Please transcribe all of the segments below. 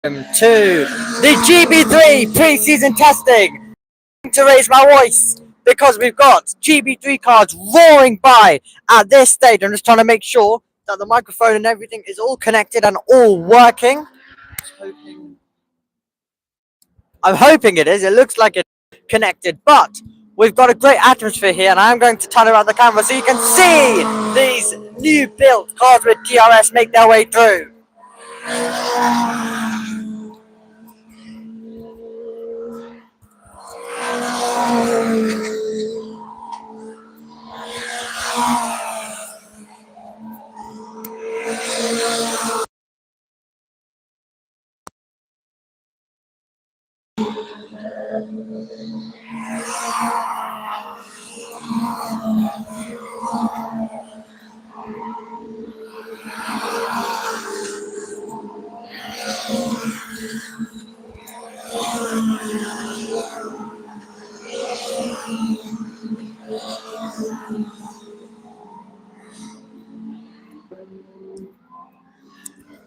To the GB3 pre-season testing. To raise my voice because we've got GB3 cars roaring by at this stage. I'm just trying to make sure that the microphone and everything is all connected and all working. I'm hoping it is. It looks like it's connected, but we've got a great atmosphere here, and I'm going to turn around the camera so you can see these new built cars with DRS make their way through.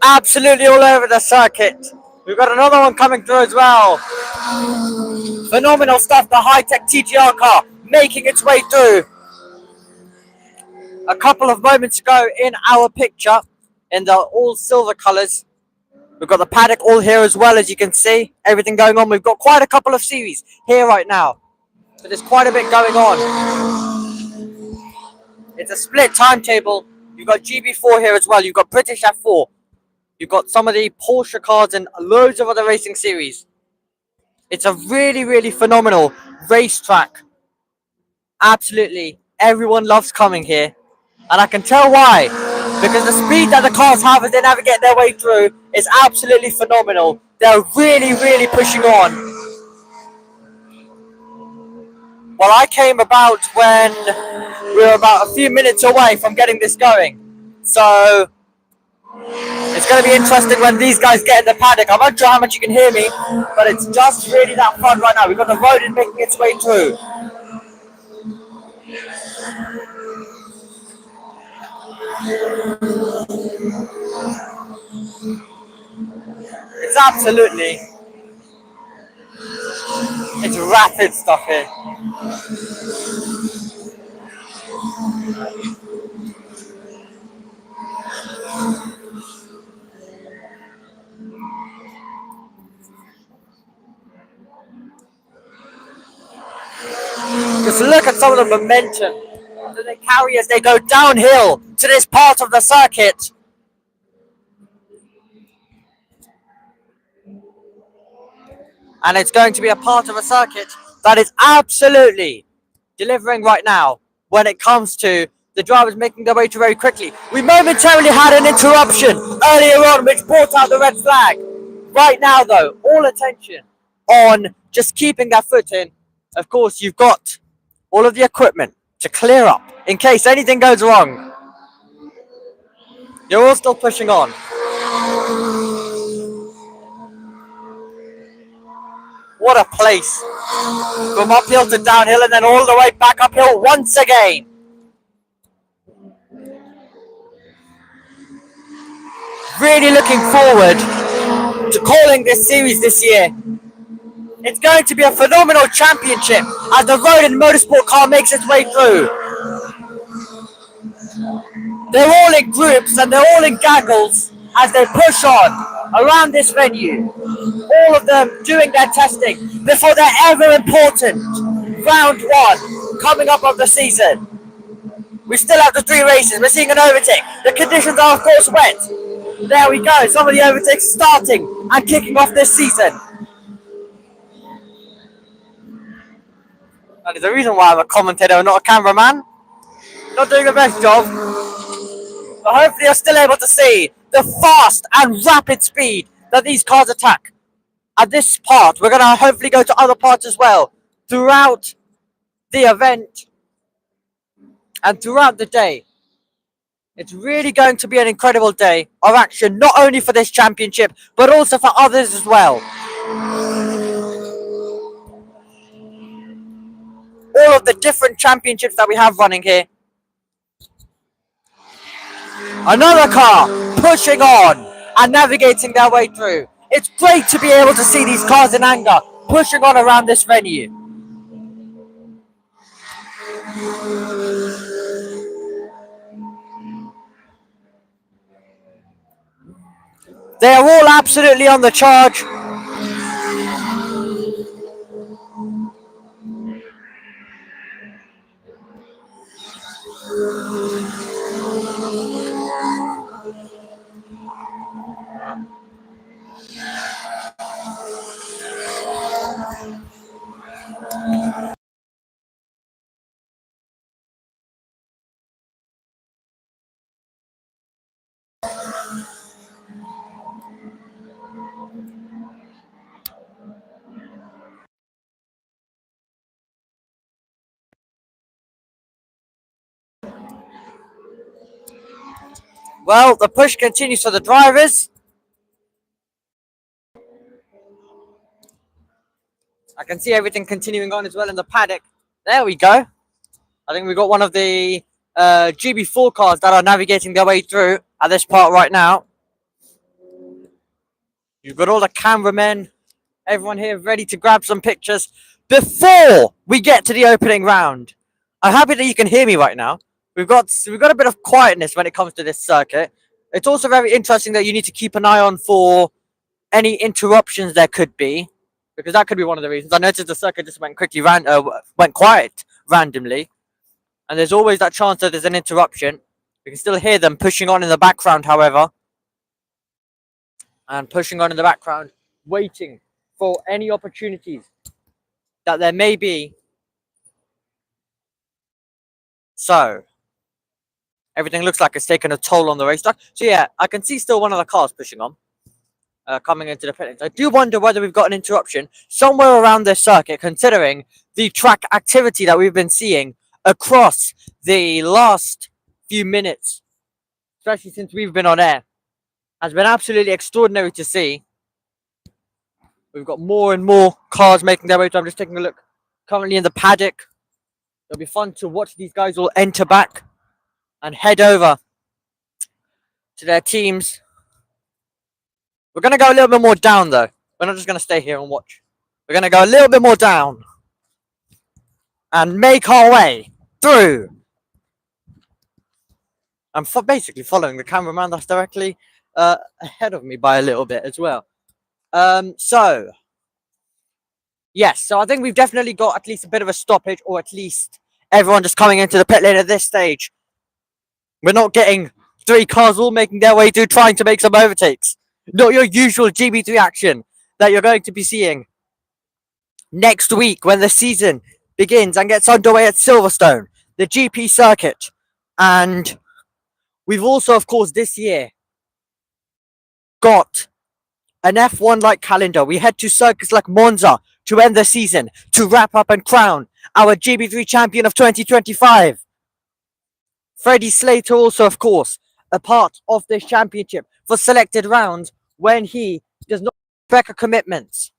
Absolutely all over the circuit. We've got another one coming through as well. Phenomenal stuff, the high-tech TGR car making its way through. A couple of moments ago in our picture, in the all silver colours, we've got the paddock all here as well, as you can see. Everything going on. We've got quite a couple of series here right now. So there's quite a bit going on. It's a split timetable. You've got GB4 here as well. You've got British F4. You've got some of the Porsche cars and loads of other racing series. It's a really, really phenomenal racetrack. Absolutely. Everyone loves coming here. And I can tell why. Because the speed that the cars have as they navigate their way through is absolutely phenomenal. They're really, really pushing on. Well, I came about when we were about a few minutes away from getting this going. So it's going to be interesting when these guys get in the paddock. I'm not sure how much you can hear me, but it's just really that fun right now. We've got the road making its way through. It's absolutely, it's rapid stuff here. Just look at some of the momentum that they carry as they go downhill to this part of the circuit. And it's going to be a part of a circuit that is absolutely delivering right now when it comes to the drivers making their way through very quickly. We momentarily had an interruption earlier on which brought out the red flag. Right now though, all attention on just keeping that foot in. Of course, you've got all of the equipment to clear up in case anything goes wrong. You're all still pushing on. What a place. From uphill to downhill and then all the way back uphill once again. Really looking forward to calling this series this year. It's going to be a phenomenal championship as the road and motorsport car makes its way through. They're all in groups and they're all in gaggles as they push on around this venue. All of them doing their testing before their ever important round one coming up of the season. We still have the 3 races. We're seeing an overtake. The conditions are of course wet. There we go. Some of the overtakes starting and kicking off this season. That is the reason why I'm a commentator and not a cameraman. Not doing the best job. But hopefully you're still able to see the fast and rapid speed that these cars attack. At this part, we're going to hopefully go to other parts as well throughout the event and throughout the day. It's really going to be an incredible day of action, not only for this championship, but also for others as well. All of the different championships that we have running here. Another car pushing on and navigating their way through. It's great to be able to see these cars in anger, pushing on around this venue. They are all absolutely on the charge. Well, the push continues for the drivers. I can see everything continuing on as well in the paddock. There we go. I think we've got one of the GB4 cars that are navigating their way through at this part right now. You've got all the cameramen, everyone here ready to grab some pictures before we get to the opening round. I'm happy that you can hear me right now. We've got a bit of quietness when it comes to this circuit. It's also very interesting that you need to keep an eye on for any interruptions there could be, because that could be one of the reasons. I noticed the circuit just went quiet randomly, and there's always that chance that there's an interruption. We can still hear them pushing on in the background, however, and pushing on in the background, waiting for any opportunities that there may be. So everything looks like it's taken a toll on the racetrack. So yeah, I can see still one of the cars pushing on, coming into the pit lanes. I do wonder whether we've got an interruption somewhere around this circuit, considering the track activity that we've been seeing across the last few minutes, especially since we've been on air. Has been absolutely extraordinary to see. We've got more and more cars making their way through. I'm just taking a look currently in the paddock. It'll be fun to watch these guys all enter back and head over to their teams. We're going to go a little bit more down, though. We're not just going to stay here and watch. We're going to go a little bit more down and make our way through. I'm basically following the cameraman that's directly ahead of me by a little bit as well. So I think we've definitely got at least a bit of a stoppage, or at least everyone just coming into the pit lane at this stage. We're not getting three cars all making their way through trying to make some overtakes. Not your usual GB3 action that you're going to be seeing next week when the season begins and gets underway at Silverstone, the GP circuit. And we've also, of course, this year got an F1-like calendar. We head to circuits like Monza to end the season, to wrap up and crown our GB3 champion of 2025. Freddie Slater also, of course, a part of this championship for selected rounds when he does not break a commitment.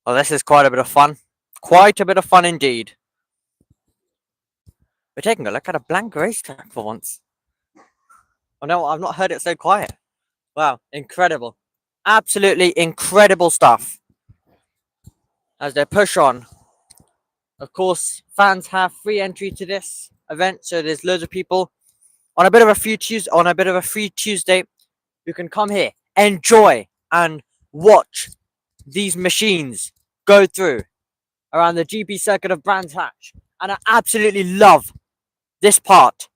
Well, this is quite a bit of fun. Quite a bit of fun indeed. We're taking a look at a blank racetrack for once. Oh no, I've not heard it so quiet. Wow, incredible. Absolutely incredible stuff. As they push on. Of course, fans have free entry to this event, so there's loads of people on a bit of a free Tuesday who can come here, enjoy and watch these machines go through around the GP circuit of Brands Hatch. And I absolutely love this part,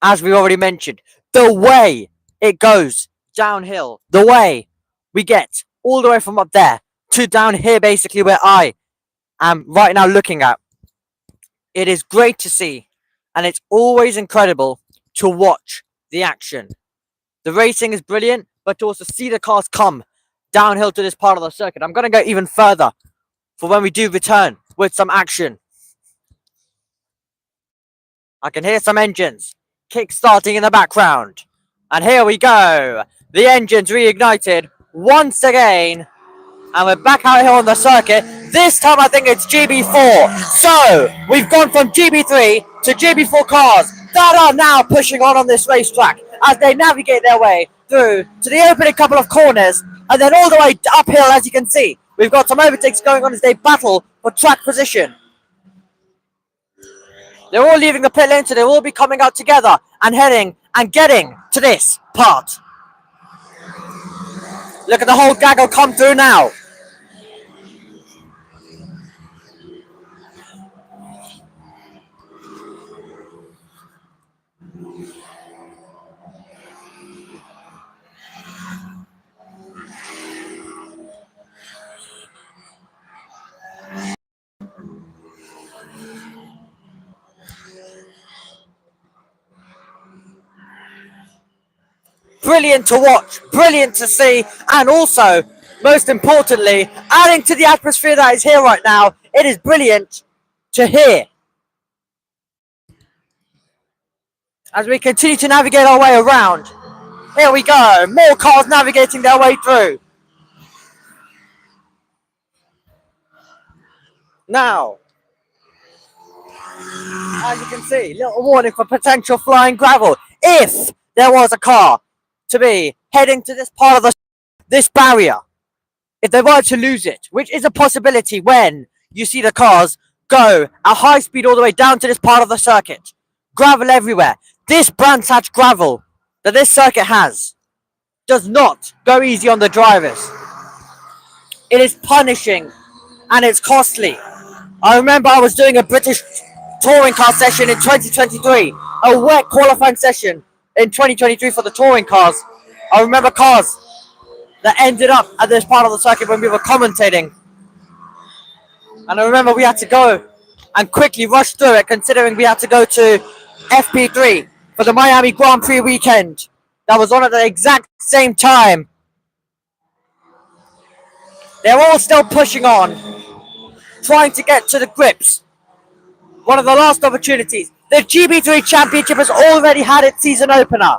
as we already mentioned, the way it goes downhill, the way we get all the way from up there to down here, basically where I am right now looking at. It is great to see, and it's always incredible to watch the action. The racing is brilliant, but to also see the cars come downhill to this part of the circuit. I'm going to go even further for when we do return with some action. I can hear some engines kick-starting in the background. And here we go. The engines reignited once again. And we're back out here on the circuit. This time I think it's GB4. So, we've gone from GB3 to GB4 cars that are now pushing on this racetrack as they navigate their way through to the opening couple of corners and then all the way uphill. As you can see, we've got some overtakes going on as they battle for track position. They're all leaving the pit lane, so they will be coming out together and heading and getting to this part. Look at the whole gaggle come through now. Brilliant to watch, brilliant to see, and also, most importantly, adding to the atmosphere that is here right now, it is brilliant to hear. As we continue to navigate our way around, here we go, more cars navigating their way through. Now, as you can see, little warning for potential flying gravel. If there was a car to be heading to this part of this barrier, if they were to lose it, which is a possibility when you see the cars go at high speed all the way down to this part of the circuit, gravel everywhere. This brand hatch gravel that this circuit has does not go easy on the drivers. It is punishing and it's costly. I remember I was doing a British touring car session in 2023, a wet qualifying session in 2023 for the touring cars. I remember cars that ended up at this part of the circuit when we were commentating. And I remember we had to go and quickly rush through it, considering we had to go to FP3 for the Miami Grand Prix weekend. That was on at the exact same time. They're all still pushing on, trying to get to the grips. One of the last opportunities. The GB3 Championship has already had its season opener.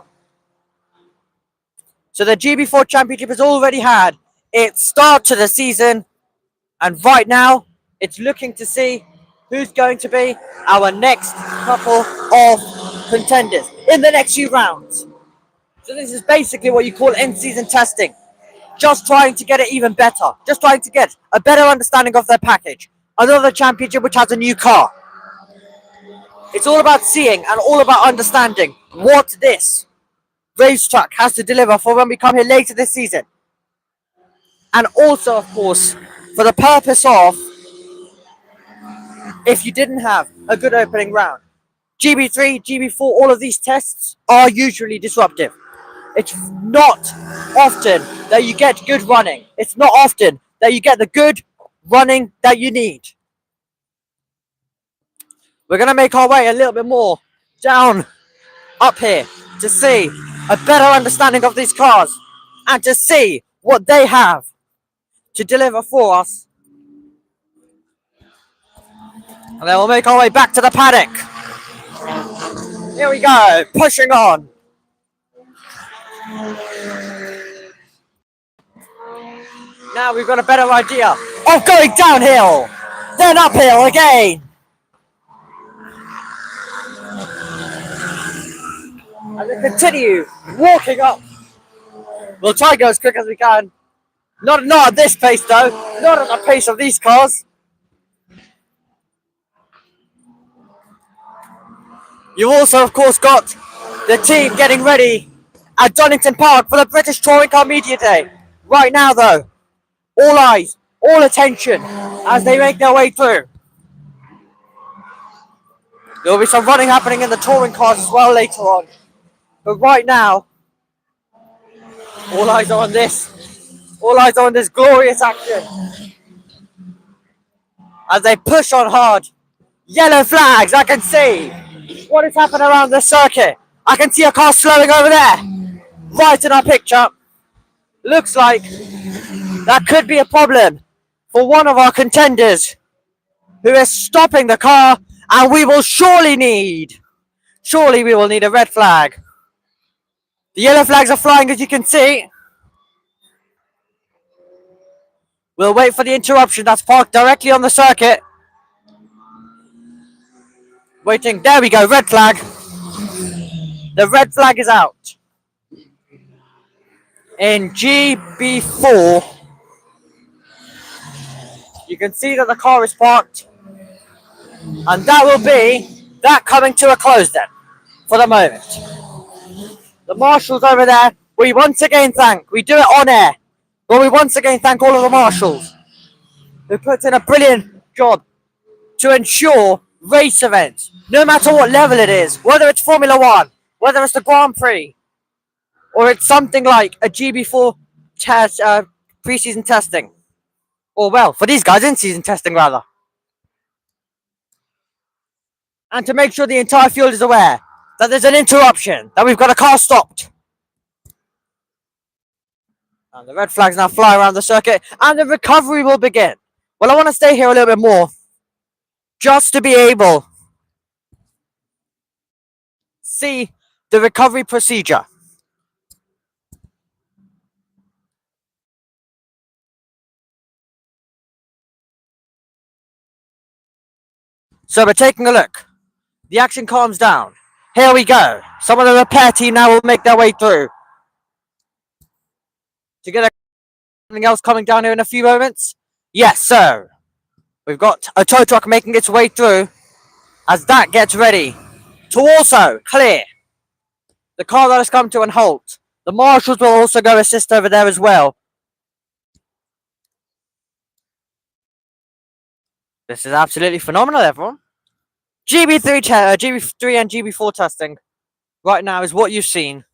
So the GB4 Championship has already had its start to the season. And right now, it's looking to see who's going to be our next couple of contenders in the next few rounds. So this is basically what you call in-season testing. Just trying to get it even better. Just trying to get a better understanding of their package. Another championship which has a new car. It's all about seeing and all about understanding what this racetrack has to deliver for when we come here later this season. And also, of course, for the purpose of, if you didn't have a good opening round. GB3, GB4, all of these tests are usually disruptive. It's not often that you get good running. It's not often that you get the good running that you need. We're going to make our way a little bit more down up here to see a better understanding of these cars and to see what they have to deliver for us. And then we'll make our way back to the paddock. Here we go, pushing on. Now we've got a better idea of going downhill, then uphill again. And then continue walking up. We'll try to go as quick as we can. Not at this pace though, not at the pace of these cars. You've also, of course, got the team getting ready at Donington Park for the British Touring Car Media Day. Right now, though, all eyes, all attention as they make their way through. There will be some running happening in the touring cars as well later on. But right now, all eyes are on this. All eyes are on this glorious action. As they push on hard. Yellow flags, I can see. What is happening around the circuit? I can see a car slowing over there. Right in our picture. Looks like that could be a problem for one of our contenders who is stopping the car, and we will surely need a red flag. The yellow flags are flying, as you can see. We'll wait for the interruption that's parked directly on the circuit. Waiting, there we go, red flag. The red flag is out. In GB4, you can see that the car is parked, and that will be that coming to a close then, for the moment. The marshals over there, we once again thank, we do it on air, but we once again thank all of the marshals who put in a brilliant job to ensure race events, no matter what level it is, whether it's Formula One, whether it's the Grand Prix, or it's something like a GB4 test, pre-season testing, or well, for these guys, in-season testing rather. And to make sure the entire field is aware that there's an interruption, that we've got a car stopped. And the red flags now fly around the circuit, and the recovery will begin. Well, I want to stay here a little bit more, just to be able to see the recovery procedure. So we're taking a look. The action calms down. Here we go. Some of the repair team now will make their way through. To get something else coming down here in a few moments. Yes, sir. We've got a tow truck making its way through as that gets ready to also clear the car that has come to an halt. The marshals will also go assist over there as well. This is absolutely phenomenal, everyone. GB3 and GB4 testing right now is what you've seen.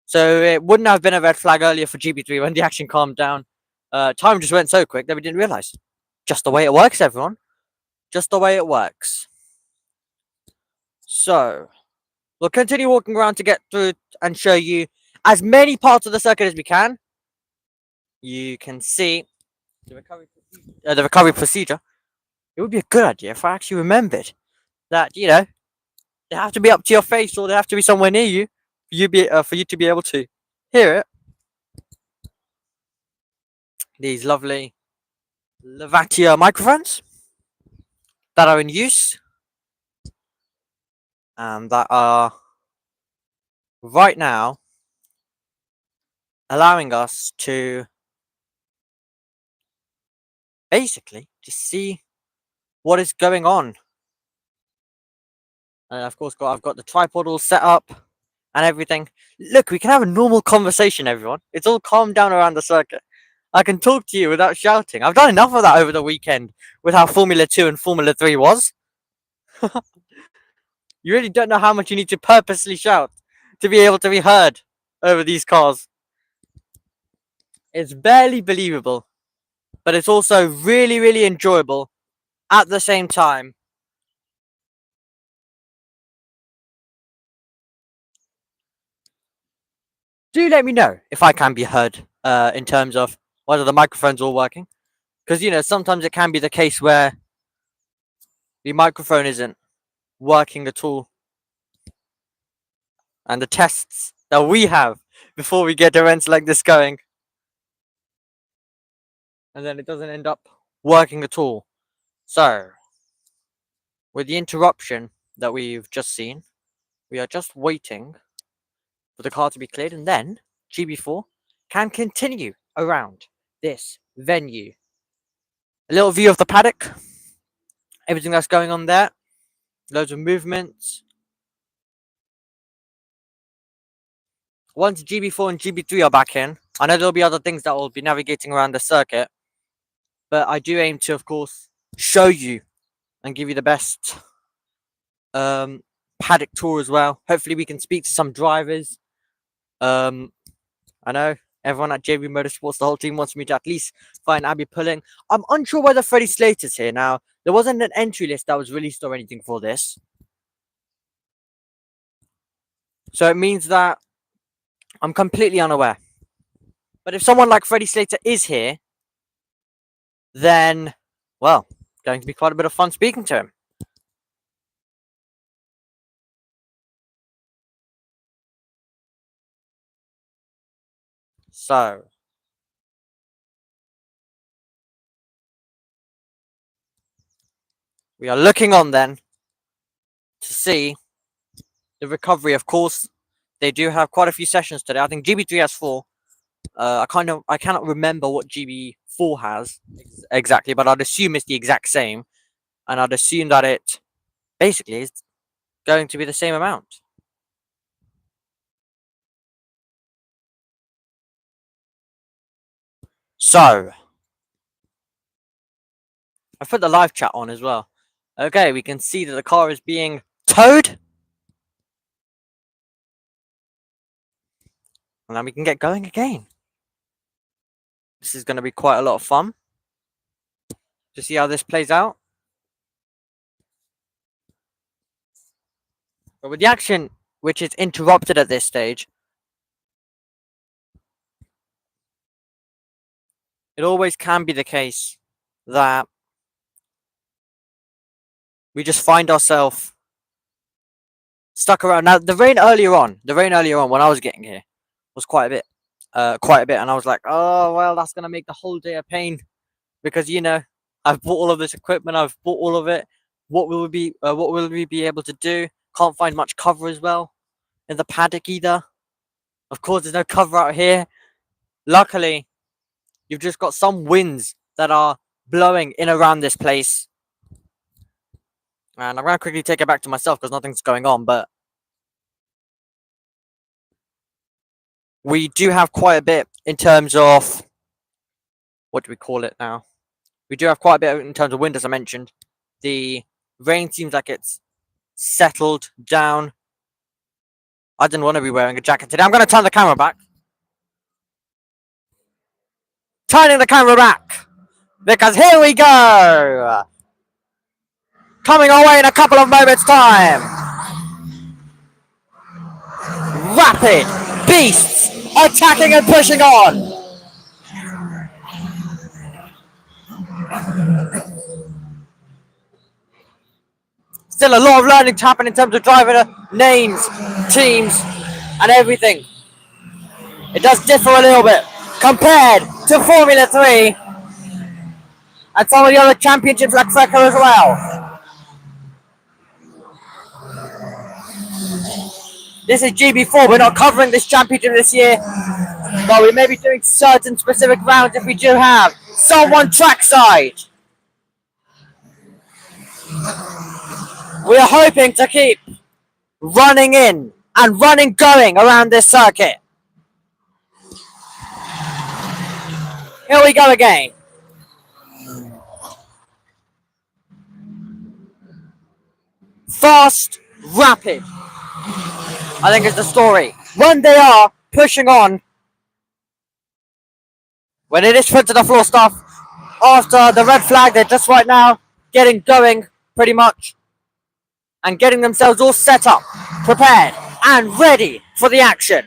So it wouldn't have been a red flag earlier for GB3 when the action calmed down. Time just went so quick that we didn't realize. Just the way it works, everyone. Just the way it works. So we'll continue walking around to get through and show you as many parts of the circuit as we can. You can see the recovery procedure. It would be a good idea if I actually remembered that, you know, they have to be up to your face or they have to be somewhere near you for you to be able to hear it. These lovely Lavatia microphones that are in use and that are right now allowing us to basically just see what is going on. And of course, I've got the tripod all set up and everything. Look, we can have a normal conversation, everyone. It's all calmed down around the circuit. I can talk to you without shouting. I've done enough of that over the weekend with how Formula 2 and Formula 3 was. You really don't know how much you need to purposely shout to be able to be heard over these cars. It's barely believable, but it's also really, really enjoyable at the same time. Do let me know if I can be heard in terms of whether the microphone's all working. Because, you know, sometimes it can be the case where the microphone isn't working at all. And the tests that we have before we get events like this going. And then it doesn't end up working at all. So, with the interruption that we've just seen, we are just waiting for the car to be cleared, and then GB4 can continue around this venue. A little view of the paddock, everything that's going on there, loads of movements. Once GB4 and GB3 are back in, I know there'll be other things that will be navigating around the circuit, but I do aim to, of course, show you and give you the best paddock tour as well. Hopefully we can speak to some drivers. I know everyone at JBMotorsports, the whole team wants me to at least find Abby Pulling. I'm unsure whether Freddie Slater's here now. There wasn't an entry list that was released or anything for this. So it means that I'm completely unaware. But if someone like Freddie Slater is here, then, well, going to be quite a bit of fun speaking to him. So, we are looking on then to see the recovery, of course. They do have quite a few sessions today. I think GB3 has 4. I cannot remember what GB4 has exactly, but I'd assume it's the exact same, and I'd assume that it basically is going to be the same amount. So, I put the live chat on as well. Okay, we can see that the car is being towed. And then we can get going again. This is going to be quite a lot of fun to see how this plays out. But with the action, which is interrupted at this stage, it always can be the case that we just find ourselves stuck around. Now, the rain earlier on when I was getting here was quite a bit, and I was like, oh well, that's gonna make the whole day a pain because I've bought all of this equipment, I've bought all of it. What will we be able to do? Can't find much cover as well in the paddock either. Of course, there's no cover out here. Luckily, you've just got some winds that are blowing in around this place. And I'm going to quickly take it back to myself because nothing's going on, but we do have quite a bit in terms of, what do we call it now? We do have quite a bit in terms of wind, as I mentioned. The rain seems like it's settled down. I didn't want to be wearing a jacket today. I'm going to turn the camera back. Turning the camera back. Because here we go. Coming our way in a couple of moments' time. Rapid beasts attacking and pushing on. Still a lot of learning to happen in terms of driver names, teams, and everything. It does differ a little bit compared to Formula 3 and some of the other championships like FECA as well. This is GB4. We're not covering this championship this year, but we may be doing certain specific rounds if we do have someone trackside. We are hoping to keep running in and running going around this circuit. Here we go again. Fast, rapid, I think is the story. When they are pushing on, when it is put to the floor stuff, after the red flag, they're just right now getting going pretty much and getting themselves all set up, prepared and ready for the action.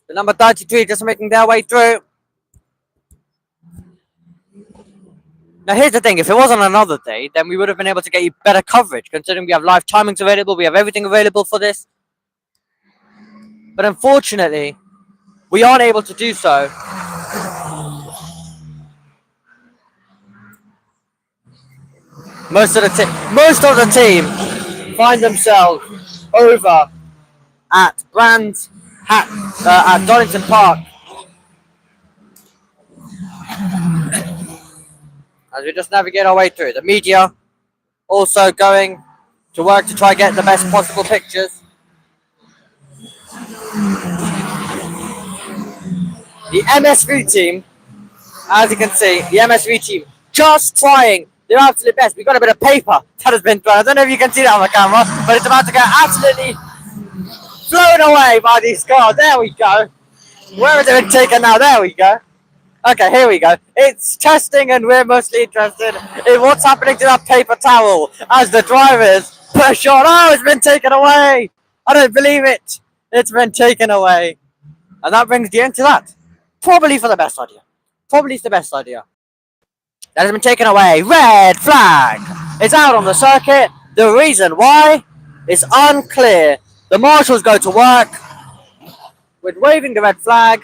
The number 33 just making their way through. Now here's the thing, if it wasn't another day, then we would have been able to get you better coverage, considering we have live timings available, we have everything available for this. But unfortunately, we aren't able to do so. Most of the team find themselves over at at Donington Park. As we just navigate our way through. The media also going to work to try and get the best possible pictures. The MSV team, as you can see, the MSV team just trying their absolute best. We've got a bit of paper that has been thrown. I don't know if you can see that on the camera, but it's about to get absolutely blown away by these cars. There we go. Where has it been taken now? There we go. Okay, here we go. It's testing, and we're mostly interested in what's happening to that paper towel as the drivers push on. Oh, it's been taken away. I don't believe it. It's been taken away. And that brings the end to that. Probably for the best idea. Probably it's the best idea. That has been taken away. Red flag is out on the circuit. The reason why is unclear. The marshals go to work with waving the red flag,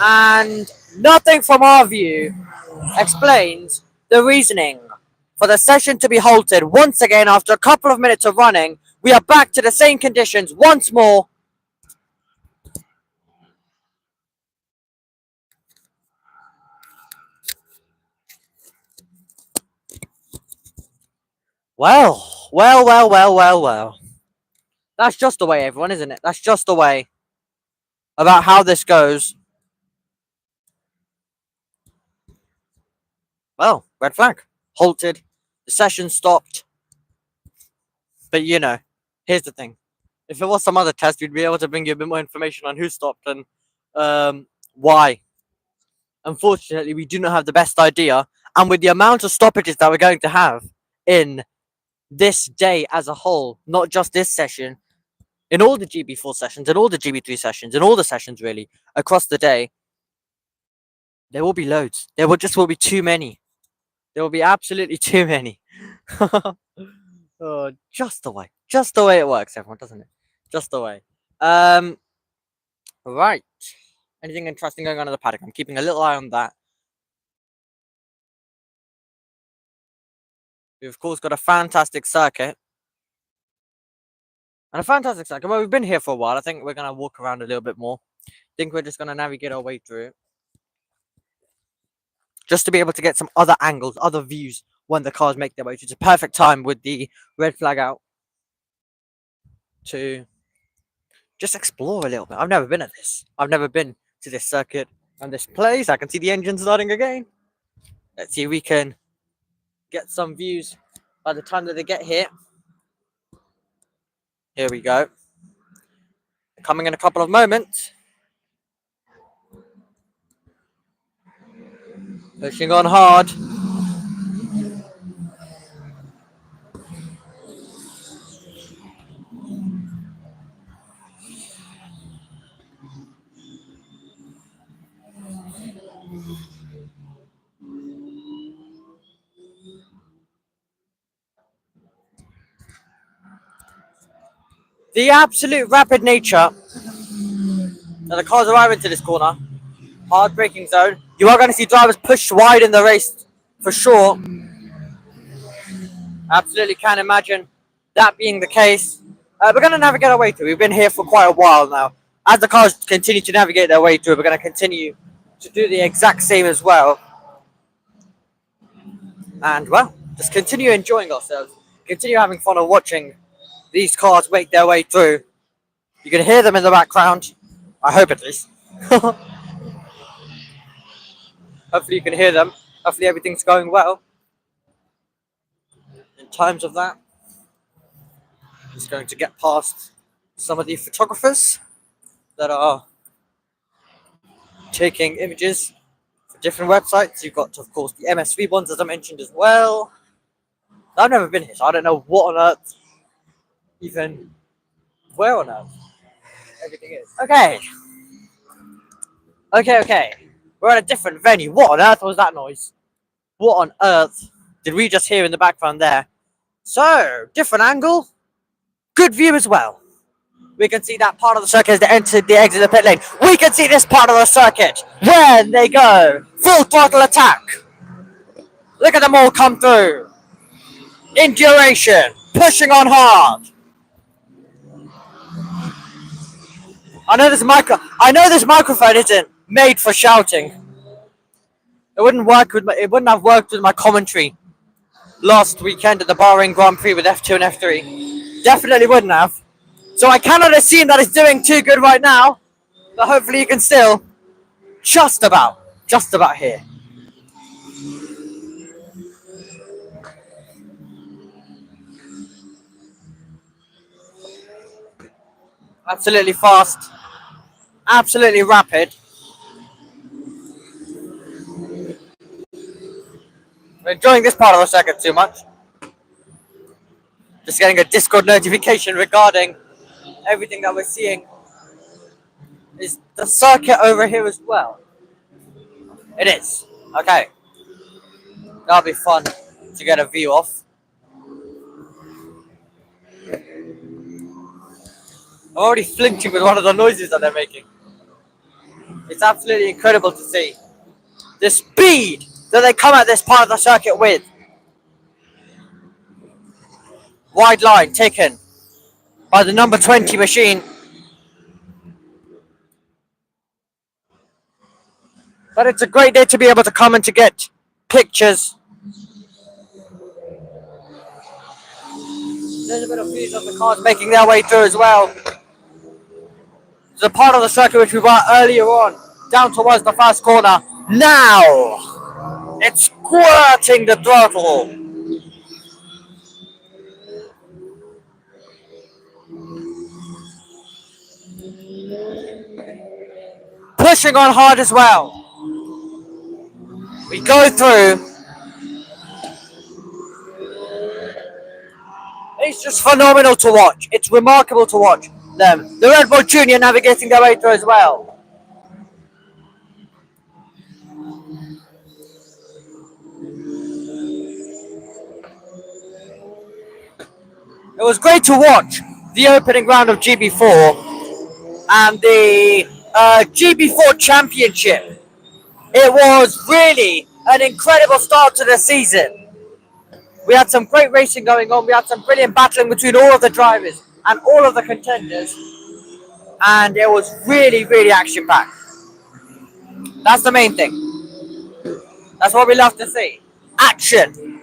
and nothing from our view explains the reasoning for the session to be halted once again after a couple of minutes of running. We are back to the same conditions once more. Well. That's just the way, everyone, isn't it? That's just the way about how this goes. Well, red flag. Halted. The session stopped. But, you know, here's the thing. If it was some other test, we'd be able to bring you a bit more information on who stopped and why. Unfortunately, we do not have the best idea. And with the amount of stoppages that we're going to have in this day as a whole, not just this session, in all the GB4 sessions, in all the GB3 sessions, in all the sessions really, across the day, there will be loads. There will be too many. There will be absolutely too many. Oh, just the way it works, everyone, doesn't it? Just the way. Right. Anything interesting going on in the paddock? I'm keeping a little eye on that. We've of course got a fantastic circuit. And a fantastic circuit. Well, we've been here for a while. I think we're gonna walk around a little bit more. I think we're just gonna navigate our way through it. Just to be able to get some other angles, other views when the cars make their way. It's a perfect time with the red flag out to just explore a little bit. I've never been at this. I've never been to this circuit and this place. I can see the engine starting again. Let's see if we can get some views by the time that they get here. Here we go. Coming in a couple of moments. Pushing on hard. The absolute rapid nature that the cars arrive into this corner. Hard braking zone. You are going to see drivers pushed wide in the race for sure. Absolutely can't imagine that being the case. We're going to navigate our way through. We've been here for quite a while now. As the cars continue to navigate their way through, we're going to continue to do the exact same as well. And, well, just continue enjoying ourselves. Continue having fun and watching these cars make their way through. You can hear them in the background. I hope at least. Hopefully you can hear them. Hopefully everything's going well. In terms of that, I'm just going to get past some of the photographers that are taking images for different websites. You've got, of course, the MSV ones, as I mentioned as well. I've never been here, so I don't know what on earth, even where on earth everything is. Okay. We're at a different venue. What on earth was that noise? What on earth did we just hear in the background there? So, different angle. Good view as well. We can see that part of the circuit as they entered the exit of the pit lane. We can see this part of the circuit. When they go. Full throttle attack. Look at them all come through. In duration. Pushing on hard. I know this microphone isn't made for shouting. It wouldn't have worked with my commentary last weekend at the Bahrain Grand Prix with F2 and F3. Definitely wouldn't have. So I cannot assume that it's doing too good right now. But hopefully you can still just about hear. Absolutely fast. Absolutely rapid. I'm enjoying this part of the circuit too much. Just getting a Discord notification regarding everything that we're seeing. Is the circuit over here as well? It is. Okay. That'll be fun to get a view of. I'm already flinching with one of the noises that they're making. It's absolutely incredible to see the speed that they come at this part of the circuit with. Wide line taken by the number 20 machine. But it's a great day to be able to come and to get pictures. There's a bit of views of the cars making their way through as well. It's a part of the circuit which we were earlier on, down towards the first corner. Now, it's squirting the throttle. Pushing on hard as well. We go through. It's just phenomenal to watch. It's remarkable to watch them. The Red Bull Junior navigating their way through as well. It was great to watch the opening round of GB4 and the GB4 Championship. It was really an incredible start to the season. We had some great racing going on. We had some brilliant battling between all of the drivers and all of the contenders. And it was really, really action-packed. That's the main thing. That's what we love to see. Action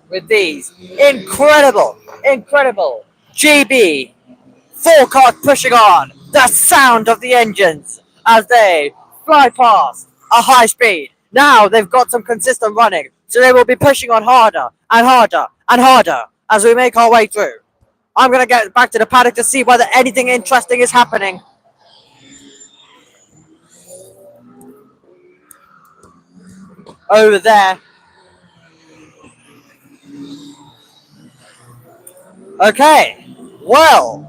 with these. Incredible, incredible GB. 4 cars pushing on. The sound of the engines as they fly past a high speed. Now they've got some consistent running. So they will be pushing on harder and harder and harder as we make our way through. I'm going to get back to the paddock to see whether anything interesting is happening. Over there. Okay. Well,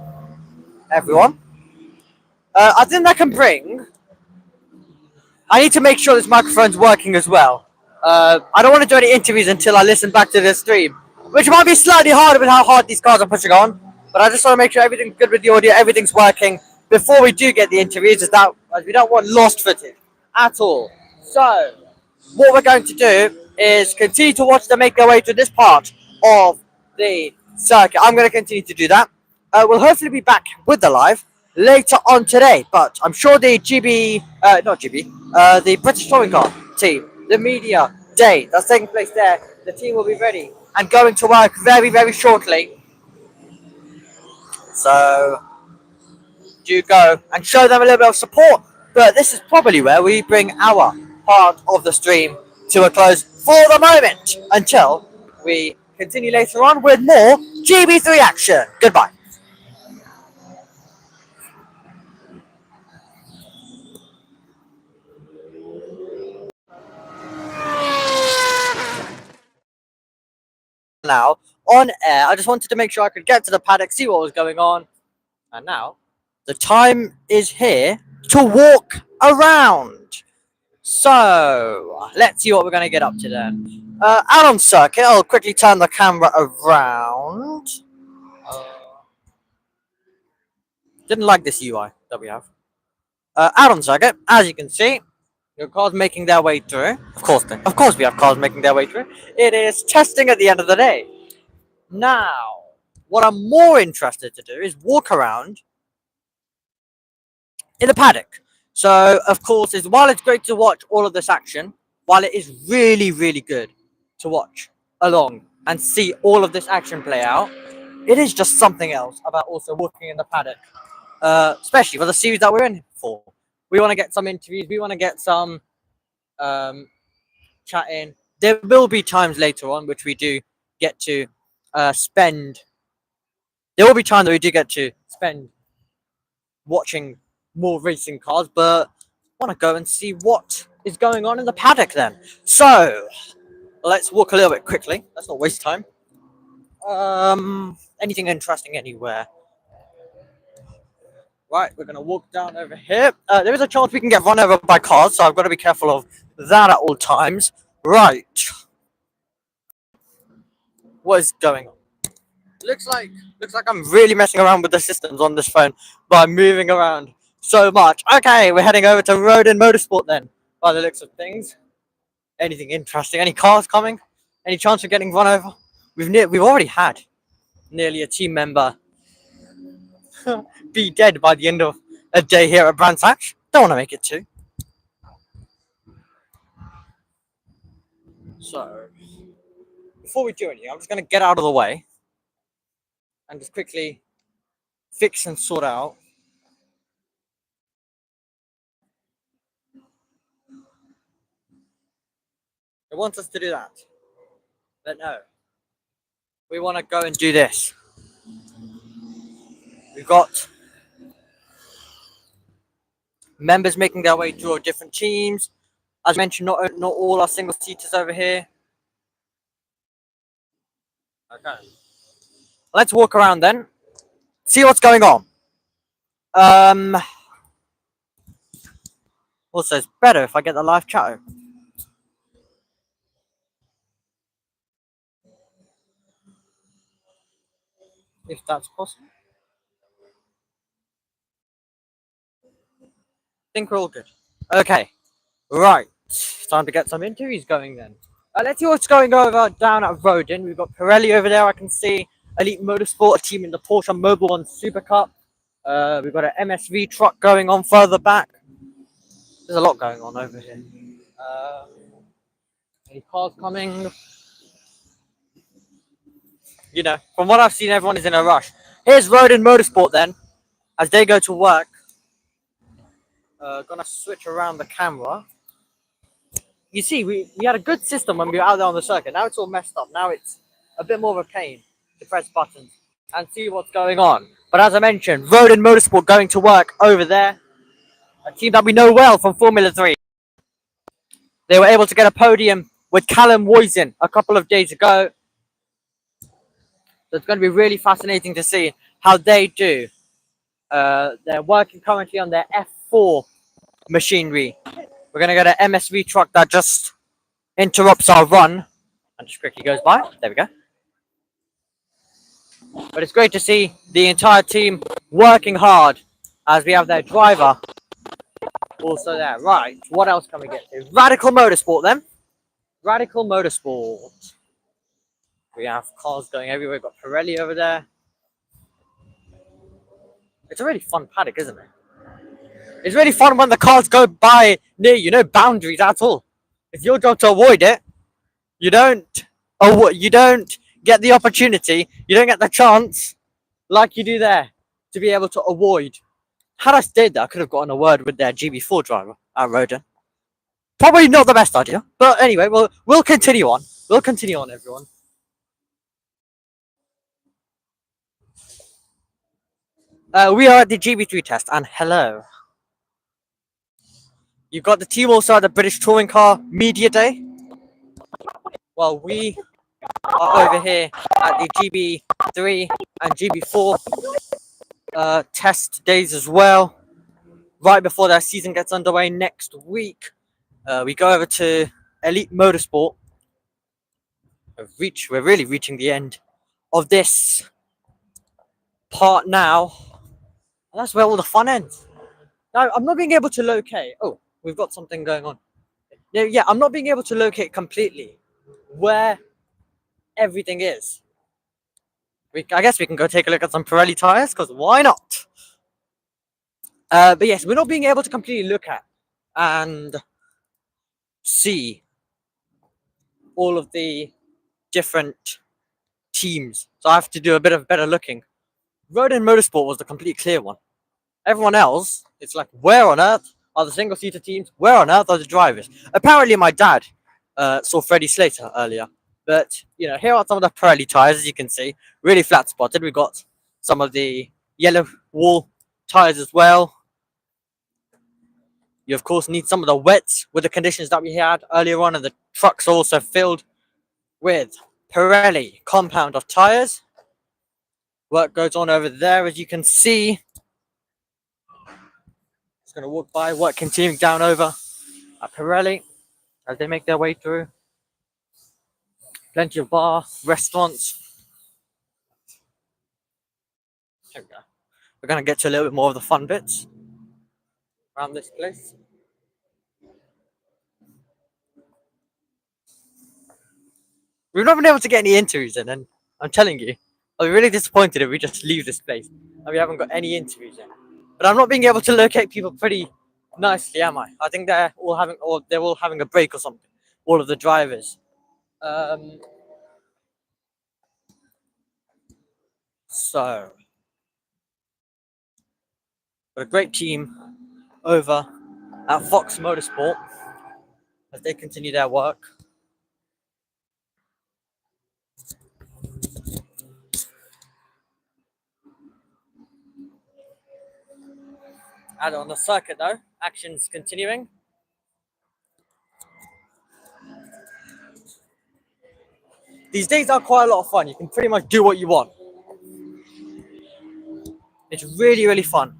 everyone. I think I can bring... I need to make sure this microphone's working as well. I don't want to do any interviews until I listen back to the stream, which might be slightly harder with how hard these cars are pushing on. But I just want to make sure everything's good with the audio, everything's working before we do get the interviews, as we don't want lost footage at all. So, what we're going to do is continue to watch them make their way to this part of the circuit. I'm going to continue to do that. We'll hopefully be back with the live later on today, but I'm sure the the British Touring Car team, the media day that's taking place there, the team will be ready and going to work very, very shortly. So, do go and show them a little bit of support. But this is probably where we bring our part of the stream to a close for the moment until we continue later on with more GB3 action. Goodbye. Now on air, I just wanted to make sure I could get to the paddock, see what was going on, and now the time is here to walk around. So let's see what we're going to get up to then. Out on circuit, I'll quickly turn the camera around. Didn't like this UI that we have. Out on circuit, as you can see, your cars making their way through. Of course we have cars making their way through. It is testing at the end of the day. Now, what I'm more interested to do is walk around in the paddock. So, of course, while it's great to watch all of this action, while it is really, really good to watch along and see all of this action play out, it is just something else about also walking in the paddock, especially for the series that we're in for. We want to get some interviews. We want to get some chatting. There will be times later on which we do get to spend. There will be times that we do get to spend watching more racing cars, but I want to go and see what is going on in the paddock then. So let's walk a little bit quickly. Let's not waste time. Anything interesting anywhere? Right, we're going to walk down over here. There is a chance we can get run over by cars, so I've got to be careful of that at all times. Right. What is going on? Looks like I'm really messing around with the systems on this phone by moving around so much. Okay, we're heading over to Road and Motorsport then, by the looks of things. Anything interesting? Any cars coming? Any chance of getting run over? We've already had nearly a team member be dead by the end of a day here at Brands Hatch. Don't want to make it too. So, before we do anything, I'm just going to get out of the way and just quickly fix and sort out it wants us to do that. But no. We want to go and do this. We've got members making their way through our different teams. As mentioned, not all are single seaters over here. Okay. Let's walk around then. See what's going on. Also, it's better if I get the live chat open. If that's possible. I think we're all good. Okay. Right. Time to get some interviews going then. Let's see what's going over down at Rodin. We've got Pirelli over there. I can see Elite Motorsport, a team in the Porsche Mobile One Super Cup. We've got an MSV truck going on further back. There's a lot going on over here. Any cars coming? You know, from what I've seen, everyone is in a rush. Here's Rodin Motorsport then, as they go to work. Gonna switch around the camera. You see, we had a good system when we were out there on the circuit. Now it's all messed up. Now it's a bit more of a pain to press buttons and see what's going on. But as I mentioned, Rodin Motorsport going to work over there. A team that we know well from Formula 3. They were able to get a podium with Callum Woisen a couple of days ago. So it's going to be really fascinating to see how they do. They're working currently on their F4 machinery. We're going to get an MSV truck that just interrupts our run and just quickly goes by. There we go. But it's great to see the entire team working hard as we have their driver also there. Right, what else can we get to? Radical Motorsport then. Radical Motorsport. We have cars going everywhere. We've got Pirelli over there. It's a really fun paddock, isn't it? It's really fun when the cars go by near you, no boundaries at all. It's your job to avoid it. You don't get the opportunity, you don't get the chance like you do there to be able to avoid. Had I stayed there, I could have gotten a word with their GB4 driver at Rodin. Probably not the best idea, but anyway, we'll continue on. We'll continue on, everyone. We are at the GB3 test, and hello. You've got the team also at the British Touring Car Media Day. Well, we are over here at the GB3 and GB4 test days as well. Right before their season gets underway next week, we go over to Elite Motorsport. We're really reaching the end of this part now. And that's where all the fun ends. Now, I'm not being able to locate. Oh, we've got something going on. Yeah, I'm not being able to locate completely where everything is. I guess we can go take a look at some Pirelli tires, because why not? But yes, we're not being able to completely look at and see all of the different teams. So I have to do a bit of better looking. Rodin Motorsport was the complete clear one. Everyone else, it's like, where on earth are the single-seater teams? Where on earth are the drivers? Apparently, my dad saw Freddie Slater earlier. But, you know, here are some of the Pirelli tires, as you can see. Really flat-spotted. We've got some of the yellow wall tires as well. You, of course, need some of the wets with the conditions that we had earlier on. And the trucks are also filled with Pirelli compound of tires. Work goes on over there, as you can see. Just going to walk by, work continuing down over at Pirelli as they make their way through. Plenty of bar, restaurants. There we go. We're going to get to a little bit more of the fun bits around this place. We've not been able to get any interviews in, and I'm telling you, I'll be really disappointed if we just leave this place and we haven't got any interviews in. But I'm not being able to locate people pretty nicely, am I? I think they're all having a break or something. All of the drivers. So, got a great team over at Fox Motorsport as they continue their work. And on the circuit though, action's continuing. These days are quite a lot of fun. You can pretty much do what you want. It's really, really fun.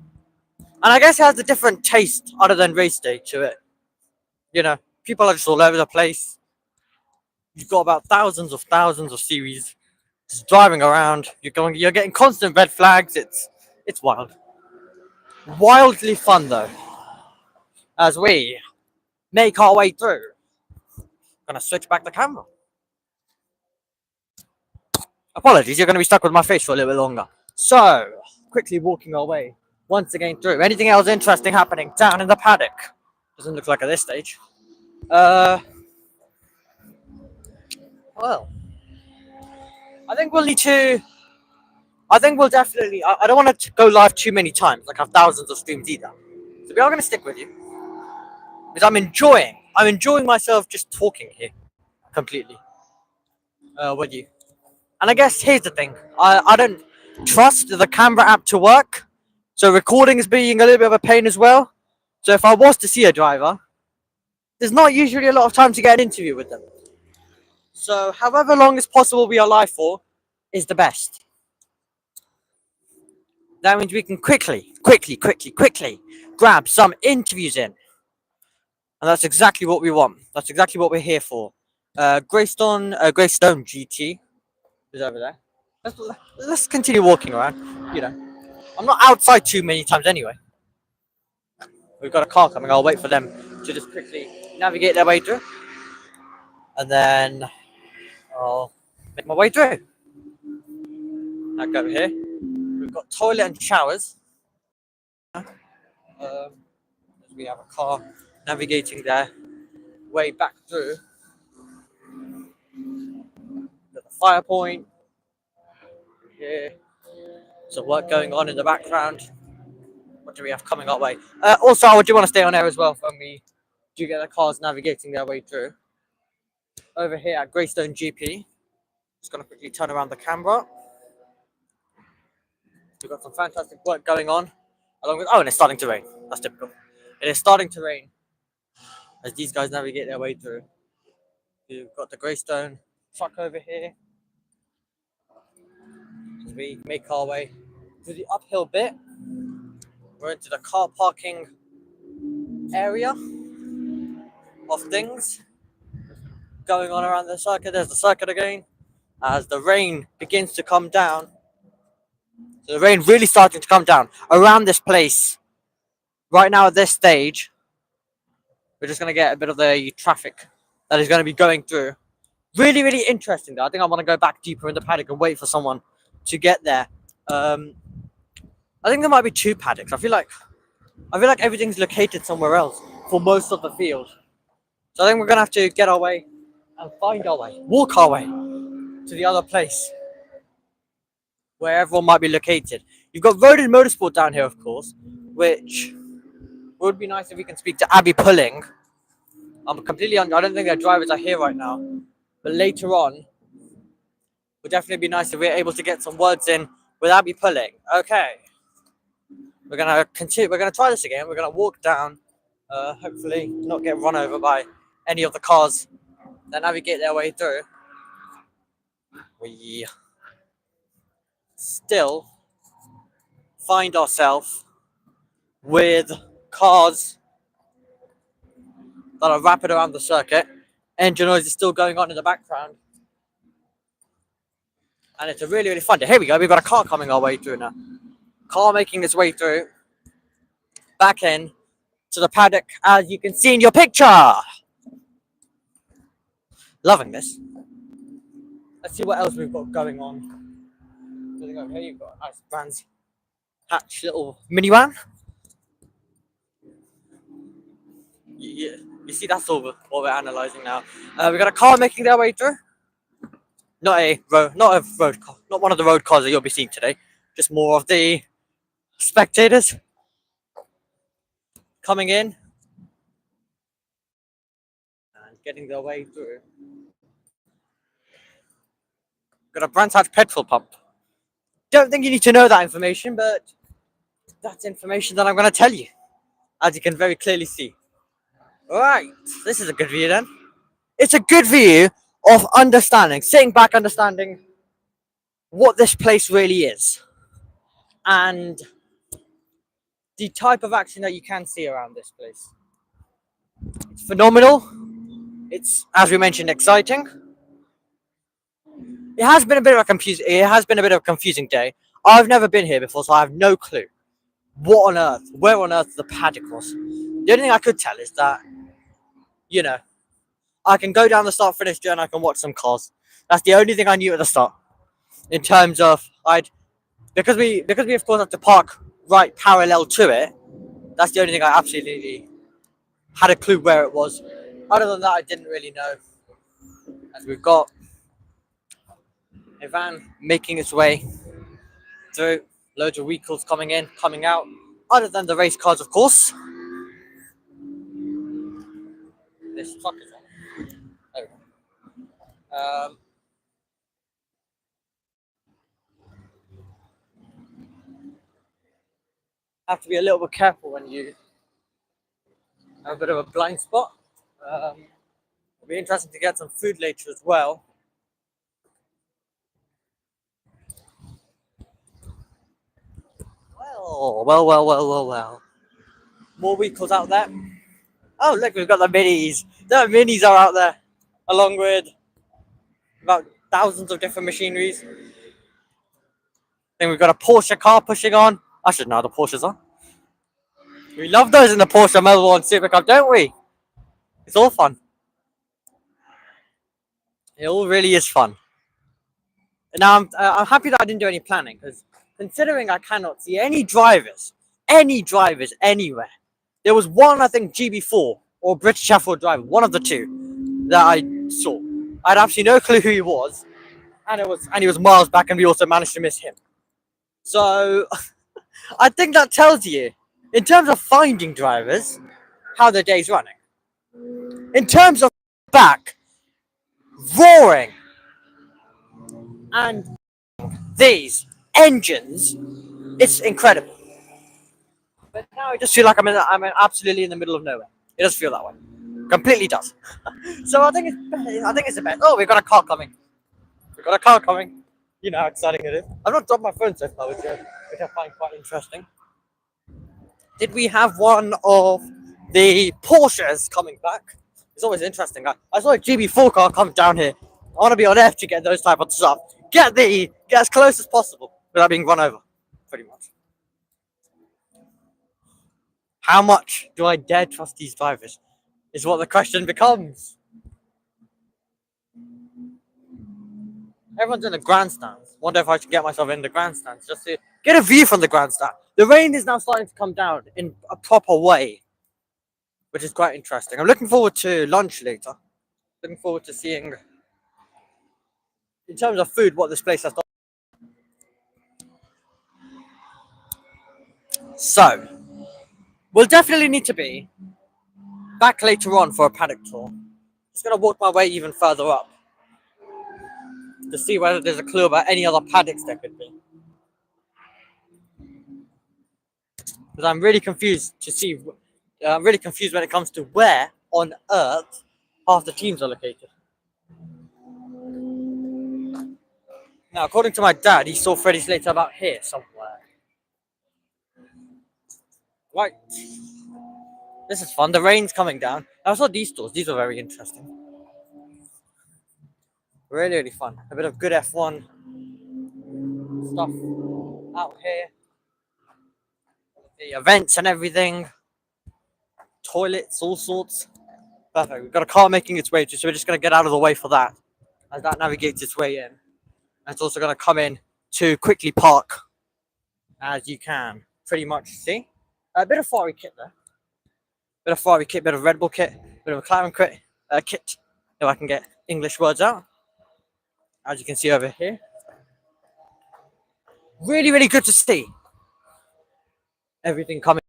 And I guess it has a different taste other than race day to it. You know, people are just all over the place. You've got about thousands of series just driving around. You're getting constant red flags. It's wild. Wildly fun though. As we make our way through. Gonna switch back the camera. Apologies, you're gonna be stuck with my face for a little bit longer. So, quickly walking our way once again through. Anything else interesting happening down in the paddock? Doesn't look like at this stage. Well, I think we'll need to. I think we'll definitely. I don't want to go live too many times, like have thousands of streams either. So we are going to stick with you because I'm enjoying myself just talking here completely with you. And I guess here's the thing: I don't trust the camera app to work, so recording is being a little bit of a pain as well. So if I was to see a driver, there's not usually a lot of time to get an interview with them. So however long as possible we are live for is the best. That means we can quickly grab some interviews in. And that's exactly what we want. That's exactly what we're here for. Greystone GT is over there. Let's continue walking around. You know, I'm not outside too many times anyway. We've got a car coming. I'll wait for them to just quickly navigate their way through. And then I'll make my way through. Now go over here. We've got toilet and showers. We have a car navigating their way back through. Got the fire point here. Some work going on in the background. What do we have coming our way? Also, I do want to stay on air as well when we do get the cars navigating their way through. Over here at Greystone GP. Just going to quickly turn around the camera. We've got some fantastic work going on. Along with, and it's starting to rain. That's typical. It is starting to rain as these guys navigate their way through. We've got the Greystone truck over here. As we make our way to the uphill bit, we're into the car parking area of things going on around the circuit. There's the circuit again. As the rain begins to come down. So the rain really starting to come down around this place. Right now at this stage, we're just going to get a bit of the traffic that is going to be going through. Really, really interesting though. I think I want to go back deeper in the paddock and wait for someone to get there. I think there might be two paddocks. I feel like everything's located somewhere else for most of the field. So I think we're going to have to get our way and find our way, walk our way to the other place where everyone might be located. You've got Road and Motorsport down here, of course, which would be nice if we can speak to Abby Pulling. I don't think their drivers are here right now, but later on, would definitely be nice if we're able to get some words in with Abby Pulling. Okay, we're gonna continue. We're gonna try this again. We're gonna walk down, hopefully not get run over by any of the cars that navigate their way through. We still find ourselves with cars that are rapid around the circuit. Engine noise is still going on in the background. And it's a really, really fun day. Here we go. We've got a car coming our way through now. Car making its way through. Back in to the paddock, as you can see in your picture. Loving this. Let's see what else we've got going on. Here you've got a nice Brands Hatch little minivan. Yeah, you see, that's all what we're analysing now. We got a car making their way through. Not a road car, not one of the road cars that you'll be seeing today. Just more of the spectators coming in and getting their way through. Got a Brands Hatch petrol pump. Don't think you need to know that information, but that's information that I'm going to tell you, as you can very clearly see. Alright, this is a good view then. It's a good view of understanding, sitting back, understanding what this place really is. And the type of action that you can see around this place. It's phenomenal. It's, as we mentioned, exciting. It has been a bit of a confusing day. I've never been here before, so I have no clue where on earth the paddock was. The only thing I could tell is that, you know, I can go down the start-finish and I can watch some cars. That's the only thing I knew at the start. In terms of, because we of course have to park right parallel to it. That's the only thing I absolutely had a clue where it was. Other than that, I didn't really know. As we've got a van making its way through, loads of vehicles coming in, coming out. Other than the race cars, of course. This truck is on. There we go. Have to be a little bit careful when you have a bit of a blind spot. It'll be interesting to get some food later as well. Well. More vehicles out there. Oh, look, we've got the minis. The minis are out there, along with about thousands of different machineries. Then we've got a Porsche car pushing on. I should know how the Porsches are. We love those in the Porsche Model 1 Super Cup, don't we? It's all fun. It all really is fun. And now I'm happy that I didn't do any planning, because considering I cannot see any drivers anywhere. There was one, I think, GB4 or British F4 driver, one of the two that I saw. I had absolutely no clue who he was, and he was miles back, and we also managed to miss him. So I think that tells you, in terms of finding drivers, how the day's running. In terms of back, roaring, and these engines, it's incredible. But now I just feel like I'm absolutely in the middle of nowhere. It does feel that way. Completely does. So I think it's the best. Oh, we've got a car coming. You know how exciting it is. I've not dropped my phone so far, which I find quite interesting. Did we have one of the Porsches coming back? It's always interesting. I saw a GB4 car come down here. I want to be on F to get those type of stuff. Get as close as possible without being run over, pretty much. How much do I dare trust these drivers? Is what the question becomes. Everyone's in the grandstands. Wonder if I should get myself in the grandstands just to get a view from the grandstand. The rain is now starting to come down in a proper way, which is quite interesting. I'm looking forward to lunch later. Looking forward to seeing, in terms of food, what this place has done. So, we'll definitely need to be back later on for a paddock tour. Just going to walk my way even further up to see whether there's a clue about any other paddocks there could be. Because I'm really confused I'm really confused when it comes to where on earth half the teams are located. Now, according to my dad, he saw Freddie Slater about here somewhere. Right. This is fun. The rain's coming down. I saw these stores. These are very interesting. Really, really fun. A bit of good F1 stuff out here. The events and everything. Toilets, all sorts. Perfect. We've got a car making its way through, so we're just going to get out of the way for that, as that navigates its way in. And it's also going to come in to quickly park, as you can pretty much see. A bit of Ferrari kit there. Bit of Ferrari kit, bit of Red Bull kit, bit of a McLaren kit, if I can get English words out. As you can see over here. Really, really good to see everything coming.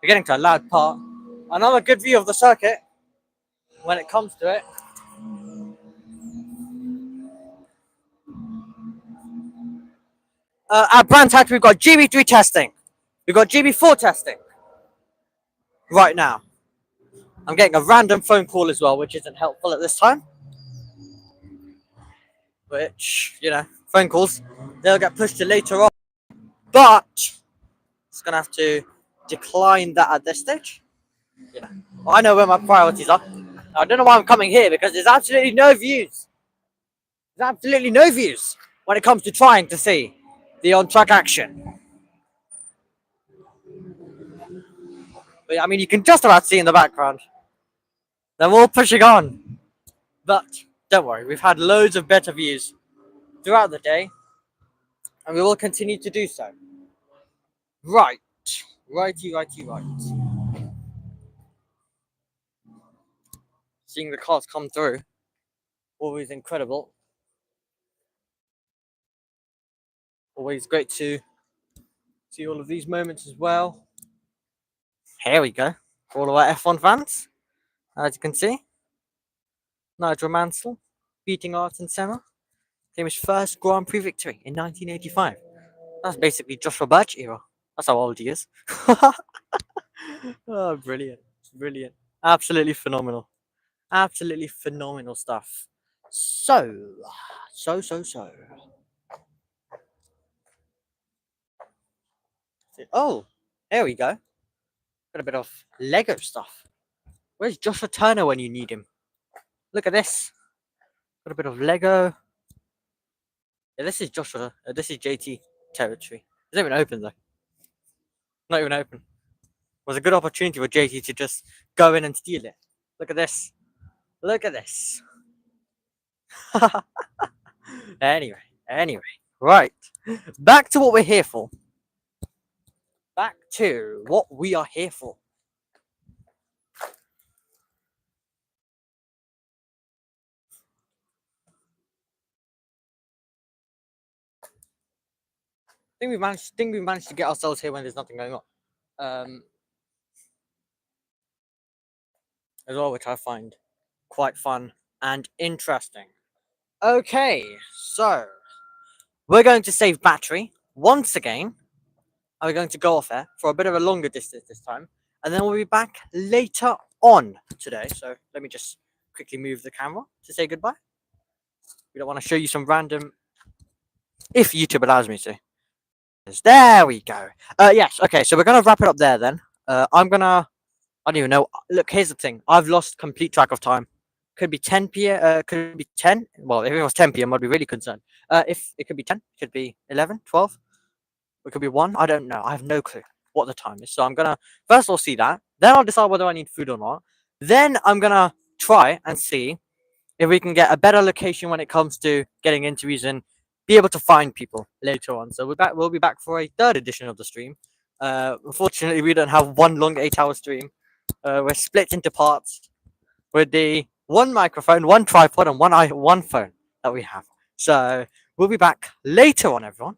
We're getting to a loud part. Another good view of the circuit when it comes to it. At Brands Hatch, we've got GB3 testing. We've got GB4 testing right now. I'm getting a random phone call as well, which isn't helpful at this time. Which, you know, phone calls, they'll get pushed to later on. But it's going to have to decline that at this stage. Yeah. Well, I know where my priorities are. I don't know why I'm coming here, because there's absolutely no views. There's absolutely no views when it comes to trying to see the on-track action. But I mean, you can just about see in the background. They're all pushing on. But don't worry, we've had loads of better views throughout the day, and we will continue to do so. Right. Righty. Seeing the cars come through, always incredible. Always great to see all of these moments as well. Here we go. For all of our F1 fans, as you can see, Nigel Mansell beating Ayrton Senna. His first Grand Prix victory in 1985. That's basically Joshua Birch era. That's how old he is. Oh, brilliant. Brilliant. Absolutely phenomenal. Absolutely phenomenal stuff. So. Oh, there we go. Got a bit of Lego stuff. Where's Joshua Turner when you need him? Look at this. Got a bit of Lego. Yeah, this is Joshua. This is JT territory. It's not even open though. Not even open. It was a good opportunity for JT to just go in and steal it. Look at this. Look at this. Anyway. Right. Back to what we're here for. Back to what we are here for. I think we managed to get ourselves here when there's nothing going on. As well, which I find quite fun and interesting. Okay, so we're going to save battery once again. And we're going to go off air for a bit of a longer distance this time, and then we'll be back later on today. So let me just quickly move the camera to say goodbye. We don't want to show you some random, if YouTube allows me to. There we go. Yes, okay, so we're going to wrap it up there then. I don't even know. Look, here's the thing. I've lost complete track of time. Could be 10 p.m. Could be 10. Well, if it was 10 p.m., I'd be really concerned. If it could be 10, it could be 11, 12. It could be 1. I don't know. I have no clue what the time is. So I'm going to first of all see that. Then I'll decide whether I need food or not. Then I'm going to try and see if we can get a better location when it comes to getting interviews and be able to find people later on. So we'll be back for a third edition of the stream. Unfortunately, we don't have one long 8-hour stream. We're split into parts with the one microphone, one tripod, and one phone that we have. So we'll be back later on, everyone.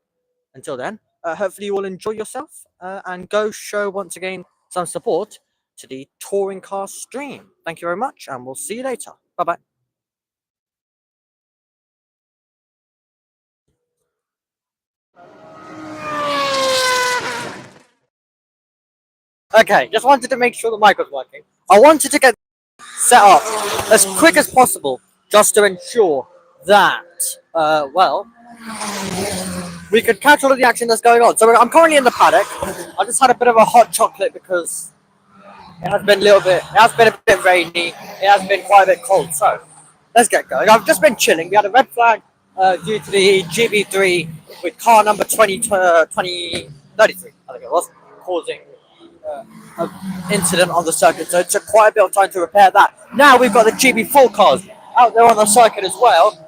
Until then, hopefully you all enjoy yourself and go show once again some support to the touring car stream. Thank you very much, and we'll see you later. Bye-bye. Okay, just wanted to make sure the mic was working. I wanted to get set up as quick as possible just to ensure that, we could catch all of the action that's going on. So I'm currently in the paddock. I just had a bit of a hot chocolate because it has been a bit rainy. It has been quite a bit cold. So let's get going. I've just been chilling. We had a red flag due to the GB3 with car number 2033, I think it was, causing an incident on the circuit. So it took quite a bit of time to repair that. Now we've got the GB4 cars out there on the circuit as well.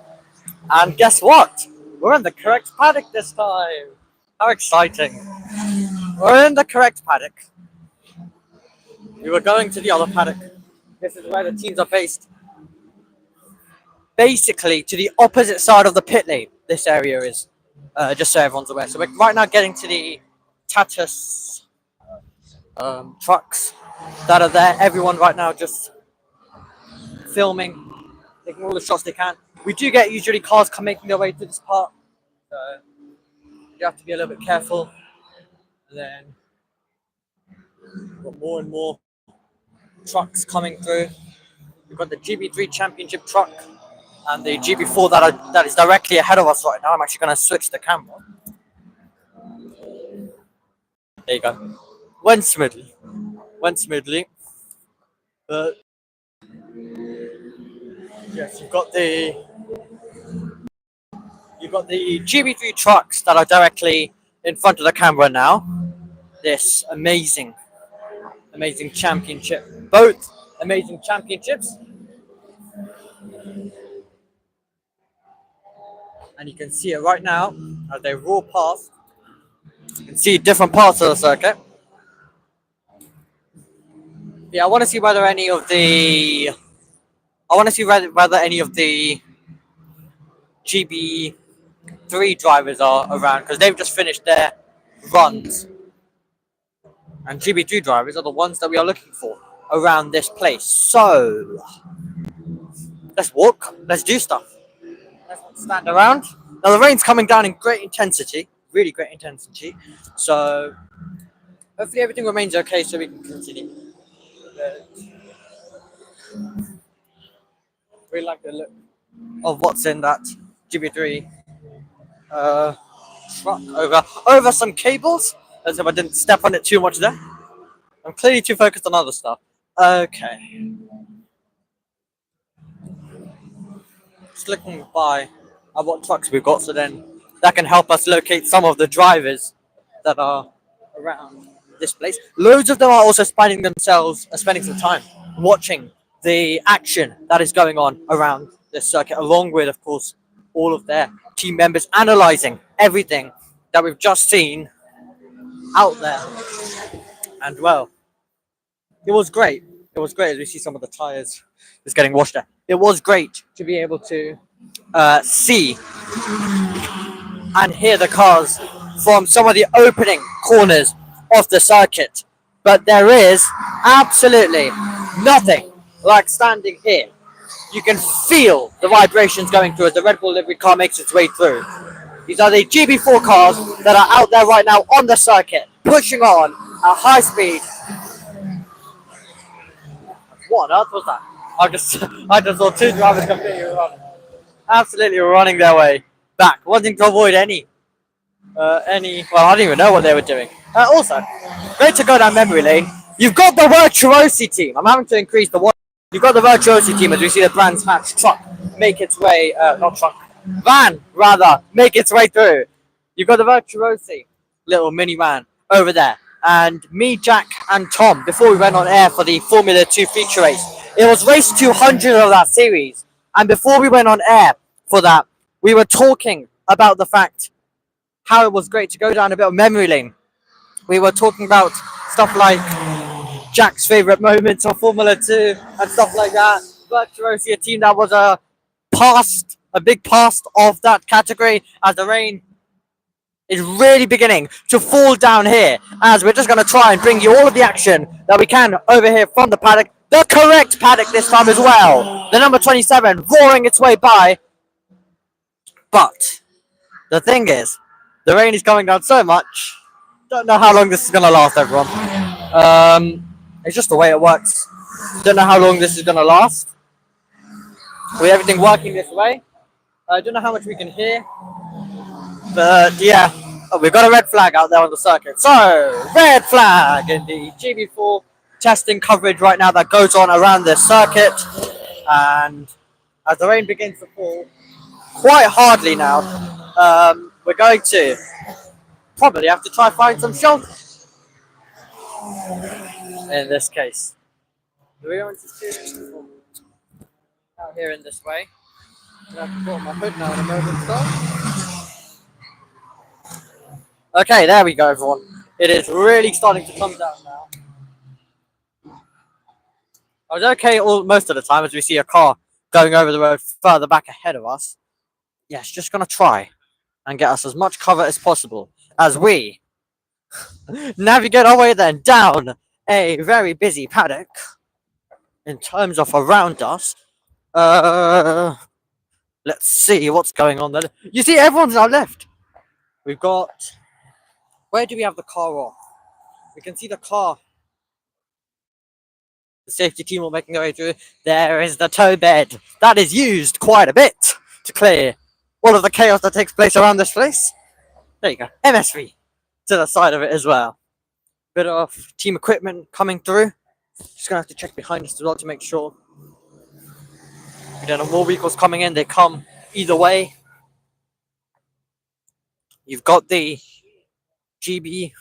And guess what? We're in the correct paddock this time. How exciting. We're in the correct paddock. We were going to the other paddock. This is where the teams are based. Basically, to the opposite side of the pit lane, this area is. Just so everyone's aware. So we're right now getting to the Tatus trucks that are there. Everyone right now just filming, taking all the shots they can. We do get usually cars making their way to this part. So you have to be a little bit careful. And then we've got more and more trucks coming through. We've got the GB3 Championship truck and the GB4 that is directly ahead of us right now. I'm actually going to switch the camera. There you go. Went smoothly. But yes, you've got the GB3 trucks that are directly in front of the camera now. This amazing championship. Both amazing championships. And you can see it right now as they roar past. You can see different parts of the circuit. Yeah, I want to see whether any of the GB3 drivers are around because they've just finished their runs. And GB3 drivers are the ones that we are looking for around this place. So let's walk, let's do stuff. Let's not stand around. Now the rain's coming down in great intensity, really great intensity. So hopefully everything remains okay so we can continue. We like the look of what's in that GB3 truck over some cables. As if I didn't step on it too much there. I'm clearly too focused on other stuff. Okay. Just looking by at what trucks we've got, so then that can help us locate some of the drivers that are around this place. Loads of them are also spending some time watching the action that is going on around this circuit, along with, of course, all of their team members analyzing everything that we've just seen out there. And well, it was great. It was great as we see some of the tires just getting washed there. It was great to be able to see and hear the cars from some of the opening corners of the circuit. But there is absolutely nothing like standing here. You can feel the vibrations going through as the Red Bull livery car makes its way through. These are the GB4 cars that are out there right now on the circuit, pushing on at high speed. What on earth was that? I just saw two drivers completely running. Absolutely running their way back, wanting to avoid any, well, I don't even know what they were doing. Also, great to go down memory lane. You've got the Virtuosi team. I'm having to increase the one. You've got the Virtuosi team as we see the Brands Hatch truck make its way, van rather, make its way through. You've got the Virtuosi little mini van over there. And me, Jack, and Tom, before we went on air for the Formula 2 feature race, it was race 200 of that series. And before we went on air for that, we were talking about the fact how it was great to go down a bit of memory lane. We were talking about stuff like Jack's favourite moments of Formula 2 and stuff like that. Virtuosi, a team that was a big past of that category, as the rain is really beginning to fall down here, as we're just going to try and bring you all of the action that we can over here from the paddock. The correct paddock this time as well. The number 27 roaring its way by. But the thing is, the rain is coming down so much. Don't know how long this is going to last, everyone. It's just the way it works. Don't know how long this is going to last. With everything working this way. I don't know how much we can hear. But yeah, we've got a red flag out there on the circuit. So, red flag in the GB4 testing coverage right now that goes on around this circuit. And as the rain begins to fall quite hardly now, we're going to probably have to try find some shelter. In this case. Do we want to out here in this way? I have to put on my hood now in a moment, so. Okay, there we go, everyone. It is really starting to come down now. I was okay most of the time as we see a car going over the road further back ahead of us. Yes, just gonna try and get us as much cover as possible as we navigate our way then down a very busy paddock in terms of around us. Let's see what's going on there. You see, everyone's now left. We've got. Where do we have the car off? We can see the car. The safety team will making their way through. There is the tow bed. That is used quite a bit to clear all of the chaos that takes place around this place. There you go. MS3 to the side of it as well. Bit of team equipment coming through. Just gonna have to check behind us as well to make sure. We don't have more vehicles coming in. They come either way. You've got the GB3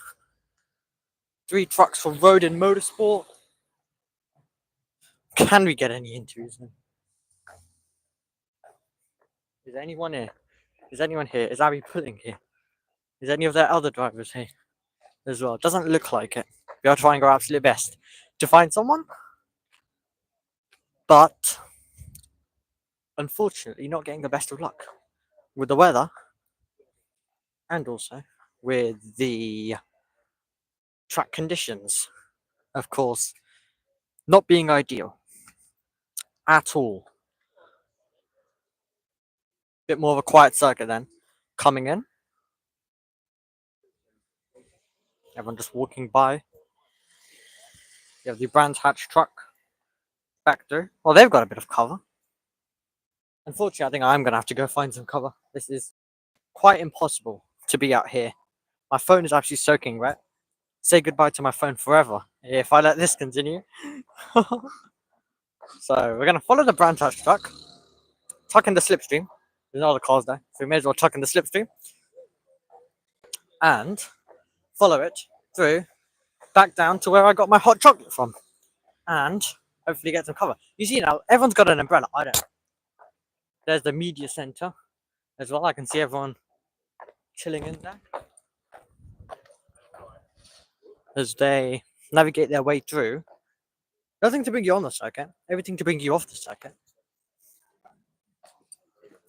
trucks from Road and Motorsport. Can we get any interviews? Is anyone here? Is anyone here? Is Abby Pudding here? Is any of their other drivers here as well? Doesn't look like it. We are trying our absolute best to find someone, but unfortunately not getting the best of luck with the weather and also with the track conditions, of course, not being ideal at all. Bit more of a quiet circuit then coming in. Everyone just walking by. You have the Brands Hatch truck back through. Well, they've got a bit of cover. Unfortunately, I think I'm going to have to go find some cover. This is quite impossible to be out here. My phone is actually soaking wet. Say goodbye to my phone forever if I let this continue. So we're going to follow the Brands Hatch truck. Tuck in the slipstream. There's no other cars there. So we may as well tuck in the slipstream. And follow it through back down to where I got my hot chocolate from. And hopefully get some cover. You see now, everyone's got an umbrella. I don't. There's the media center as well. I can see everyone chilling in there as they navigate their way through. Nothing to bring you on the circuit, everything to bring you off the circuit.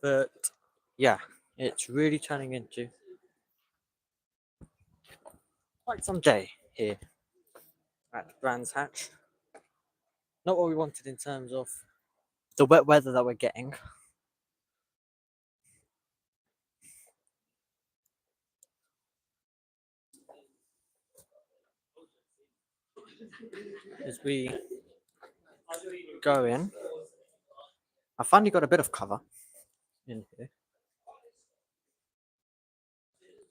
But yeah, it's really turning into quite some day here at Brands Hatch. Not what we wanted in terms of the wet weather that we're getting. As we go in, I finally got a bit of cover in here.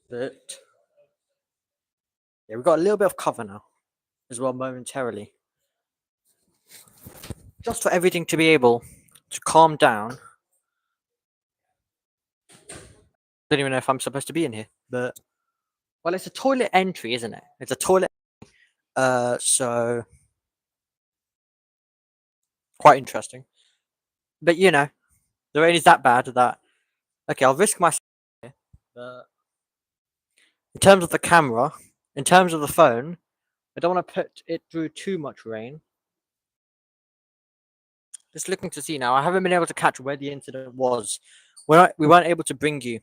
But yeah, we've got a little bit of cover now as well momentarily. Just for everything to be able to calm down. Don't even know if I'm supposed to be in here, but well, it's a toilet entry, isn't it? It's a toilet. So quite interesting. But you know, the rain is that bad that okay, I'll risk myself here. But in terms of the camera, in terms of the phone, I don't want to put it through too much rain. Just looking to see now. I haven't been able to catch where the incident was. We weren't able to bring you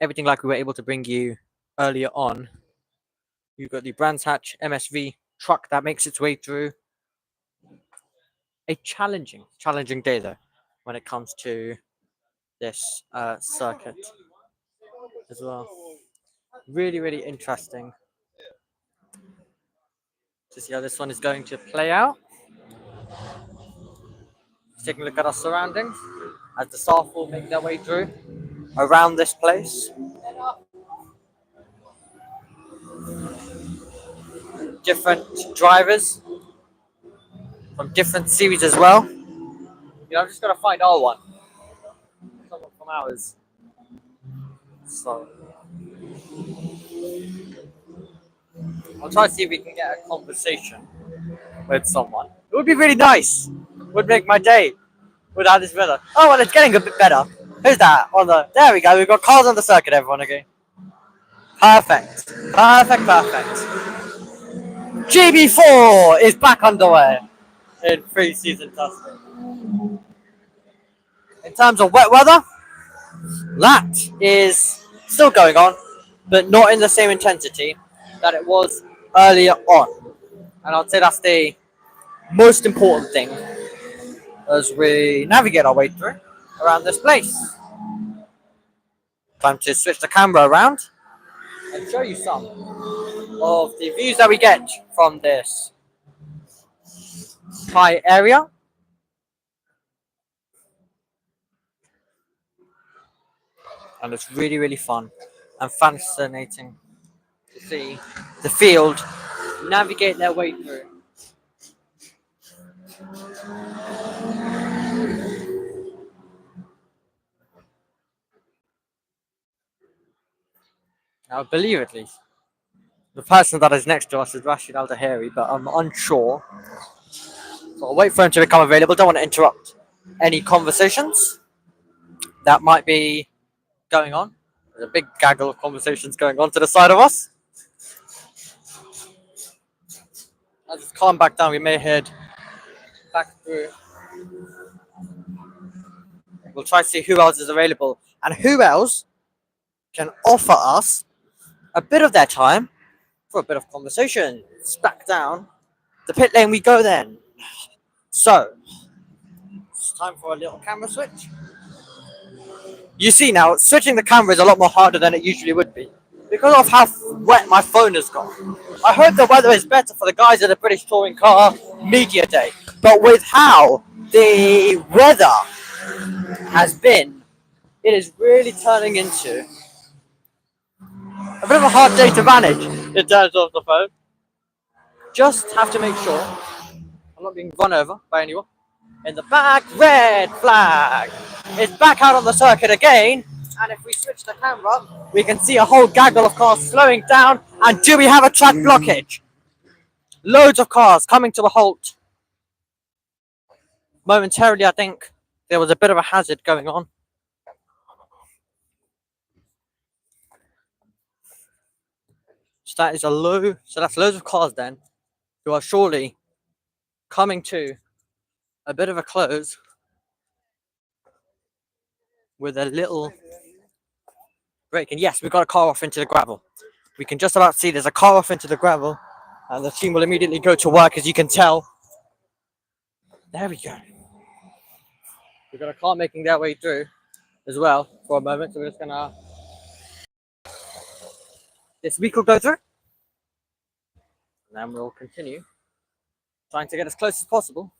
everything like we were able to bring you earlier on. You've got the Brands Hatch MSV truck that makes its way through. A challenging day though, when it comes to this circuit as well. Really, really interesting to see how this one is going to play out. Just taking a look at our surroundings as the staff will make their way through around this place. Different drivers from different series as well. You know, I'm just gonna find our one. Someone from ours. So I'll try to see if we can get a conversation with someone. It would be really nice. It would make my day without this weather. Oh well, it's getting a bit better. Who's that? On the there we go. We've got cars on the circuit. Everyone again. Perfect. Perfect. Perfect. GB4 is back underway in pre-season testing. In terms of wet weather, that is still going on, but not in the same intensity that it was earlier on. And I'd say that's the most important thing as we navigate our way through around this place. Time to switch the camera around and show you some of the views that we get from this high area. And it's really, really fun and fascinating to see the field navigate their way through. I believe at least the person that is next to us is Rashid Al Dahiri, but I'm unsure. So I'll wait for him to become available. Don't want to interrupt any conversations that might be going on. There's a big gaggle of conversations going on to the side of us. As it's calmed back down, we may head back through. We'll try to see who else is available and who else can offer us a bit of their time for a bit of conversation. It's back down the pit lane we go then. So, it's time for a little camera switch. You see now, switching the camera is a lot more harder than it usually would be because of how wet my phone has got. I hope the weather is better for the guys at the British Touring Car Media Day, but with how the weather has been, it is really turning into a bit of a hard day to manage in terms of the phone. Just have to make sure I'm not being run over by anyone. In the back, red flag. It's back out on the circuit again. And if we switch the camera, we can see a whole gaggle of cars slowing down. And do we have a track blockage? Loads of cars coming to a halt. Momentarily, I think there was a bit of a hazard going on. So that is a low. So that's loads of cars then who are surely coming to a bit of a close with a little break. And yes, we got a car off into the gravel. We can just about see there's a car off into the gravel, and the team will immediately go to work, as you can tell. There we go. We've got a car making their way through as well for a moment, so we're just gonna. This week will go through, and then we'll continue trying to get as close as possible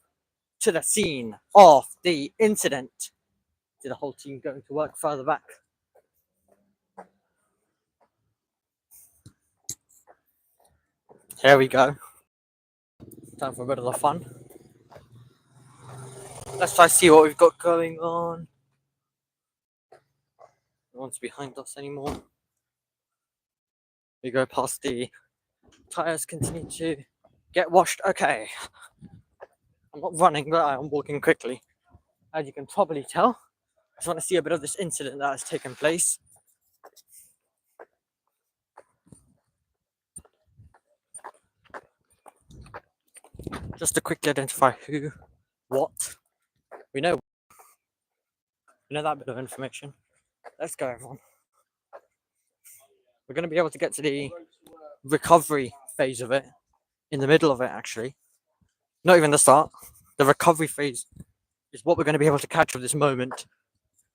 to the scene of the incident. To the whole team going to work further back. Here we go. Time for a bit of the fun. Let's try to see what we've got going on. No one's behind us anymore. We go past the tires, continue to get washed. Okay. I'm not running, but I'm walking quickly. As you can probably tell, I just want to see a bit of this incident that has taken place. Just to quickly identify who, what. We know that bit of information. Let's go, everyone. We're going to be able to get to the recovery phase of it, in the middle of it, actually. Not even the start. The recovery phase is what we're going to be able to catch of this moment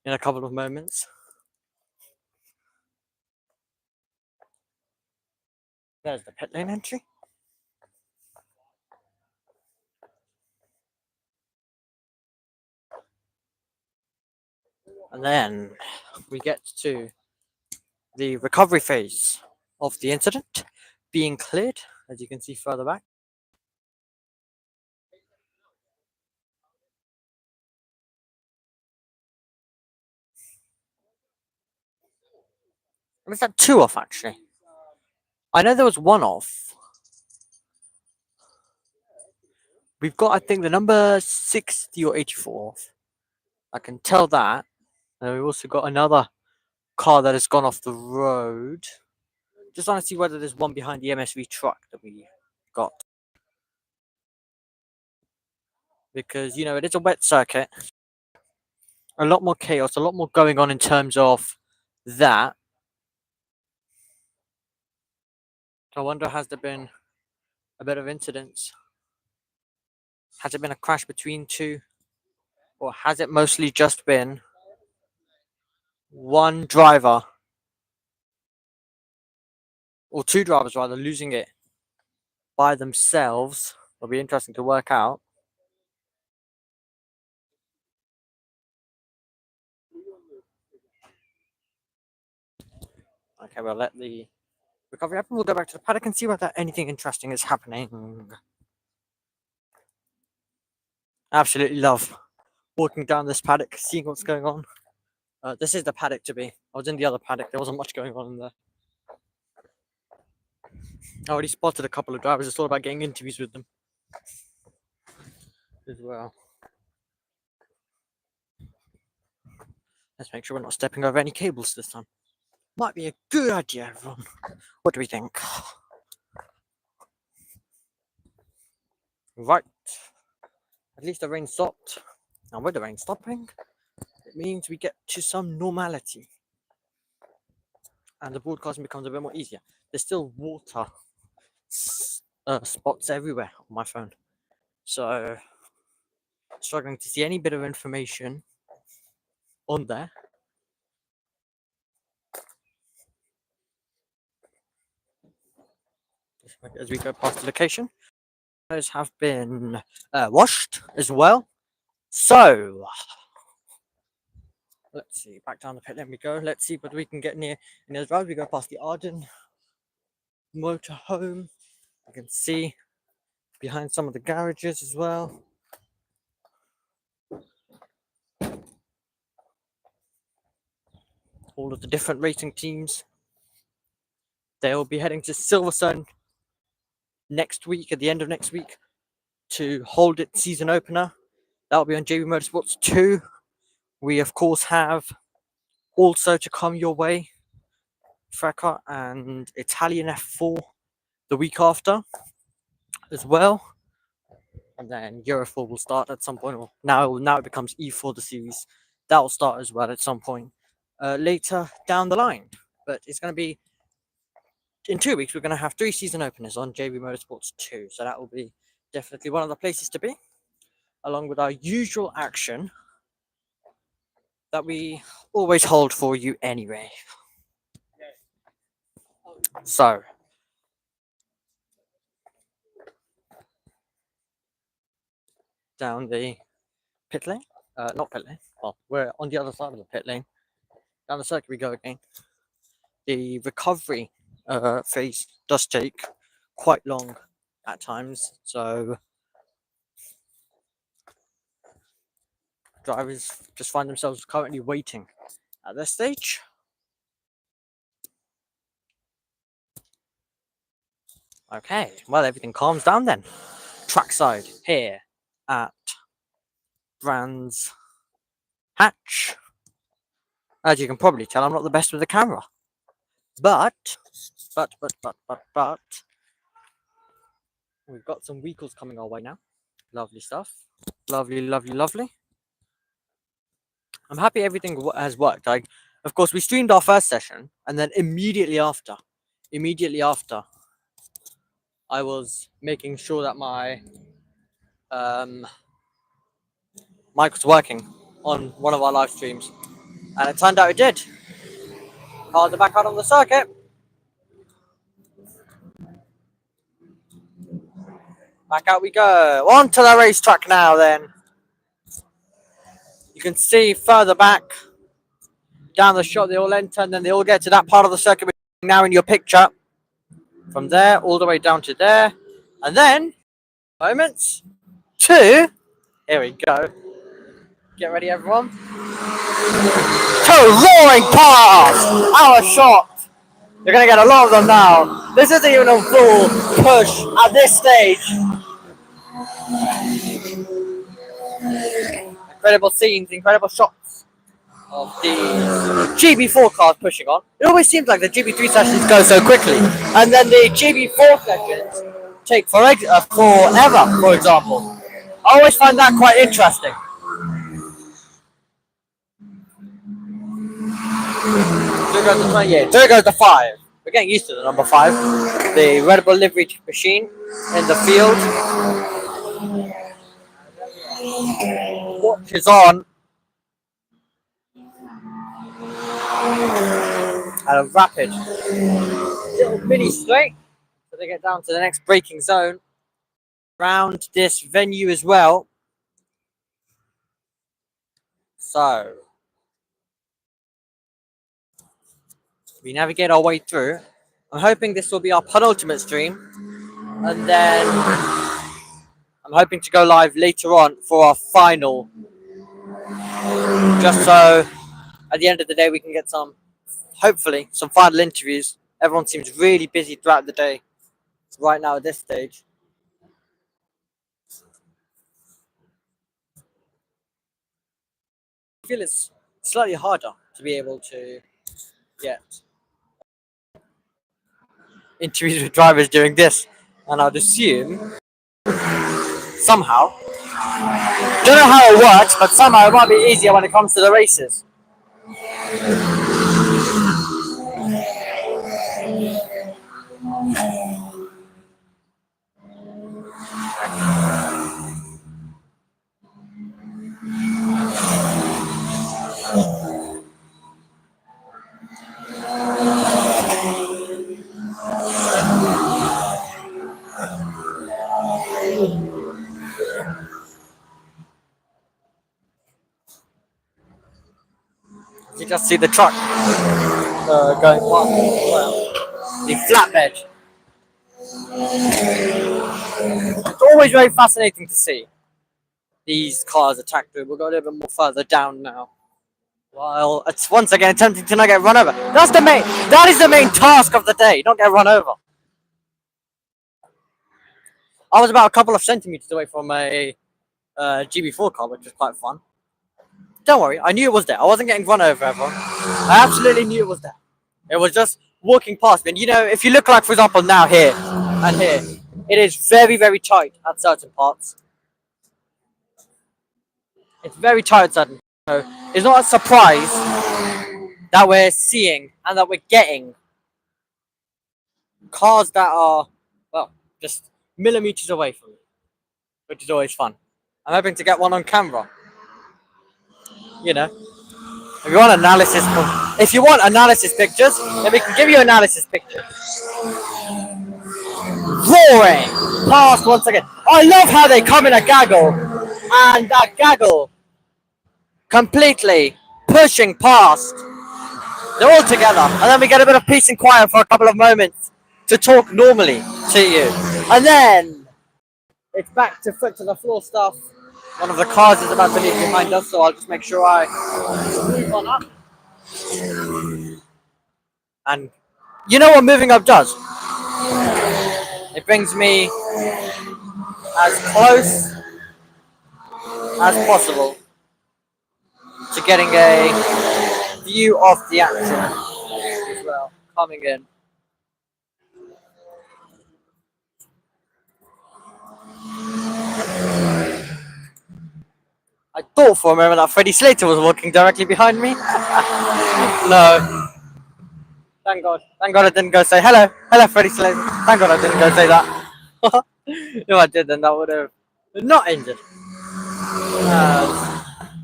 in a couple of moments. There's the pit lane entry. And then we get to the recovery phase of the incident being cleared, as you can see further back. Or is that two off, actually? I know there was one off. We've got, I think, the number 60 or 84 off. I can tell that. And we've also got another car that has gone off the road. Just want to see whether there's one behind the MSV truck that we got. Because, you know, it is a wet circuit. A lot more chaos, a lot more going on in terms of that. I wonder, has there been a bit of incidents? Has it been a crash between two? Or has it mostly just been one driver, or two drivers rather, losing it by themselves? It'll be interesting to work out. Okay, we'll let the recovery happen. We'll go back to the paddock and see whether anything interesting is happening. Absolutely love walking down this paddock, seeing what's going on. This is the paddock to be. I was in the other paddock. There wasn't much going on in there. I already spotted a couple of drivers. It's all about getting interviews with them as well. Let's make sure we're not stepping over any cables this time. Might be a good idea, everyone. What do we think? Right. At least the rain stopped. Now with the rain stopping, it means we get to some normality. And the broadcasting becomes a bit more easier. There's still water spots everywhere on my phone. So, struggling to see any bit of information on there. As we go past the location, those have been washed as well. So, let's see, back down the pit lane we go. Let's see whether we can get near the drive. We go past the Arden motorhome. You can see behind some of the garages as well. All of the different racing teams. They'll be heading to Silverstone next week, at the end of next week, to hold its season opener. That'll be on JBMotorsports 2. We, of course, have also to come your way Freca and Italian F4 the week after as well. And then Euro 4 will start at some point. Or now it becomes E4, the series. That will start as well at some point later down the line. But it's going to be, in 2 weeks, we're going to have 3 season openers on JBMotorsports 2. So that will be definitely one of the places to be, along with our usual action that we always hold for you anyway. So, down the pit lane, not pit lane, well, we're on the other side of the pit lane. Down the circuit we go again. The recovery phase does take quite long at times, so drivers just find themselves currently waiting at this stage. Okay, well, everything calms down then. Trackside here at Brands Hatch. As you can probably tell, I'm not the best with the camera. But we've got some vehicles coming our way now. Lovely stuff. Lovely, lovely, lovely. I'm happy everything has worked. Of course, we streamed our first session, and then immediately after, I was making sure that my mic was working on one of our live streams, and it turned out it did. Cars are back out on the circuit. Back out we go. On to the racetrack now then. You can see further back down the shot they all enter, and then they all get to that part of the circuit now in your picture. From there all the way down to there. And then, moments, to, here we go. Get ready everyone. To roaring past our shot. You're going to get a lot of them now. This isn't even a full push at this stage. Incredible scenes, incredible shots of the GB4 cars pushing on. It always seems like the GB3 sessions go so quickly, and then the GB4 sessions take forever, for example. I always find that quite interesting. There goes the 28. There goes the 5. We're getting used to the number 5. The Red Bull livery machine in the field. Watch is on. At a rapid little mini straight. So they get down to the next braking zone. Around this venue as well. So we navigate our way through. I'm hoping this will be our penultimate stream, and then I'm hoping to go live later on for our final, just so at the end of the day we can get some, hopefully, some final interviews. Everyone seems really busy throughout the day right now at this stage. I feel it's slightly harder to be able to get interviews with drivers doing this, and I'd assume somehow, don't know how it works, but somehow it might be easier when it comes to the races. You just see the truck going past the flatbed. It's always very fascinating to see these cars attack through. We'll go a little bit more further down now. While it's once again attempting to not get run over. That is the main task of the day. Don't get run over. I was about a couple of centimeters away from a GB4 car, which was quite fun. Don't worry, I knew it was there. I wasn't getting run over, everyone. I absolutely knew it was there. It was just walking past me. And you know, if you look like, for example, now here and here, it is very, very tight at certain parts. It's very tight at certain parts. So it's not a surprise that we're seeing and that we're getting cars that are, well, just millimeters away from me, which is always fun. I'm hoping to get one on camera. You know, if you want analysis pictures, then we can give you analysis pictures. Roaring past once again. I love how they come in a gaggle, and that gaggle completely pushing past. They're all together, and then we get a bit of peace and quiet for a couple of moments to talk normally to you, and then it's back to foot to the floor stuff. One of the cars is about to leave behind us, so I'll just make sure I move on up. And you know what moving up does? It brings me as close as possible to getting a view of the action as well, coming in. I thought for a moment that Freddie Slater was walking directly behind me. No. Thank God. Thank God I didn't go say hello. Hello, Freddie Slater. Thank God I didn't go say that. If I did, then that would have not injured.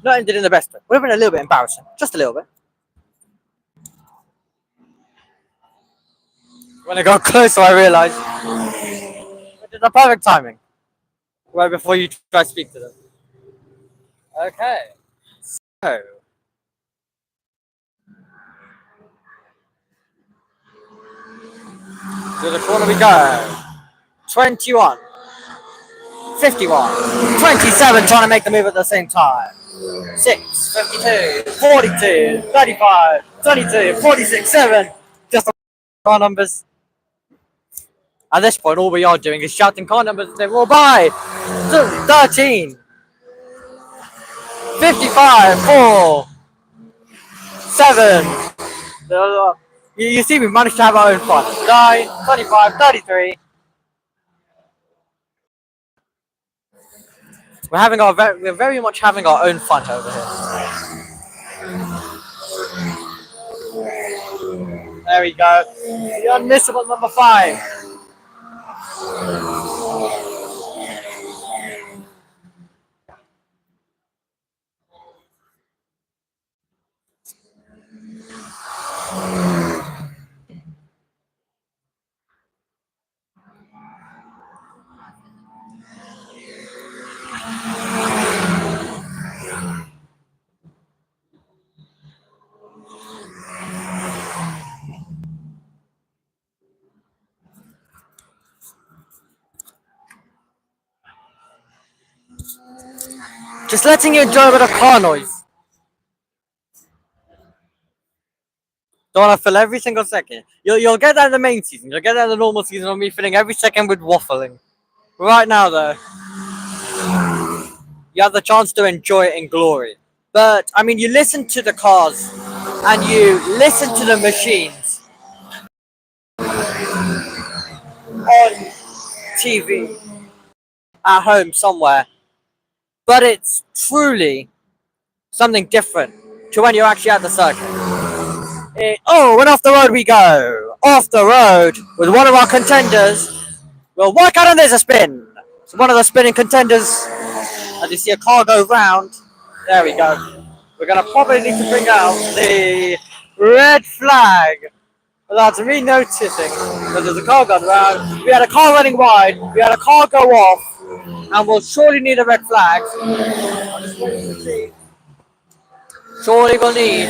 Not injured in the best way. Would have been a little bit embarrassing. Just a little bit. When I got closer, I realized it is the perfect timing. Right before you try to speak to them. Okay. So. To the corner we go. 21. 51. 27 trying to make the move at the same time. 6. 52. 42. 35. 22. 46. 7. Just car numbers. At this point, all we are doing is shouting car numbers as they roll by. 13. 55. 4. 7. You see, we managed to have our own fun. 9, 25, 33. We're very much having our own fun over here. There we go. The unmissable number 5. Just letting you enjoy a bit of car noise. Don't want to fill every single second. You'll get that in the main season. You'll get that in the normal season of me filling every second with waffling. Right now, though, you have the chance to enjoy it in glory. But, I mean, you listen to the cars and you listen to the machines on TV at home somewhere. But it's truly something different to when you're actually at the circuit. And off the road we go. Off the road with one of our contenders. Well, work out and there's a spin. So one of the spinning contenders, as you see a car go round. There we go. We're going to probably need to bring out the red flag. Without me noticing that there's a car gone round. We had a car running wide. We had a car go off. And we'll surely need a red flag. I'm just waiting to see. Surely we'll need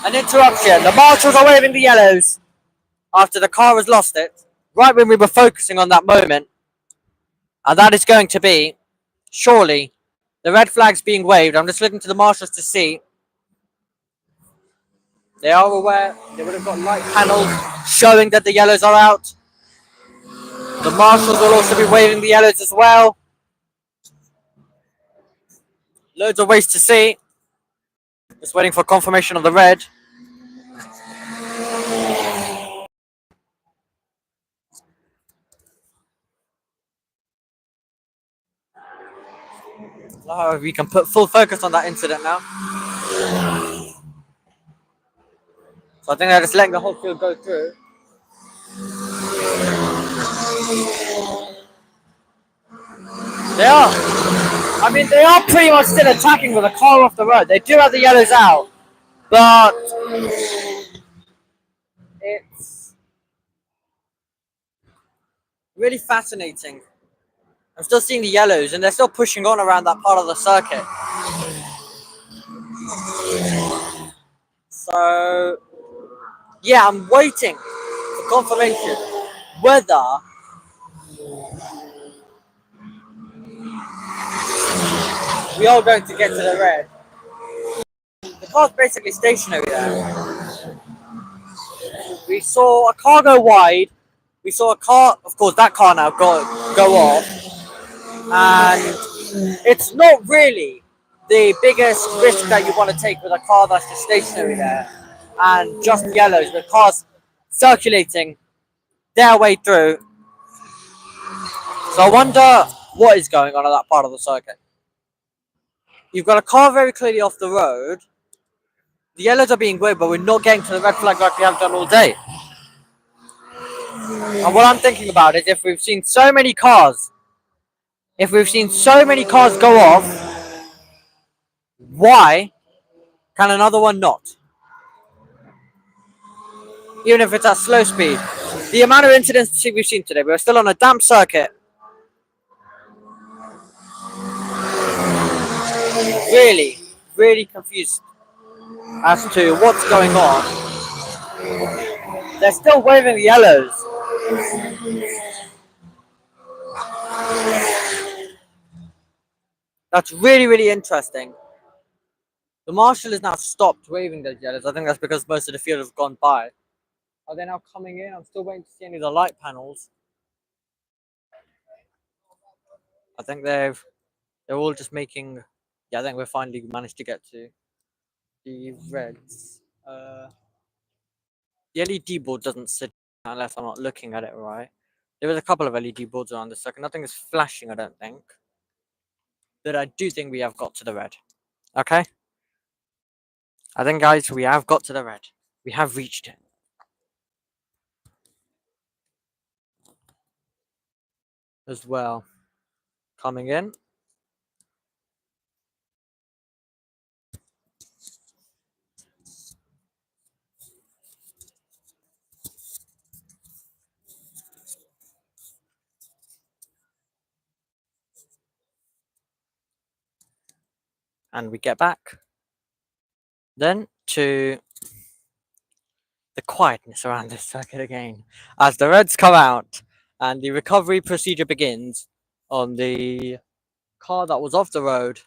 an interruption. The marshals are waving the yellows after the car has lost it. Right when we were focusing on that moment. And that is going to be, surely, the red flag's being waved. I'm just looking to the marshals to see. They are aware. They would have got light panels showing that the yellows are out. The marshals will also be waving the yellows as well. Loads of ways to see. Just waiting for confirmation of the red. Oh, we can put full focus on that incident now. So I think they're just letting the whole field go through. They are. I mean, they are pretty much still attacking with a car off the road. They do have the yellows out. But it's really fascinating. I'm still seeing the yellows and they're still pushing on around that part of the circuit. So, yeah, I'm waiting for confirmation whether we are going to get to the red. The car's basically stationary there. We saw a car go wide. We saw a car, of course, that car now go off. And it's not really the biggest risk that you want to take with a car that's just stationary there. And just yellows, the car's circulating their way through. So I wonder what is going on at that part of the circuit. You've got a car very clearly off the road. The yellows are being waved, but we're not getting to the red flag like we have done all day. And what I'm thinking about is if we've seen so many cars, go off, why can another one not? Even if it's at slow speed. The amount of incidents we've seen today, we're still on a damp circuit. Really, really confused as to what's going on. They're still waving the yellows. That's really, really interesting. The marshal has now stopped waving those yellows. I think that's because most of the field has gone by. Are they now coming in? I'm still waiting to see any of the light panels. I think they're all just making. Yeah, I think we finally managed to get to the reds. The LED board doesn't sit unless I'm not looking at it right. There was a couple of LED boards around this second. Nothing is flashing, I don't think. But I do think we have got to the red. Okay? I think, guys, we have got to the red. We have reached it. As well. Coming in. And we get back. Then to the quietness around this circuit again. As the reds come out and the recovery procedure begins on the car that was off the road.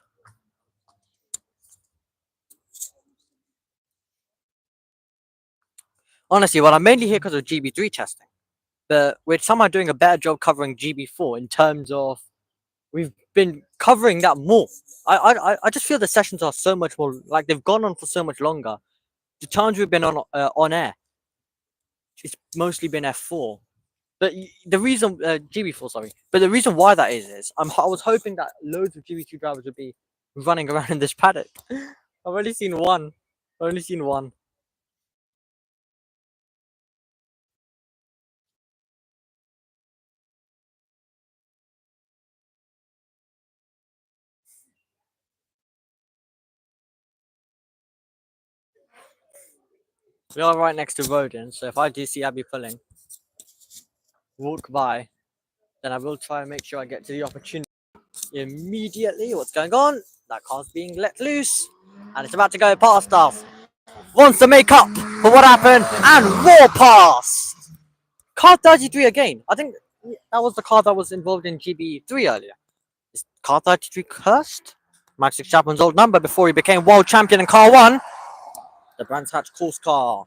Honestly, well, I'm mainly here because of GB3 testing. But we're somehow doing a better job covering GB4 in terms of we've been covering that more. I just feel the sessions are so much more, like they've gone on for so much longer. The times we've been on air, it's mostly been F4. But the reason GB4, sorry, but the reason why that is I was hoping that loads of GB2 drivers would be running around in this paddock. I've only seen one. We are right next to Rodin, so if I do see Abby pulling, walk by, then I will try and make sure I get to the opportunity immediately. What's going on? That car's being let loose, and it's about to go past us. Wants to make up for what happened, and raw pass. Car 33 again. I think that was the car that was involved in GB3 earlier. Is car 33 cursed? Max Chapman's old number before he became world champion in car 1. The Brands Hatch course car.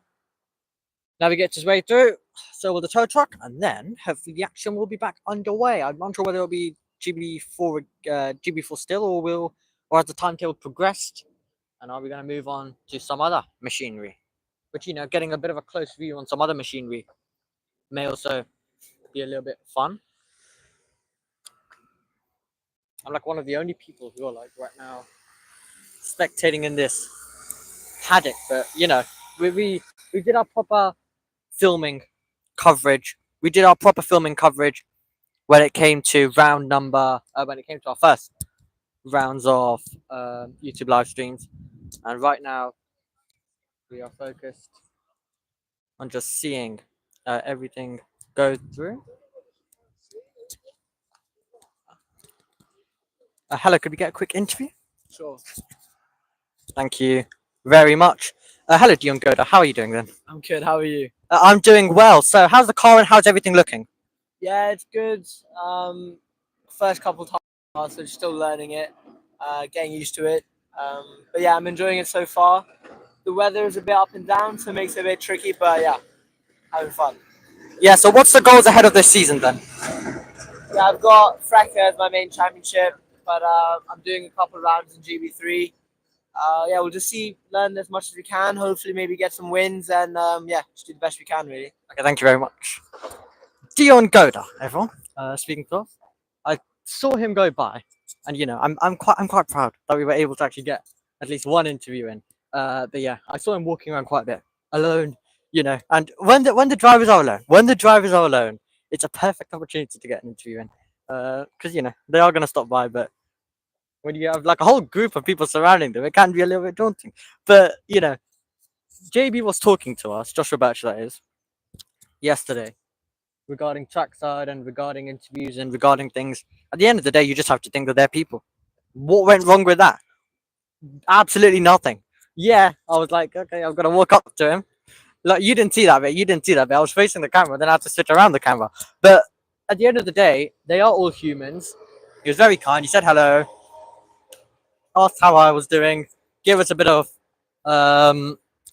Navigates his way through, so will the tow truck, and then hopefully the action will be back underway. I'm not sure whether it'll be GB4 still, or has the timetable progressed, and are we going to move on to some other machinery? But getting a bit of a close view on some other machinery may also be a little bit fun. I'm like one of the only people who are like right now spectating in this paddock, but we did our proper filming coverage. We did our proper filming coverage when it came to when it came to our first rounds of YouTube live streams, and right now we are focused on just seeing everything go through. Hello, could we get a quick interview? Sure. Thank you very much. Hello, Dion Goda. How are you doing then? I'm good. How are you? I'm doing well. So, how's the car and how's everything looking? Yeah, it's good. First couple times, so still learning it, getting used to it. But yeah, I'm enjoying it so far. The weather is a bit up and down, so it makes it a bit tricky. But yeah, having fun. Yeah. So, what's the goals ahead of this season then? Yeah, I've got Frecker as my main championship, but I'm doing a couple rounds in GB3. Yeah, we'll just learn as much as we can. Hopefully, maybe get some wins, and yeah, just do the best we can, really. Okay, thank you very much. Dion Goda, everyone. Speaking to us, I saw him go by, and I'm quite proud that we were able to actually get at least one interview in. But yeah, I saw him walking around quite a bit alone, and when the drivers are alone, it's a perfect opportunity to get an interview in, because they are gonna stop by, but when you have like a whole group of people surrounding them, it can be a little bit daunting. But JB was talking to us, Joshua Birch, that is, yesterday, regarding Trackside and regarding interviews and regarding things. At the end of the day, you just have to think that they're people. What went wrong with that? Absolutely nothing. Yeah, I was like, okay, I've got to walk up to him. Like, you didn't see that bit. I was facing the camera, then I had to sit around the camera. But at the end of the day, they are all humans. He was very kind. He said hello, asked how I was doing, gave us a bit of,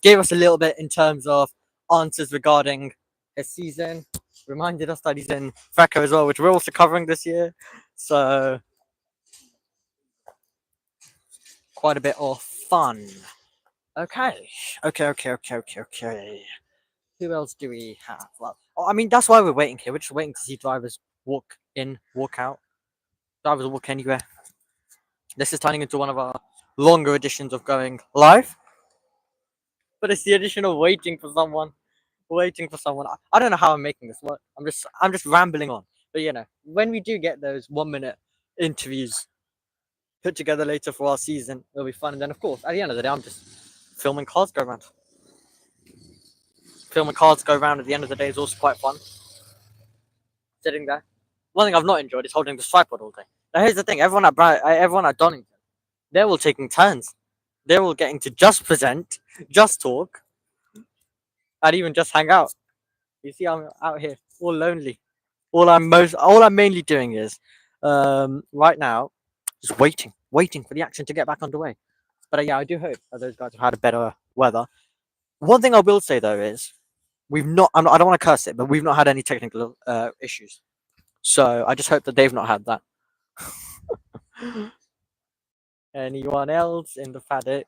gave us a little bit in terms of answers regarding his season. Reminded us that he's in Frecker as well, which we're also covering this year. So quite a bit of fun. Okay. Okay. Who else do we have? Well, I mean, that's why we're waiting here. We're just waiting to see drivers walk in, walk out. Drivers walk anywhere. This is turning into one of our longer editions of going live. But it's the edition of waiting for someone. Waiting for someone. I don't know how I'm making this work. I'm just rambling on. But you know, when we do get those 1 minute interviews put together later for our season, it'll be fun. And then of course, at the end of the day, I'm just filming cars go around. Filming cars go around at the end of the day is also quite fun. Sitting there. One thing I've not enjoyed is holding this tripod all day. Now here's the thing: everyone at Donington, they're all taking turns. They're all getting to just present, just talk, and even just hang out. You see, I'm out here all lonely. All I'm mainly doing is, right now, just waiting for the action to get back underway. But yeah, I do hope that those guys have had a better weather. One thing I will say though is we've not. I don't want to curse it, but we've not had any technical issues. So I just hope that they've not had that. Anyone else in the paddock?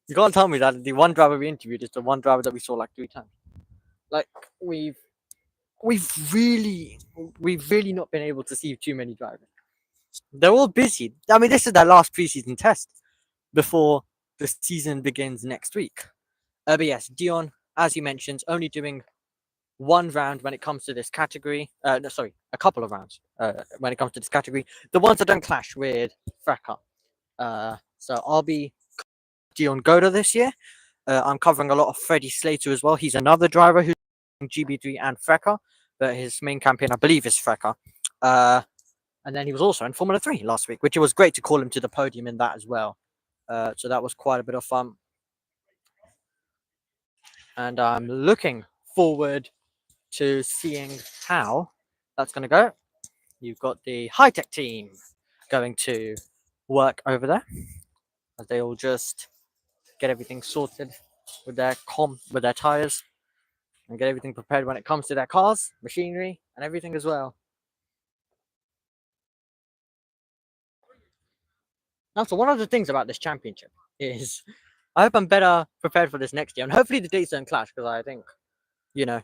You can't tell me that the one driver we interviewed is the one driver that we saw like 3 times. Like we've really not been able to see too many drivers. They're all busy. I mean, this is their last preseason test before the season begins next week. But yes, Dion, as you mentioned, only doing 1 round when it comes to this category. No, sorry, a couple of rounds when it comes to this category. The ones that don't clash with Freka. So I'll be Dion Goda this year. I'm covering a lot of Freddie Slater as well. He's another driver who's GB3 and Freka, but his main campaign, I believe, is Freka. And then he was also in Formula 3 last week, which it was great to call him to the podium in that as well. So that was quite a bit of fun. And I'm looking forward to seeing how that's going to go. You've got the high-tech team going to work over there as they all just get everything sorted with their tires and get everything prepared when it comes to their cars, machinery, and everything as well. Now, so one of the things about this championship is I hope I'm better prepared for this next year, and hopefully the dates don't clash because I think, you know,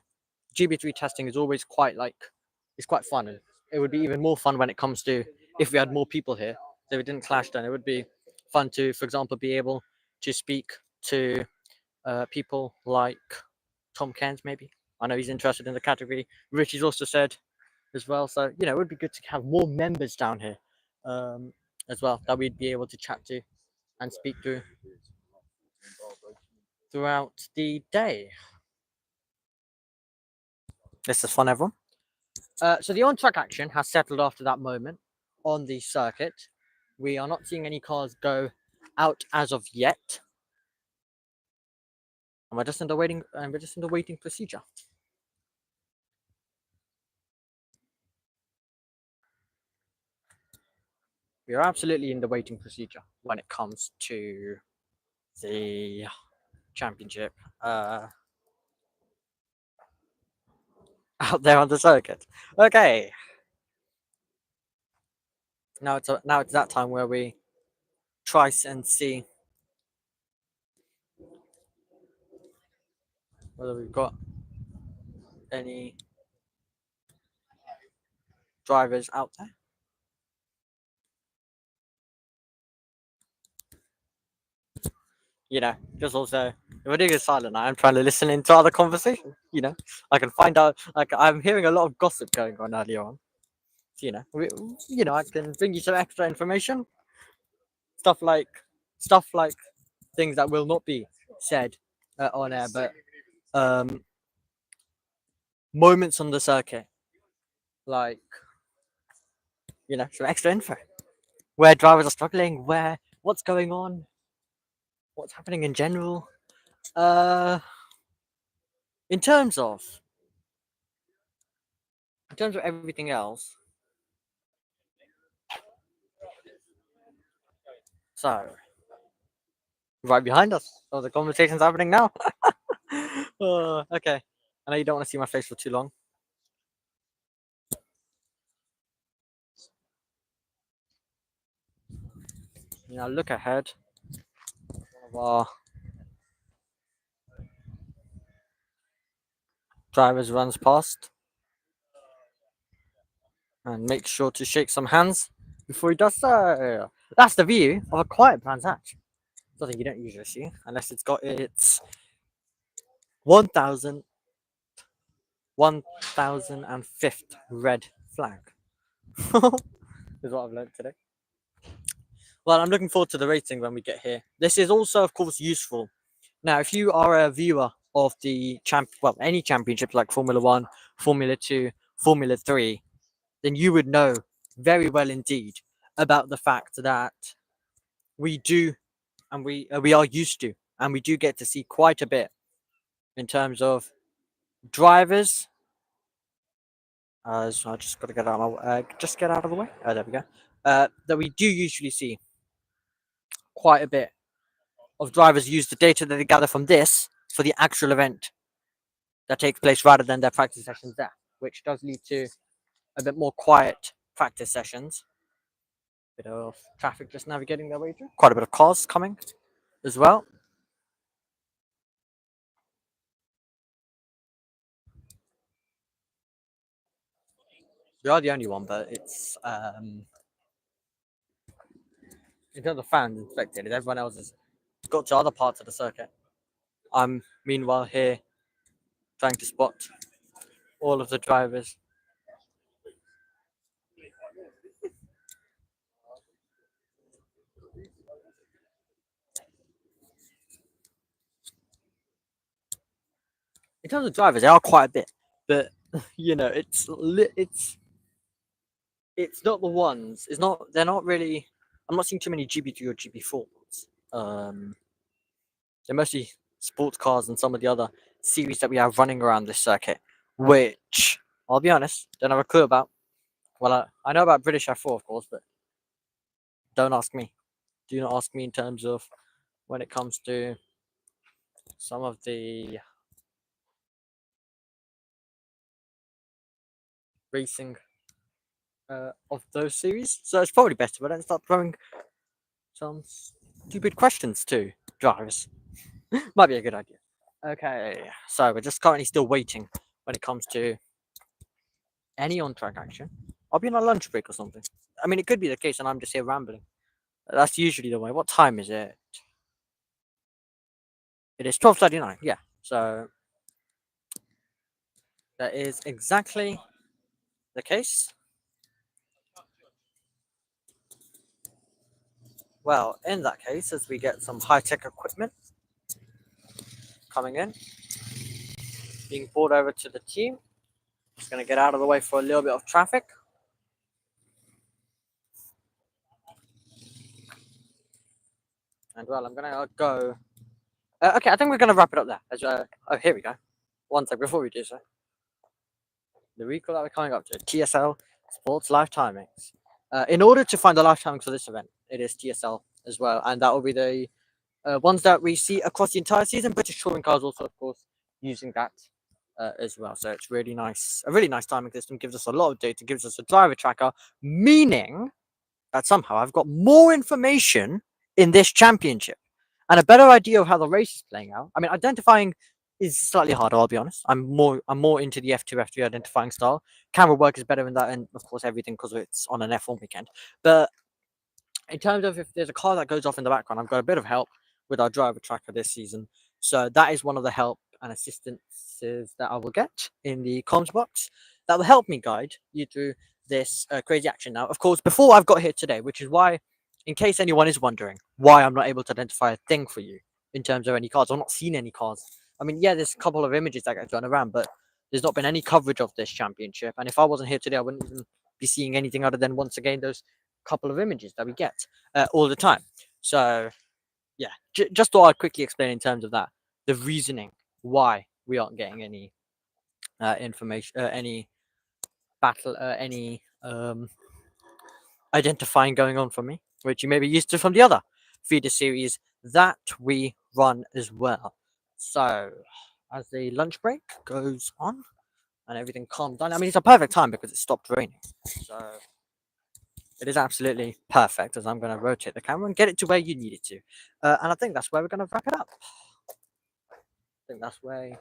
GB3 testing is always it's quite fun, and it would be even more fun when it comes to if we had more people here. So if it didn't clash, then it would be fun to, for example, be able to speak to people like Tom Cairns, maybe. I know he's interested in the category. Richie's also said as well. So, you know, it would be good to have more members down here as well that we'd be able to chat to and speak to throughout the day. This is fun, everyone. So the on-track action has settled after that moment on the circuit. We are not seeing any cars go out as of yet. And we're just in the waiting procedure. We are absolutely in the waiting procedure when it comes to the championship out there on the circuit. Okay. Now it's that time where we try and see whether we've got any drivers out there. You know, just also, if we're doing a silent night, I'm trying to listen into other conversations. You know, I can find out, like, I'm hearing a lot of gossip going on earlier on. So, you know, I can bring you some extra information. Stuff like things that will not be said on air, but moments on the circuit, like, you know, some extra info. Where drivers are struggling, what's going on, what's happening in general. In terms of everything else. So, right behind us. Oh, the conversation's happening now. Okay. I know you don't want to see my face for too long. Now look ahead. of our drivers runs past and make sure to shake some hands before he does so. That's the view of a quiet Brands Hatch. Something you don't usually see unless it's got its 1005th red flag. Is what I've learned today. Well, I'm looking forward to the racing when we get here. This is also, of course, useful. Now, if you are a viewer of the any championships like Formula 1, Formula 2, Formula 3, then you would know very well indeed about the fact that we do, and we are used to, and we do get to see quite a bit in terms of drivers. So I just got to get out of the way. Oh, there we go. That we do usually see quite a bit of drivers use the data that they gather from this for the actual event that takes place rather than their practice sessions there, which does lead to a bit more quiet practice sessions. Bit of traffic just navigating their way through. Quite a bit of cars coming as well. We are the only one, but it's in terms of fans and spectators, everyone else has got to other parts of the circuit. I'm meanwhile here trying to spot all of the drivers. In terms of drivers, they are quite a bit, but you know, it's not the ones. They're not really. I'm not seeing too many GB3 or GB4s. They're mostly sports cars and some of the other series that we have running around this circuit, which I'll be honest, don't have a clue about. Well, I know about British F4, of course, but don't ask me. Do not ask me in terms of when it comes to some of the racing of those series. So it's probably better, but I don't start throwing some stupid questions to drivers. Might be a good idea. Okay, so we're just currently still waiting when it comes to any on-track action. I'll be on a lunch break or something. I mean, it could be the case, and I'm just here rambling. That's usually the way. What time is it? It is 12:39. Yeah, so that is exactly the case. Well, in that case, as we get some high-tech equipment coming in, being brought over to the team. Just going to get out of the way for a little bit of traffic. And well, I'm going to go. Okay, I think we're going to wrap it up there. Oh, here we go. One sec before we do so. The recall that we're coming up to TSL Sports Live Timings. In order to find the live timings for this event, it is TSL as well, and that will be the ones that we see across the entire season. British Touring Cars also, of course, using that as well. So it's really nice. A really nice timing system, gives us a lot of data, gives us a driver tracker, meaning that somehow I've got more information in this championship and a better idea of how the race is playing out. I mean, identifying is slightly harder, I'll be honest. I'm more into the F2, F3 identifying style. Camera work is better in that, and of course everything because it's on an F1 weekend. But in terms of if there's a car that goes off in the background, I've got a bit of help with our driver tracker this season. So that is one of the help and assistances that I will get in the comms box that will help me guide you through this crazy action. Now, of course, before I've got here today, which is why, in case anyone is wondering why I'm not able to identify a thing for you in terms of any cars, I've not seen any cars. I mean, yeah, there's a couple of images that get thrown around, but there's not been any coverage of this championship. And if I wasn't here today, I wouldn't even be seeing anything other than, once again, those couple of images that we get all the time. So yeah, just thought I'd quickly explain in terms of that, the reasoning why we aren't getting any information, any battle, any identifying going on from me, which you may be used to from the other feeder series that we run as well. So as the lunch break goes on and everything calms down, I mean, it's a perfect time because it stopped raining. So It is absolutely perfect, as I'm going to rotate the camera and get it to where you need it to. And I think that's where we're going to wrap it up. I think that's where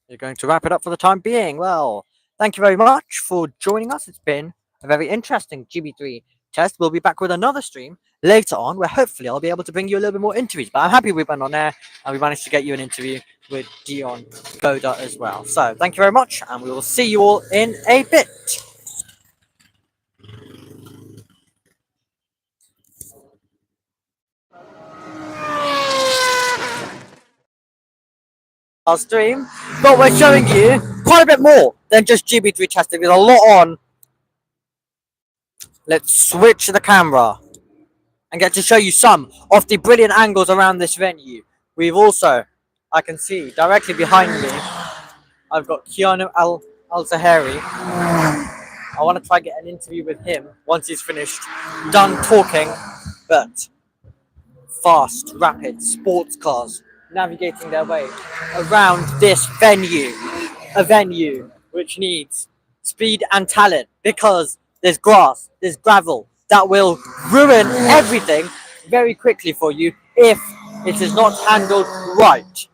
you're going to wrap it up for the time being. Well, thank you very much for joining us. It's been a very interesting GB3 test. We'll be back with another stream later on, where hopefully I'll be able to bring you a little bit more interviews. But I'm happy we went on air and we managed to get you an interview with Dion Goda as well. So thank you very much, and we will see you all in a bit. Our stream, but we're showing you quite a bit more than just GB3 testing. There's a lot on. Let's switch the camera and get to show you some of the brilliant angles around this venue. We've also, I can see directly behind me, I've got Keanu Al-Zahari. I want to try and get an interview with him once he's finished, done talking, but fast, rapid sports cars navigating their way around this venue, a venue which needs speed and talent, because there's grass, there's gravel that will ruin everything very quickly for you if it is not handled right.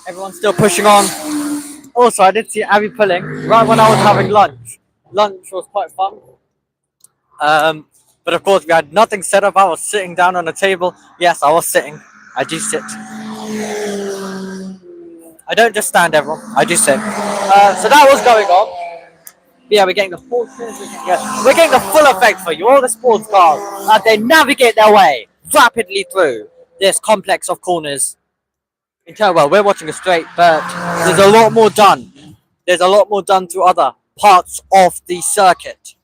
Everyone's still pushing on. Also, I did see Abby pulling right when I was having lunch. Lunch was quite fun. But of course, we had nothing set up. I was sitting down on a table. Yes, I was sitting. I do sit. I don't just stand, everyone. I do sit. So that was going on. Yeah, we're getting the full we're getting the full effect for you. All the sports cars as they navigate their way rapidly through this complex of corners. You can tell, well, we're watching a straight, but there's a lot more done. There's a lot more done to other parts of the circuit.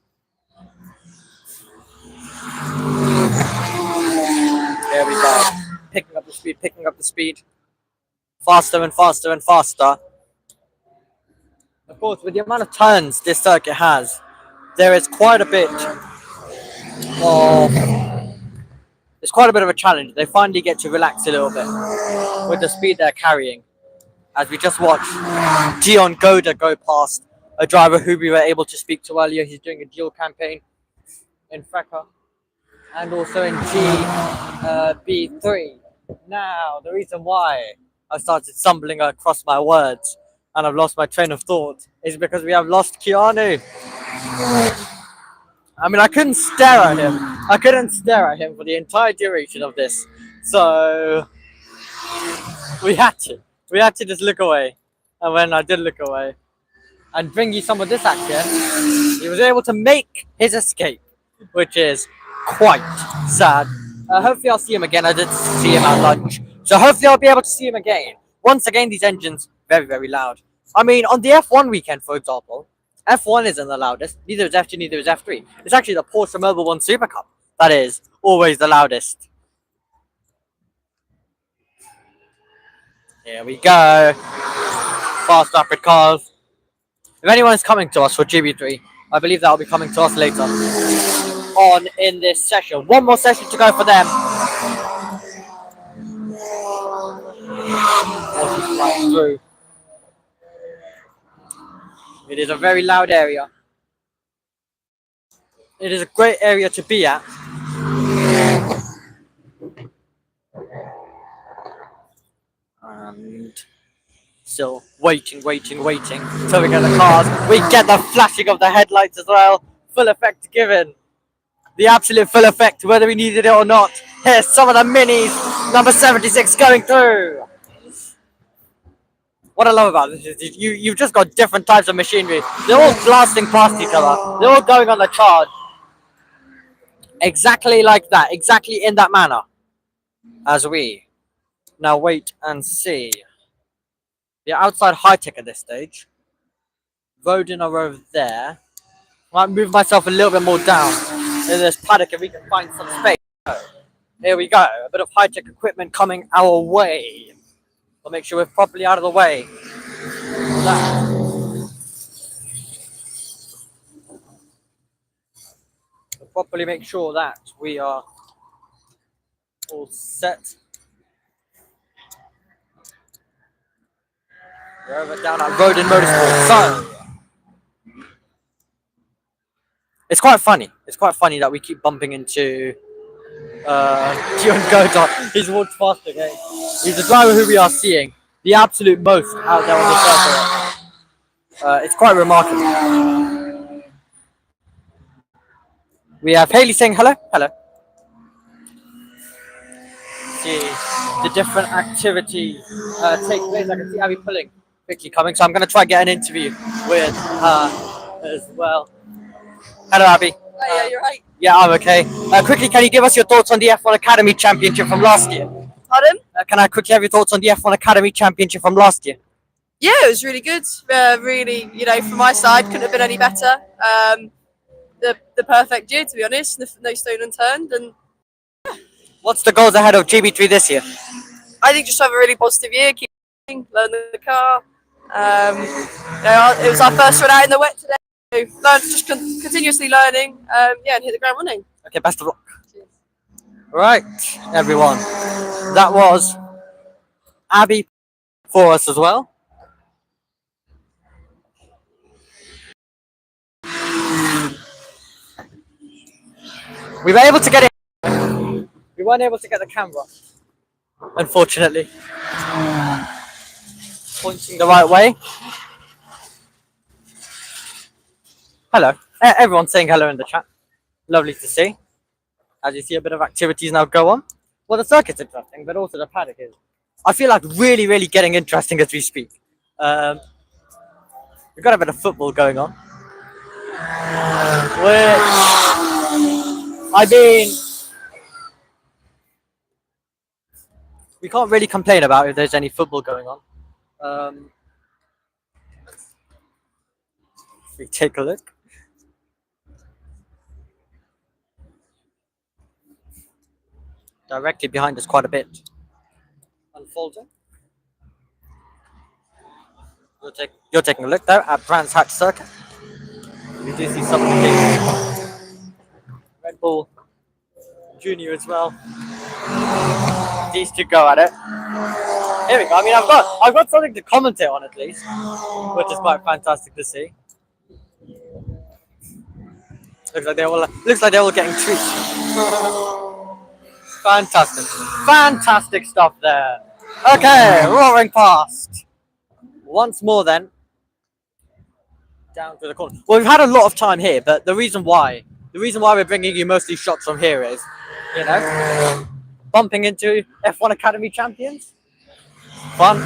There we go. Picking up the speed, picking up the speed. Faster and faster and faster. Of course, with the amount of turns this circuit has, there is quite a bit of... It's quite a bit of a challenge. They finally get to relax a little bit with the speed they're carrying. As we just watched Dion Goda go past a driver who we were able to speak to earlier. He's doing a dual campaign in Freca and also in GB3. Now, the reason why I started stumbling across my words and I've lost my train of thought is because we have lost Keanu. I mean, I couldn't stare at him. I couldn't stare at him for the entire duration of this. So we had to just look away. And when I did look away and bring you some of this action, he was able to make his escape, which is quite sad. Hopefully I'll see him again. I did see him at lunch, so hopefully I'll be able to see him again. Once again, these engines very, very loud. I mean, on the F1 weekend, for example, F1 isn't the loudest. Neither is F2, neither is F3. It's actually the Porsche Mobile 1 Super Cup that is always the loudest. Here we go. Fast, rapid cars. If anyone is coming to us for GB3, I believe that will be coming to us later on in this session. One more session to go for them. Through. It is a very loud area. It is a great area to be at. And still waiting till we get the cars. We get the flashing of the headlights as well. Full effect given. The absolute full effect, whether we needed it or not. Here's some of the minis. Number 76 going through. What I love about this is you've just got different types of machinery. They're all blasting past each other. They're all going on the charge. Exactly like that. Exactly in that manner. As we now wait and see. The outside high tech at this stage. Rodin are over there. Might move myself a little bit more down in this paddock if we can find some space. Here we go. A bit of high tech equipment coming our way. We'll make sure we're properly out of the way. We'll properly make sure that we are all set. We're over down at Road and Motorsports. So it's quite funny. It's quite funny that we keep bumping into Dion Godot. He's walked past again. He's the driver who we are seeing the absolute most out there on the circuit. It's quite remarkable. We have Haley saying hello. Hello. See the different activities take place. I can see Abby pulling quickly coming, so I'm going to try and get an interview with her as well. Hello, Abby. Oh, yeah, you're right. Yeah, I'm okay. Quickly, can you give us your thoughts on the F1 Academy Championship from last year? Pardon? Can I quickly have your thoughts on the F1 Academy Championship from last year? Yeah, it was really good. Really, from my side, couldn't have been any better. The perfect year, to be honest. No stone unturned. And What's the goals ahead of GB3 this year? I think just have a really positive year. Keep learning the car. It was our first run out in the wet today. So just continuously learning. And hit the ground running. Okay, best of luck. Cheers. Right, everyone. That was Abby for us as well. We were able to get it. We weren't able to get the camera, unfortunately. Pointing the right way. Hello. Everyone's saying hello in the chat. Lovely to see. As you see, a bit of activities now go on. Well, the circuit's interesting, but also the paddock is. I feel like really, really getting interesting as we speak. We've got a bit of football going on. I mean, we can't really complain about if there's any football going on. We take a look. Directly behind us quite a bit. Unfolding. You're taking a look there at Brands Hatch Circuit. You do see some of the games. Red Bull Junior as well. These two go at it. Here we go. I mean, I've got something to commentate on at least, which is quite fantastic to see. Looks like they're all getting treats. Fantastic stuff there. Okay, roaring past. Once more then. Down to the corner. Well, we've had a lot of time here, but the reason why we're bringing you mostly shots from here is, bumping into F1 Academy champions. Fun.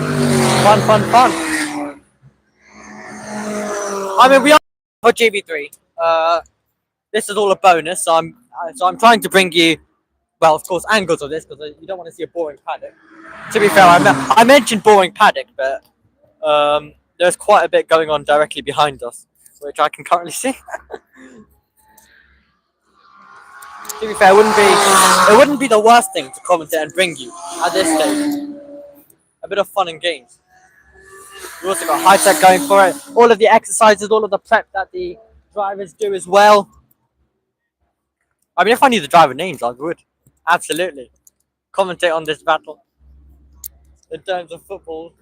I mean, we are for GB3. This is all a bonus, so I'm trying to bring you, well, of course, angles of this because you don't want to see a boring paddock. To be fair, I mentioned boring paddock, but there's quite a bit going on directly behind us, which I can currently see. To be fair, it wouldn't be the worst thing to commentate and bring you at this stage. A bit of fun and games. We've also got high tech going for it. All of the exercises, all of the prep that the drivers do as well. I mean, if I knew the driver names, I would. Absolutely. Commentate on this battle. In terms of football,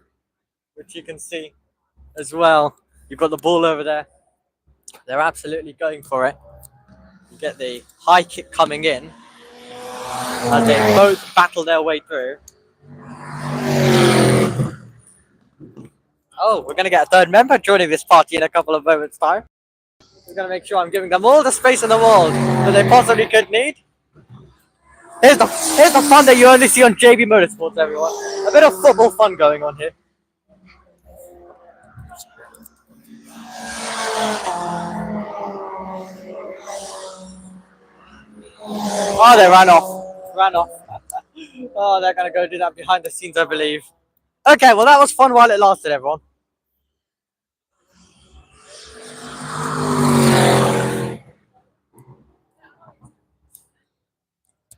which you can see as well. You've got the ball over there. They're absolutely going for it. You get the high kick coming in as they both battle their way through. Oh, we're going to get a third member joining this party in a couple of moments' time. We're going to make sure I'm giving them all the space in the world that they possibly could need. Here's the fun that you only see on JB Motorsports, everyone. A bit of football fun going on here. Oh, they ran off. Oh, they're going to go do that behind the scenes, I believe. Okay, well, that was fun while it lasted, everyone.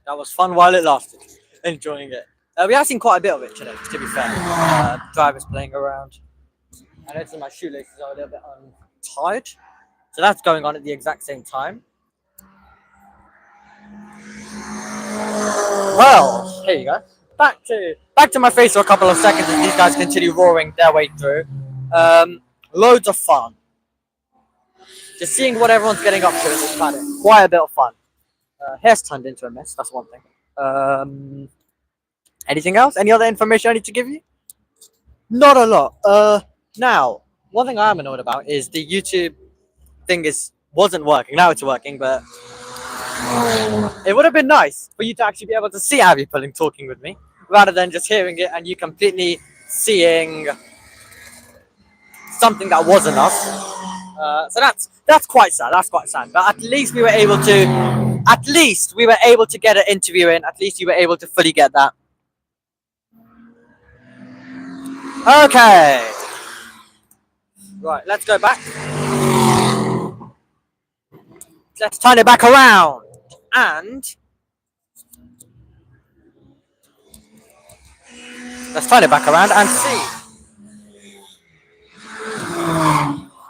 That was fun while it lasted. Enjoying it. We have seen quite a bit of it today, to be fair. Drivers playing around. I noticed my shoelaces are a little bit untied. So that's going on at the exact same time. Well, here you go. Back to my face for a couple of seconds as these guys continue roaring their way through. Loads of fun. Just seeing what everyone's getting up to in this paddock. Quite a bit of fun. Hair's turned into a mess, that's one thing. Anything else? Any other information I need to give you? Not a lot. Now, one thing I am annoyed about is the YouTube thing wasn't working. Now it's working, but it would have been nice for you to actually be able to see Abby Pulling talking with me, rather than just hearing it and you completely seeing something that wasn't us. So that's quite sad. That's quite sad. But at least we were able to. At least we were able to get an interview in. At least you were able to fully get that. Okay. Right, let's go back. Let's turn it back around. And let's turn it back around and see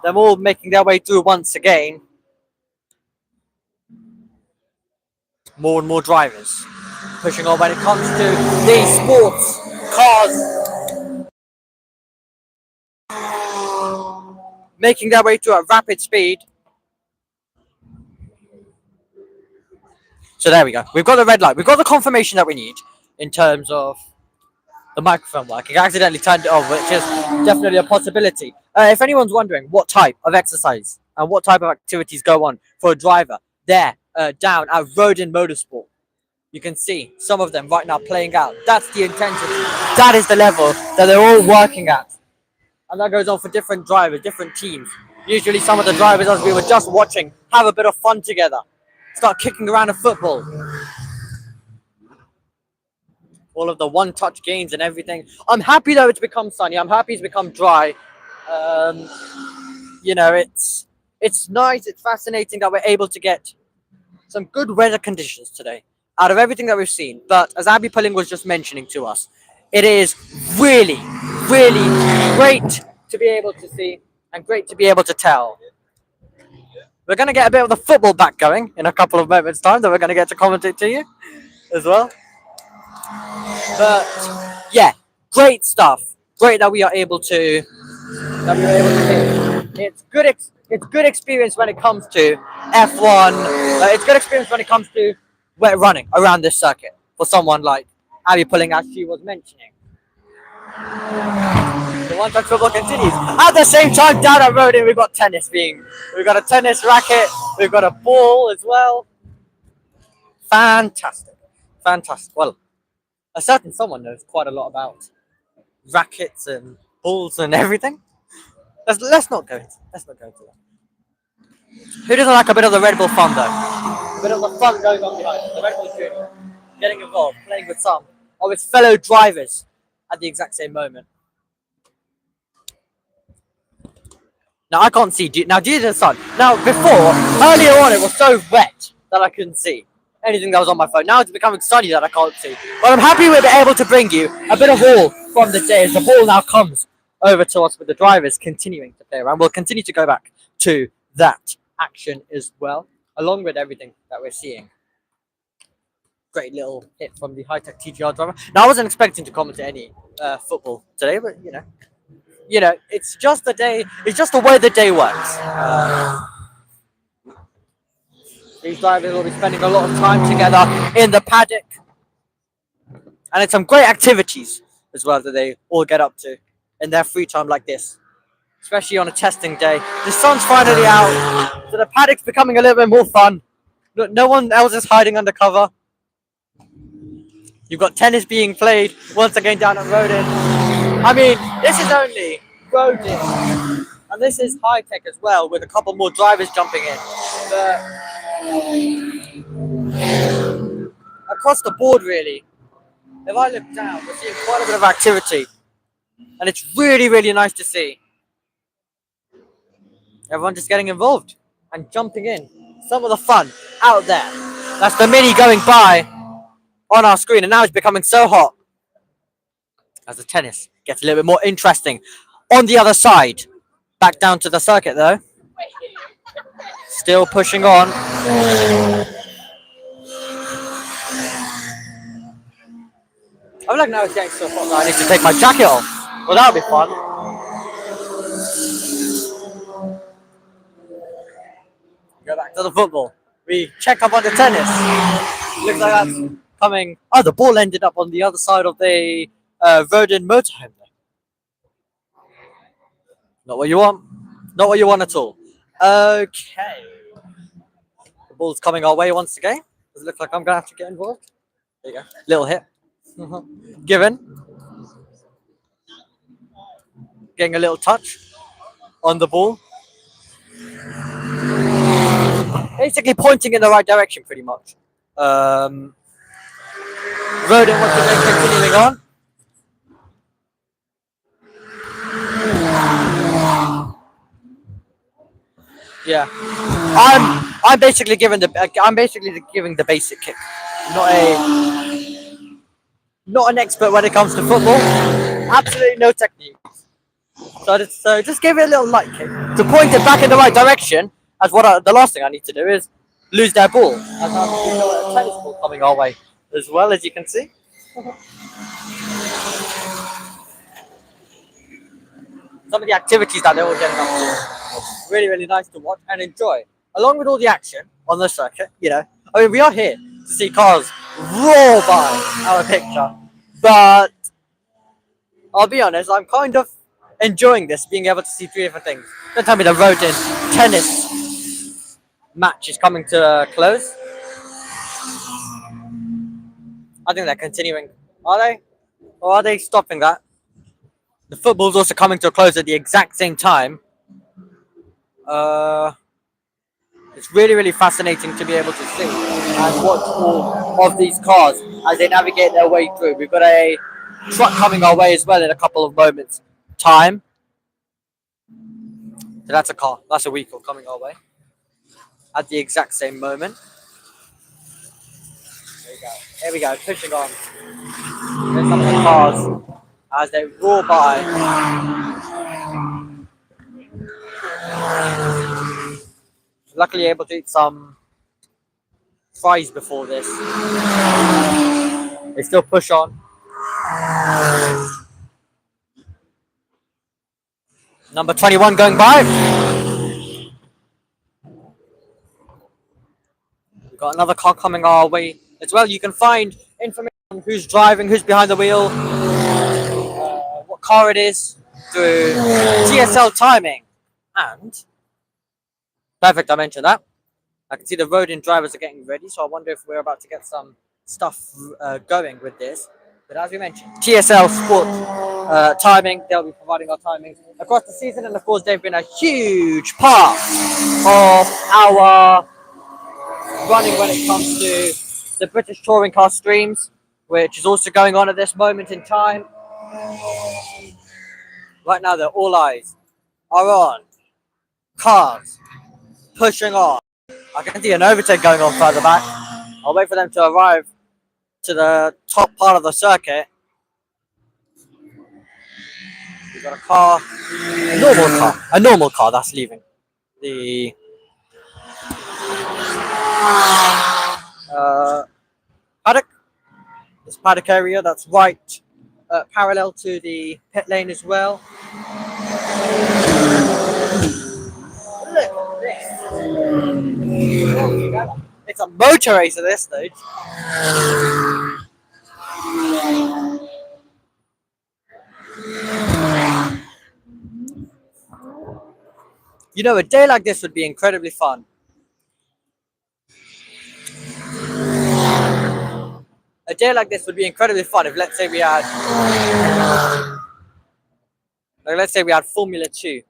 them all making their way through once again. More and more drivers pushing on when it comes to the sports cars, making their way through at rapid speed. So there we go. We've got the red light. We've got the confirmation that we need in terms of the microphone working. I accidentally turned it off, which is definitely a possibility. If anyone's wondering what type of exercise and what type of activities go on for a driver there down at Rodin Motorsport, you can see some of them right now playing out. That's the intensity. That is the level that they're all working at. And that goes on for different drivers, different teams. Usually some of the drivers, as we were just watching, have a bit of fun together. Start kicking around a football. All of the one-touch gains and everything. I'm happy though it's become sunny. I'm happy it's become dry. You know, it's nice. It's fascinating that we're able to get some good weather conditions today out of everything that we've seen. But as Abby Pulling was just mentioning to us, it is really, really great to be able to see and great to be able to tell. We're going to get a bit of the football back going in a couple of moments' time that we're going to get to commentate to you as well. But yeah, great stuff. Great that we are able to. It's good experience when it comes to F1. It's good experience when it comes to wet running around this circuit for someone like Abby Pulling, as she was mentioning. The one-touch football continues. At the same time, down at Rodin, we've got tennis we've got a tennis racket, we've got a ball as well. Fantastic. Fantastic. Well, a certain someone knows quite a lot about rackets and balls and everything. Let's not go into that. Who doesn't like a bit of the Red Bull fun though? A bit of the fun going on behind it. The Red Bull Junior getting involved, playing with some of his fellow drivers at the exact same moment. Now I can't see. Now due to the sun. Now before, earlier on, it was so wet that I couldn't see anything that was on my phone. Now it's becoming sunny that I can't see. But I'm happy we're able to bring you a bit of all from the day as the ball now comes over to us with the drivers continuing to play around. We'll continue to go back to that action as well, along with everything that we're seeing. Great little hit from the high-tech TGR driver. Now I wasn't expecting to comment any football today, but you know, it's just the day. It's just the way the day works. These drivers will be spending a lot of time together in the paddock, and it's some great activities as well that they all get up to in their free time like this, especially on a testing day. The sun's finally out, so the paddock's becoming a little bit more fun. No one else is hiding under cover. You've got tennis being played once again down at Rodin. I mean, this is only Rodin, and this is high tech as well, with a couple more drivers jumping in. But across the board, really, if I look down, we're seeing quite a bit of activity, and it's really, really nice to see. Everyone just getting involved and jumping in. Some of the fun out there. That's the Mini going by on our screen, and now it's becoming so hot as the tennis gets a little bit more interesting. On the other side, back down to the circuit though. Still pushing on. I feel like now it's getting so hot that I need to take my jacket off. Well, that'll be fun. go back to the football. We check up on the tennis. Looks like that's coming. Oh, the ball ended up on the other side of the Rodin motorhome. Not what you want. Not what you want at all. Okay. The ball's coming our way once again. Does it look like I'm going to have to get involved? There you go. Little hit. Given. Getting a little touch on the ball. Basically pointing in the right direction, pretty much. Rodin once again continuing on. Yeah, I'm basically giving the basic kick. Not an expert when it comes to football. Absolutely no technique. So just give it a little light kick to point it back in the right direction. As the last thing I need to do is lose their ball. As I'm a tennis ball coming our way, as well as you can see. Some of the activities that they're all getting up to, really, really nice to watch and enjoy. Along with all the action on the circuit, you know. I mean, we are here to see cars roar by our picture, but I'll be honest, I'm kind of enjoying this, being able to see three different things. Don't tell me the Rodin tennis match is coming to a close. I think they're continuing. Are they? Or are they stopping that? The football's also coming to a close at the exact same time. It's really, really fascinating to be able to see and watch all of these cars as they navigate their way through. We've got a truck coming our way as well in a couple of moments' time. So that's a car. That's a vehicle coming our way at the exact same moment. There we go. There we go. Pushing on. There's some of the cars as they roar by. Luckily able to eat some fries before this. They still push on. Number 21 going by. We've got another car coming our way as well. You can find information on who's driving, who's behind the wheel, what car it is, through TSL timing. And, perfect, I mentioned that. I can see the Rodin drivers are getting ready, so I wonder if we're about to get some stuff going with this. But as we mentioned, TSL Sport timing, they'll be providing our timings across the season, and of course they've been a huge part of our running when it comes to the British Touring Car streams, which is also going on at this moment in time. Right now, all eyes are on cars pushing on. I can see an overtake going on further back. I'll wait for them to arrive to the top part of the circuit. We've got a car, a normal car that's leaving the paddock. This paddock area that's right parallel to the pit lane as well. Look at this. It's a motor race at this stage. You know, a day like this would be incredibly fun. A day like this would be incredibly fun if, let's say, we had Formula 2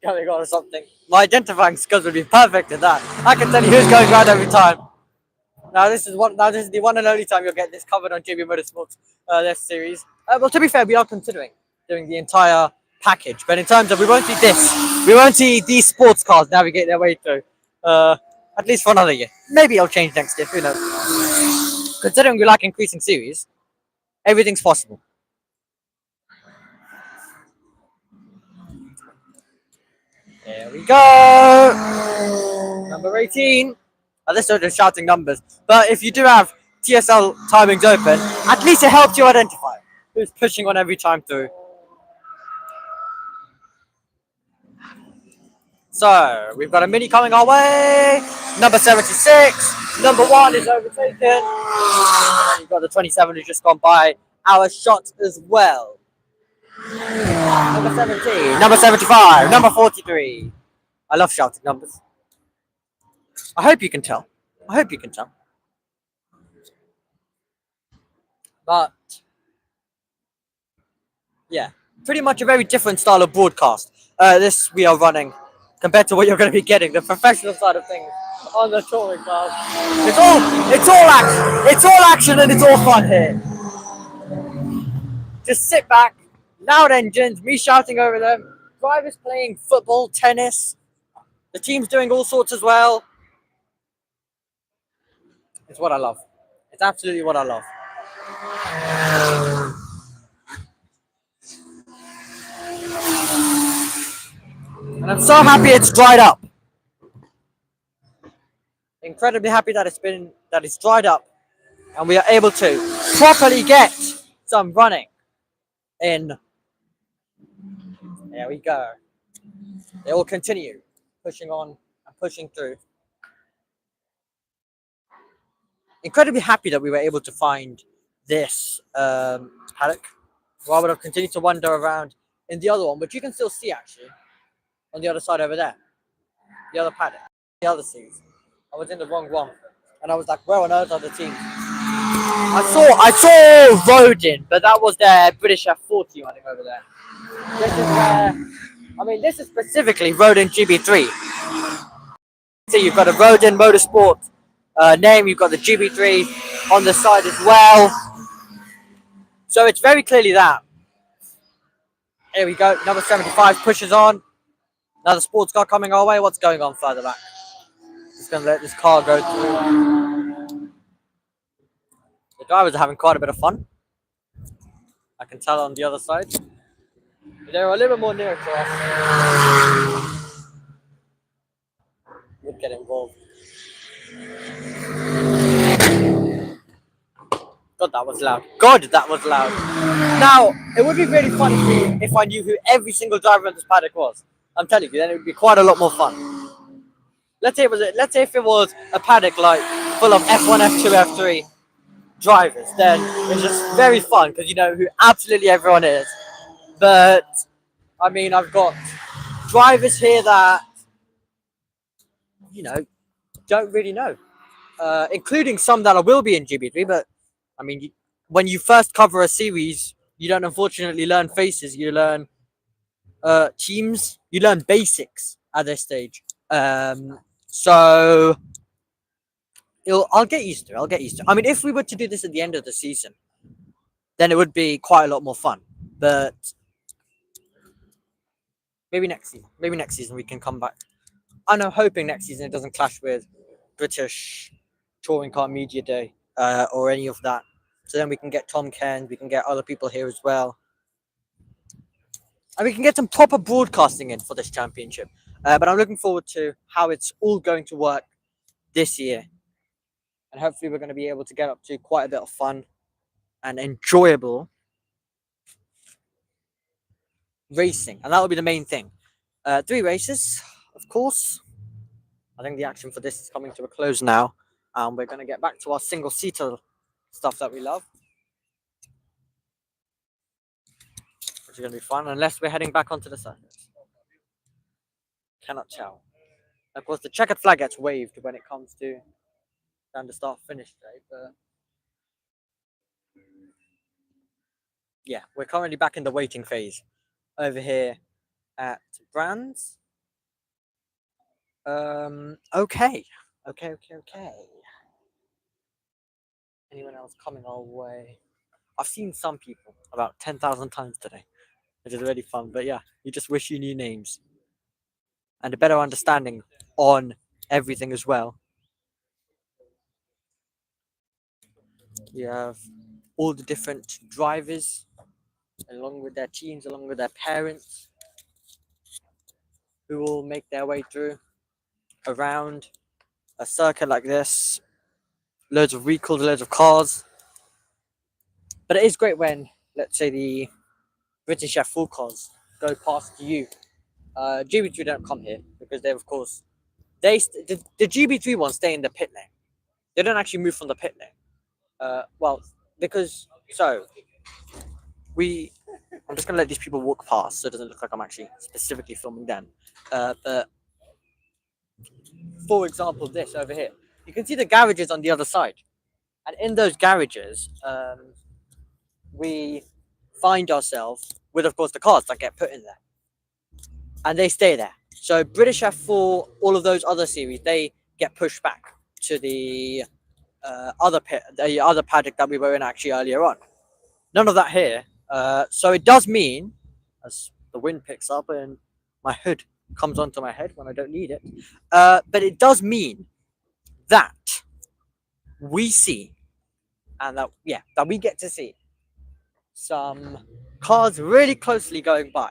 going on or something. My identifying skills would be perfect in that. I can tell you who's going around every time. Now this is the one and only time you'll get this covered on JBMotorsports this series. Well, to be fair, we are considering doing the entire package, but in terms of we won't see these sports cars navigate their way through. At least for another year. Maybe it'll change next year. Who knows? Considering we like increasing series, everything's possible. There we go. Number 18. This sort of shouting numbers. But if you do have TSL timings open, at least it helps you identify who's pushing on every time through. So, we've got a Mini coming our way. Number 76. Number 1 is overtaken. And you've got the 27 who's just gone by our shot as well. Number 17. Number 75. Number 43. I love shouting numbers. I hope you can tell. I hope you can tell. But, yeah. Pretty much a very different style of broadcast. This we are running compared to what you're going to be getting, the professional side of things on the touring cars. It's all action and it's all fun here. Just sit back, loud engines, me shouting over them, drivers playing football, tennis, the team's doing all sorts as well. It's what I love. It's absolutely what I love. And I'm so happy it's dried up. Incredibly happy that it's dried up and we are able to properly get some running in. There we go. They will continue pushing on and pushing through. Incredibly happy that we were able to find this paddock. Well, I would have continued to wander around in the other one, but you can still see actually on the other side over there, the other paddock, the other seats. I was in the wrong one, and I was like, where on earth are the teams? I saw Rodin, but that was their British F40 running over there. This is where, this is specifically Rodin GB3. So you've got a Rodin Motorsport name, you've got the GB3 on the side as well. So it's very clearly that. Here we go, number 75 pushes on. Another sports car coming our way. What's going on further back? Just going to let this car go through. The drivers are having quite a bit of fun. I can tell on the other side. They're a little bit more near to us. Would get involved. God, that was loud. God, that was loud. Now, it would be really fun if I knew who every single driver in this paddock was. I'm telling you, then it would be quite a lot more fun. Let's say if it was a paddock like full of F1, F2, F3 drivers, then it's just very fun because you know who absolutely everyone is. But I've got drivers here that don't really know, including some that I will be in GB3. But when you first cover a series, you don't unfortunately learn faces. You learn teams. You learn basics at this stage. So I'll get used to it. If we were to do this at the end of the season, then it would be quite a lot more fun. But maybe next season we can come back. And I'm hoping next season it doesn't clash with British Touring Car Media Day or any of that. So then we can get Tom Cairns, we can get other people here as well. And we can get some proper broadcasting in for this championship. But I'm looking forward to how it's all going to work this year. And hopefully we're going to be able to get up to quite a bit of fun and enjoyable racing. And that will be the main thing. 3 races, of course. I think the action for this is coming to a close now. We're going to get back to our single-seater stuff that we love. Which is going to be fun, unless we're heading back onto the surface. Cannot tell. Of course, the checkered flag gets waved when it comes to down the start-finish day, but yeah, we're currently back in the waiting phase over here at Brands. Okay. Anyone else coming our way? I've seen some people about 10,000 times today, which is really fun. But yeah, you just wish you knew names and a better understanding on everything as well. You have all the different drivers along with their teams, along with their parents, who will make their way through around a circuit like this. Loads of recalls, loads of cars. But it is great when, let's say, the British F4 cars go past you GB3 don't come here because they, of course, the GB3 ones stay in the pit lane. They don't actually move from the pit lane. Well, because so I'm just gonna let these people walk past so it doesn't look like I'm actually specifically filming them. But for example, this over here, you can see the garages on the other side, and in those garages, we find ourselves with, of course, the cars that get put in there, and they stay there. So British F4, all of those other series, they get pushed back to the other paddock that we were in actually earlier on. None of that here. So it does mean, as the wind picks up and my hood comes onto my head when I don't need it, but it does mean that we see, and that we get to see some cars really closely going by.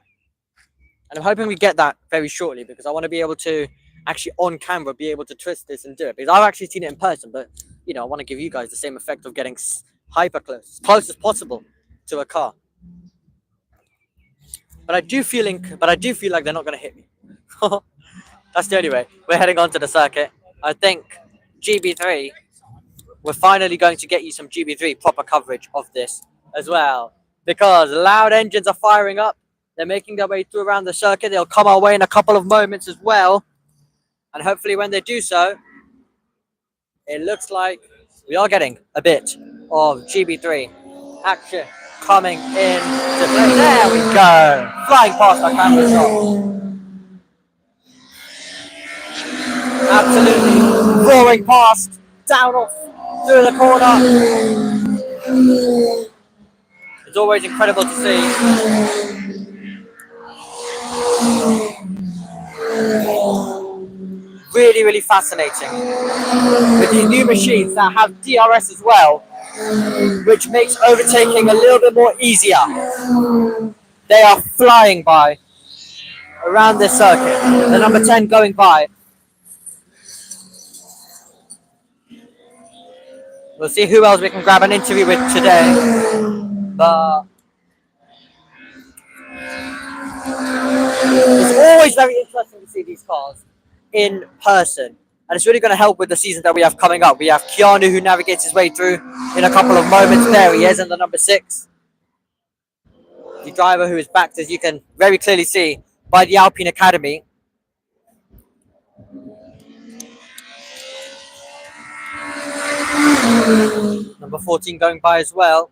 And I'm hoping we get that very shortly, because I want to be able to actually on camera be able to twist this and do it, because I've actually seen it in person, but you know, I want to give you guys the same effect of getting hyper close as possible to a car. But I do feel like they're not going to hit me. That's the only way. We're heading on to the circuit. I think GB3, we're finally going to get you some GB3 proper coverage of this as well, because loud engines are firing up. They're making their way through around the circuit. They'll come our way in a couple of moments as well. And hopefully when they do so, it looks like we are getting a bit of GB3 action coming in to play. There we go. Flying past our camera shot. Absolutely roaring past, down off, through the corner. It's always incredible to see. Really, really fascinating with these new machines that have DRS as well, which makes overtaking a little bit more easier. They are flying by around this circuit. The number 10 going by. We'll see who else we can grab an interview with today. But it's always very interesting to see these cars in person, and it's really going to help with the season that we have coming up. We have Keanu, who navigates his way through in a couple of moments. There he is in the number 6, the driver who is backed, as you can very clearly see, by the Alpine Academy. Number 14 going by as well.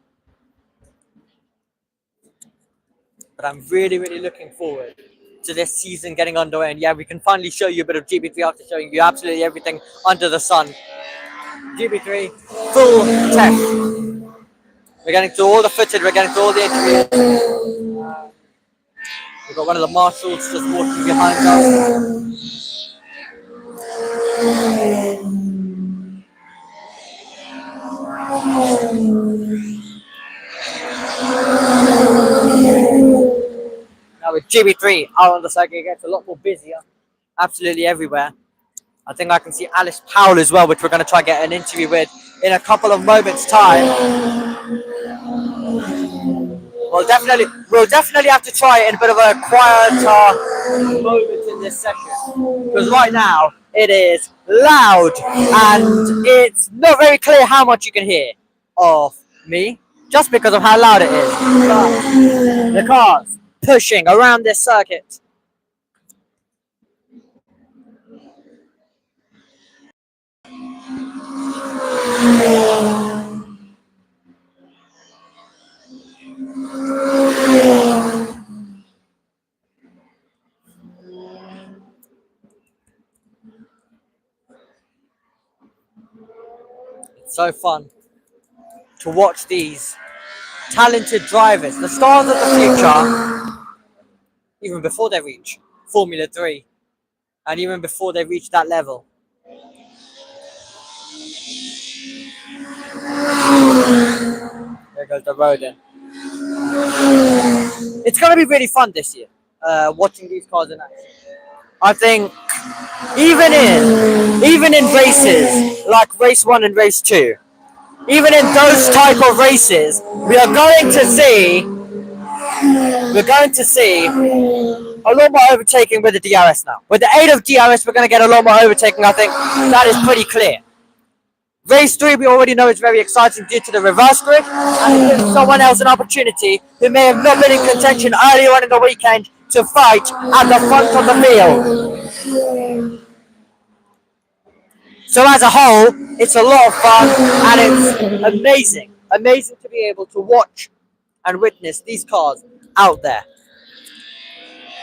But I'm really, really looking forward to this season getting underway, and yeah, we can finally show you a bit of GB3 after showing you absolutely everything under the sun. GB3 full test. We're getting to all the footage, we're getting to all the interviews. We've got one of the marshals just walking behind us. Now with GB3 out on the circuit, it gets a lot more busier, absolutely everywhere. I think I can see Alice Powell as well, which we're going to try and get an interview with in a couple of moments' time. We'll definitely have to try it in a bit of a quieter moment in this session, because right now it is loud and it's not very clear how much you can hear of me, just because of how loud it is. But the cars pushing around this circuit. It's so fun to watch these talented drivers, the stars of the future, even before they reach Formula 3 and even before they reach that level. There goes the Rodin. It's going to be really fun this year, watching these cars in action. I think even in races like race 1 and race 2, even in those type of races, we're going to see a lot more overtaking with the DRS now. With the aid of DRS, we're going to get a lot more overtaking, I think. That is pretty clear. Race 3, we already know is very exciting due to the reverse grid, and it gives someone else an opportunity who may have not been in contention earlier on in the weekend to fight at the front of the field. So as a whole, it's a lot of fun, and it's amazing to be able to watch and witness these cars out there.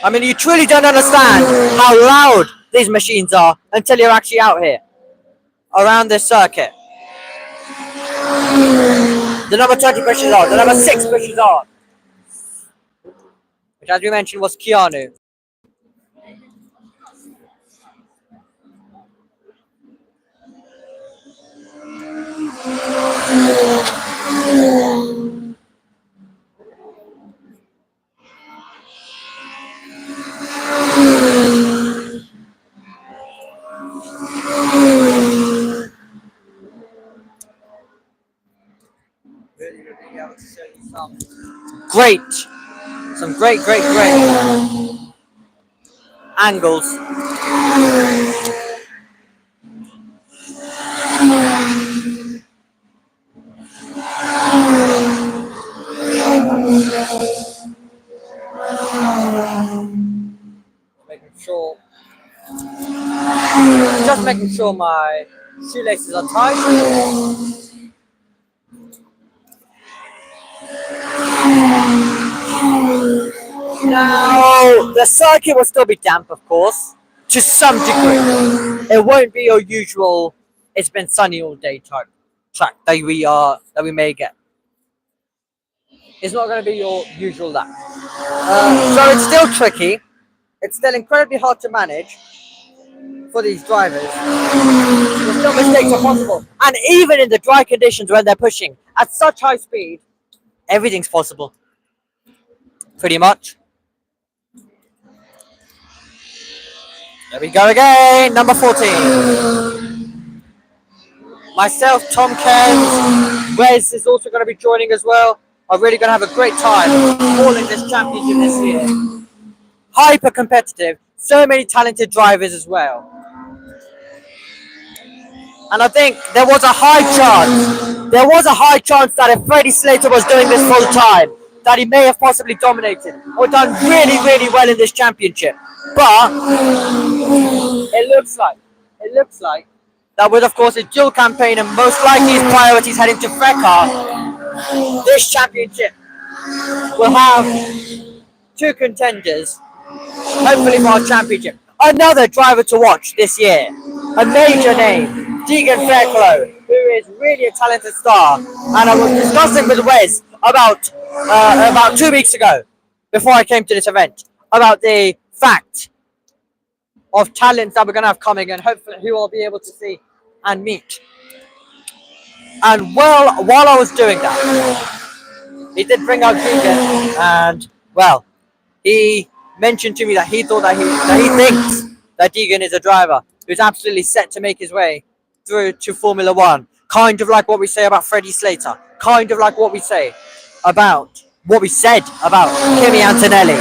I mean, you truly don't understand how loud these machines are until you're actually out here around this circuit. The number 20 pushes on, the number 6 pushes on, which, as we mentioned, was Keanu. Some great angles. Just making sure my shoelaces are tight. Now, the circuit will still be damp, of course, to some degree. It won't be your usual, it's been sunny all day type track that we may get. It's not going to be your usual lap. So it's still tricky. It's still incredibly hard to manage for these drivers. There's still mistakes are possible. And even in the dry conditions when they're pushing at such high speed, everything's possible. Pretty much. There we go again, number 14. Myself, Tom Ken, Wes is also going to be joining as well. I'm really going to have a great time hauling this championship this year. Hyper competitive, so many talented drivers as well. And I think there was a high chance that if Freddie Slater was doing this full time, that he may have possibly dominated or done really well in this championship. But it looks like that with, of course, a dual campaign and most likely his priorities heading to FECA, this championship will have 2 contenders, hopefully for our championship. Another driver to watch this year, a major name, Deegan Fairclough, who is really a talented star. And I was discussing with Wes about 2 weeks ago, before I came to this event, about the fact of talents that we're going to have coming and hopefully who I'll be able to see and meet. And while I was doing that, he did bring out Deegan, and well, he mentioned to me that he thought that he thinks that Deegan is a driver who's absolutely set to make his way through to Formula One. Kind of like what we say about Freddie Slater. Kind of like what we said about Kimi Antonelli.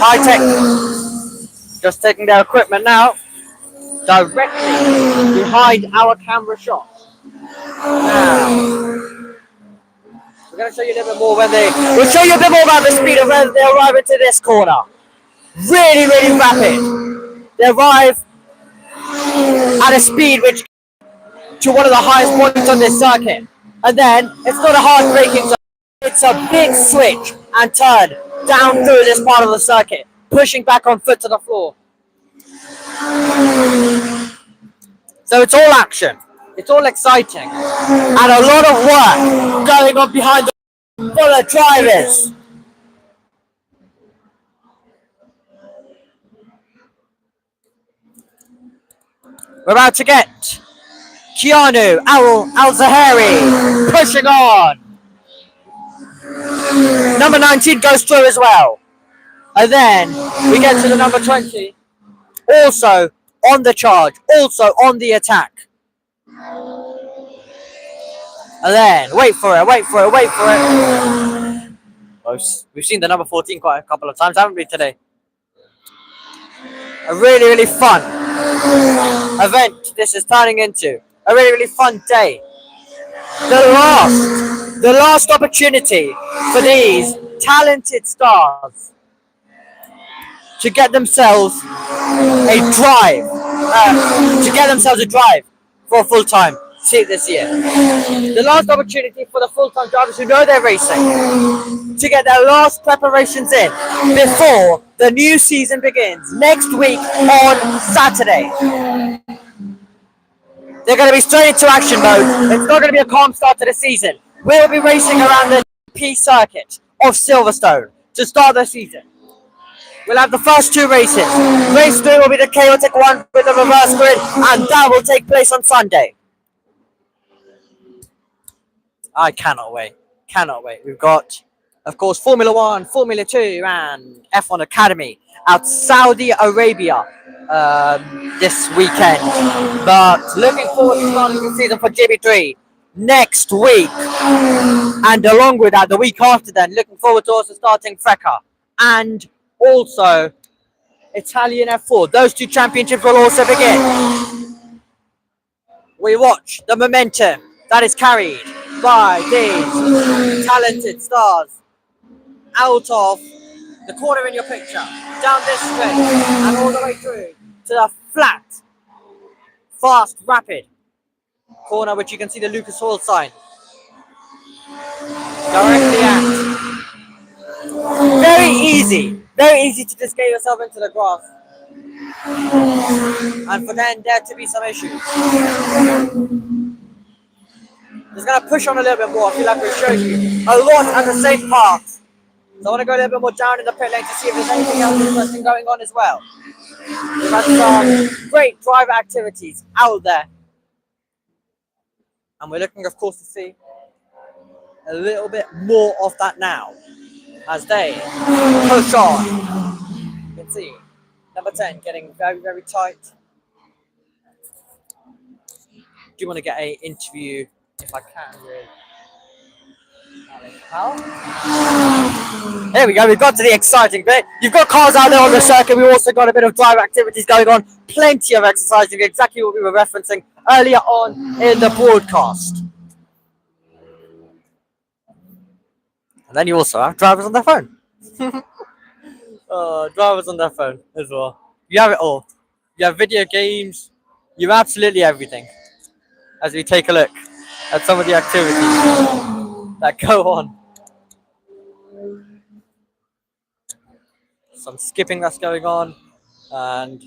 High Tech just taking their equipment now directly behind our camera shot. Now, we're going to show you a little bit more we'll show you a bit more about the speed of when they arrive into this corner. Really rapid. They arrive at a speed which to one of the highest points on this circuit. And then it's not a hard braking zone. It's a big switch and turn down through this part of the circuit, pushing back on foot to the floor. So it's all action, it's all exciting, and a lot of work going on behind for the drivers. We're about to get Keanu Al-Zahari pushing on. Number 19 goes through as well. And then we get to the number 20. Also on the charge, also on the attack. And then, wait for it. We've seen the number 14 quite a couple of times, haven't we, today? A really, really fun event this is turning into. A really, really fun day. The last opportunity for these talented stars to get themselves a drive, for a full-time seat this year. The last opportunity for the full-time drivers who know they're racing to get their last preparations in before the new season begins next week on Saturday. They're going to be straight into action mode. It's not going to be a calm start to the season. We'll be racing around the P circuit of Silverstone to start the season. We'll have the first two races. Race 3 will be the chaotic one with the reverse grid, and that will take place on Sunday. I cannot wait. We've got, of course, Formula 1, Formula 2, and F1 Academy out Saudi Arabia this weekend. But looking forward to starting the season for GB3 next week. And along with that, the week after then, looking forward to also starting FECA and also Italian F4. Those two championships will also begin. We watch the momentum that is carried by these talented stars out of the corner in your picture, down this stretch, and all the way through to the flat, fast, rapid corner, which you can see the Lucas Oil sign directly at. Very easy to just get yourself into the grass, and for then there to be some issues. Just gonna push on a little bit more. I feel like we showed you a lot at the same path. So I want to go a little bit more down in the pit lane to see if there's anything else interesting going on as well. We've had some great driver activities out there. And we're looking, of course, to see a little bit more of that now as they push on. You can see number 10 getting very, very tight. Do you want to get an interview, if I can, with There we go, we've got to the exciting bit. You've got cars out there on the circuit. We've also got a bit of driver activities going on. Plenty of exercising, exactly what we were referencing earlier on in the broadcast. And then you also have drivers on their phone. Drivers on their phone as well. You have it all. You have video games. You have absolutely everything. As we take a look at some of the activities that go on. Some skipping that's going on and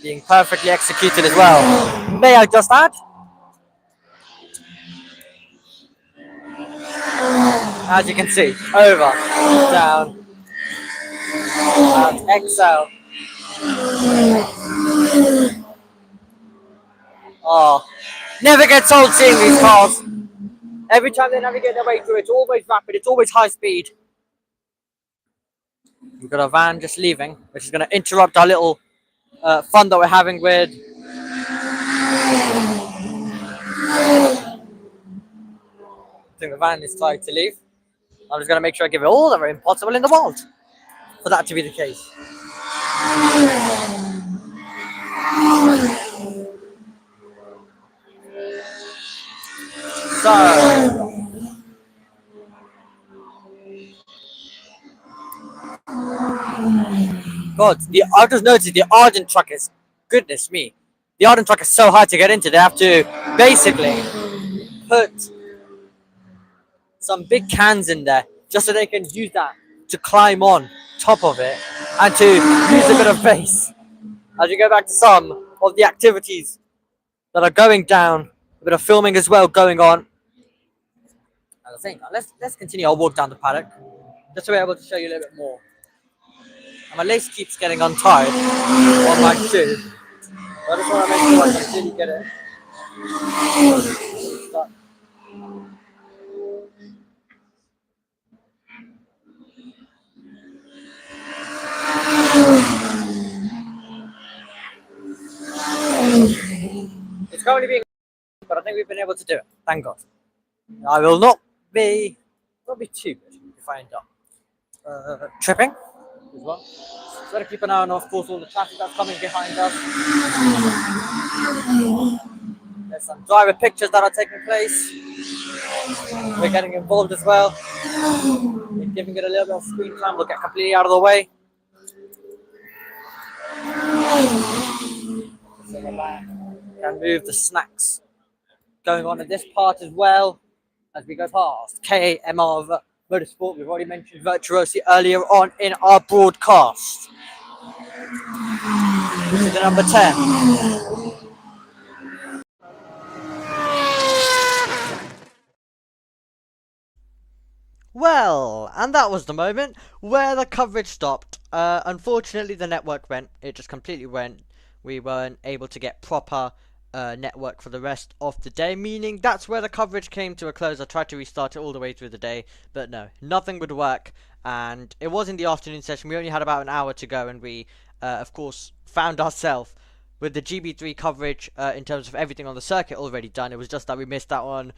being perfectly executed as well. May I just add? As you can see, over, down, and excel. Oh, never gets old seeing these cars. Every time they navigate their way through, it's always rapid, it's always high speed. We've got a van just leaving, which is going to interrupt our little fun that we're having with I think the van is trying to leave. I'm just going to make sure I give it all the room possible in the world for that to be the case. So, God, I just noticed the Arden truck is, goodness me, the Arden truck is so hard to get into. They have to basically put some big cans in there just so they can use that to climb on top of it and to use a bit of base. As you go back to some of the activities that are going down, a bit of filming as well going on. And I think let's continue our walk down the paddock just to be able to show you a little bit more. And my lace keeps getting untied on my shoe. So I just want to make sure I can really get it. currently being, but I think we've been able to do it. Thank God. I will not be too good if I end up tripping as well. So gotta keep an eye on, of course, all the traffic that's coming behind us. There's some driver pictures that are taking place. We're getting involved as well. We're giving it a little bit of screen time. We'll get completely out of the way. And move the snacks going on in this part as well as we go past KMR Motorsport. We've already mentioned Virtuosi earlier on in our broadcast. This is the number 10. Well, and that was the moment where the coverage stopped. Unfortunately, the network went. It just completely went. We weren't able to get proper network for the rest of the day, meaning that's where the coverage came to a close. I tried to restart it all the way through the day, but no, nothing would work. And it was in the afternoon session. We only had about an hour to go, and we, of course, found ourselves with the GB3 coverage in terms of everything on the circuit already done. It was just that we missed that one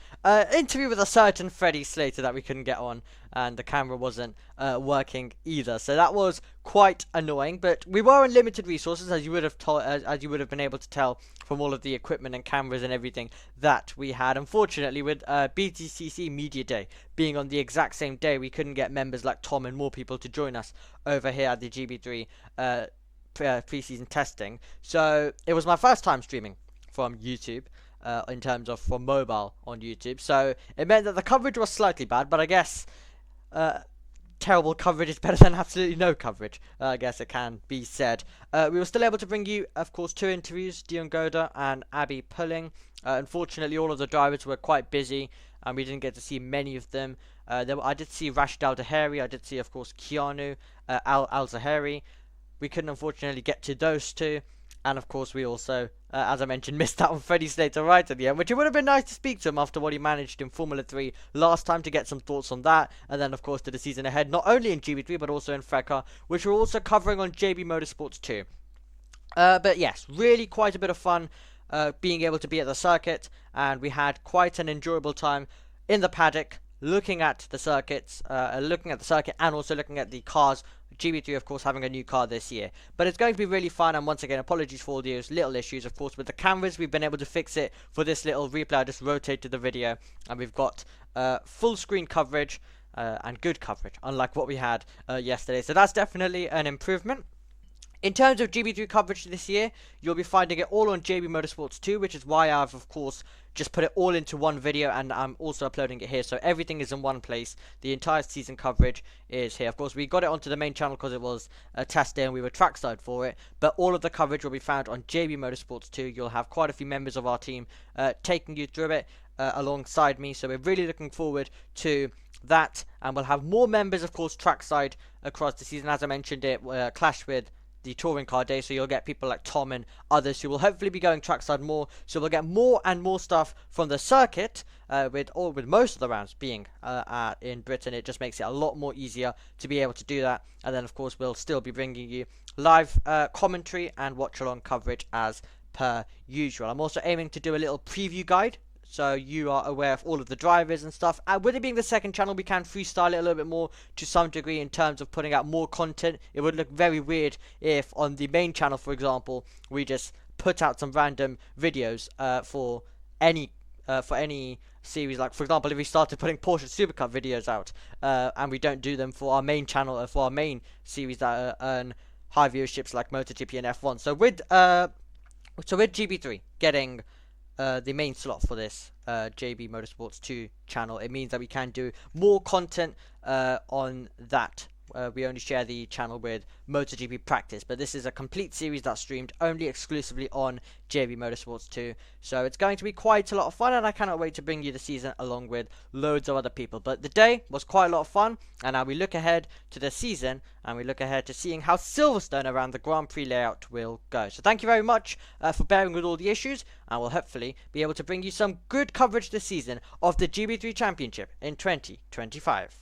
interview with a certain Freddie Slater that we couldn't get on, and the camera wasn't working either. So that was quite annoying. But we were on limited resources, as you would have as you would have been able to tell from all of the equipment and cameras and everything that we had. Unfortunately, with BTCC Media Day being on the exact same day, we couldn't get members like Tom and more people to join us over here at the GB3 pre-season testing. So it was my first time streaming from YouTube in terms of from mobile on YouTube, so it meant that the coverage was slightly bad, but I guess terrible coverage is better than absolutely no coverage, I guess it can be said. We were still able to bring you, of course, 2 interviews, Dion Goda and Abby Pulling. Unfortunately, all of the drivers were quite busy and we didn't get to see many of them. I did see Rashid Al-Dahari, I did see, of course, Keanu Al-Zahari. We couldn't unfortunately get to those two, and of course we also, as I mentioned, missed out on Freddie Slater right at the end, which it would have been nice to speak to him after what he managed in Formula 3 last time, to get some thoughts on that, and then of course to the season ahead, not only in GB3 but also in FRECA, which we're also covering on JB Motorsports too. But yes, really quite a bit of fun being able to be at the circuit, and we had quite an enjoyable time in the paddock, looking at the circuits, and also looking at the cars. GB3, of course, having a new car this year, but it's going to be really fun. And once again, apologies for all those little issues. Of course, with the cameras, we've been able to fix it for this little replay. I just rotated the video, and we've got full screen coverage and good coverage, unlike what we had yesterday. So that's definitely an improvement. In terms of GB3 coverage this year, you'll be finding it all on JB Motorsports 2, which is why I've, of course, just put it all into one video, and I'm also uploading it here. So everything is in one place. The entire season coverage is here. Of course, we got it onto the main channel because it was a test day and we were trackside for it. But all of the coverage will be found on JB Motorsports 2. You'll have quite a few members of our team taking you through it alongside me. So we're really looking forward to that. And we'll have more members, of course, trackside across the season. As I mentioned, it clashed with the touring car day, so you'll get people like Tom and others who will hopefully be going trackside more. So we'll get more and more stuff from the circuit, with most of the rounds being in Britain. It just makes it a lot more easier to be able to do that. And then of course we'll still be bringing you live commentary and watch along coverage as per usual. I'm also aiming to do a little preview guide, so you are aware of all of the drivers and stuff. With it being the second channel, we can freestyle it a little bit more to some degree in terms of putting out more content. It would look very weird if on the main channel, for example, we just put out some random videos for any series. Like, for example, if we started putting Porsche Supercar videos out and we don't do them for our main channel or for our main series that earn high viewerships like MotoGP and F1. So with GB3 getting the main slot for this JB Motorsports 2 channel, it means that we can do more content on that. We only share the channel with MotoGP Practice, but this is a complete series that's streamed only exclusively on JB Motorsports 2. So it's going to be quite a lot of fun, and I cannot wait to bring you the season along with loads of other people. But the day was quite a lot of fun, and now we look ahead to the season, and we look ahead to seeing how Silverstone around the Grand Prix layout will go. So thank you very much for bearing with all the issues, and we'll hopefully be able to bring you some good coverage this season of the GB3 Championship in 2025.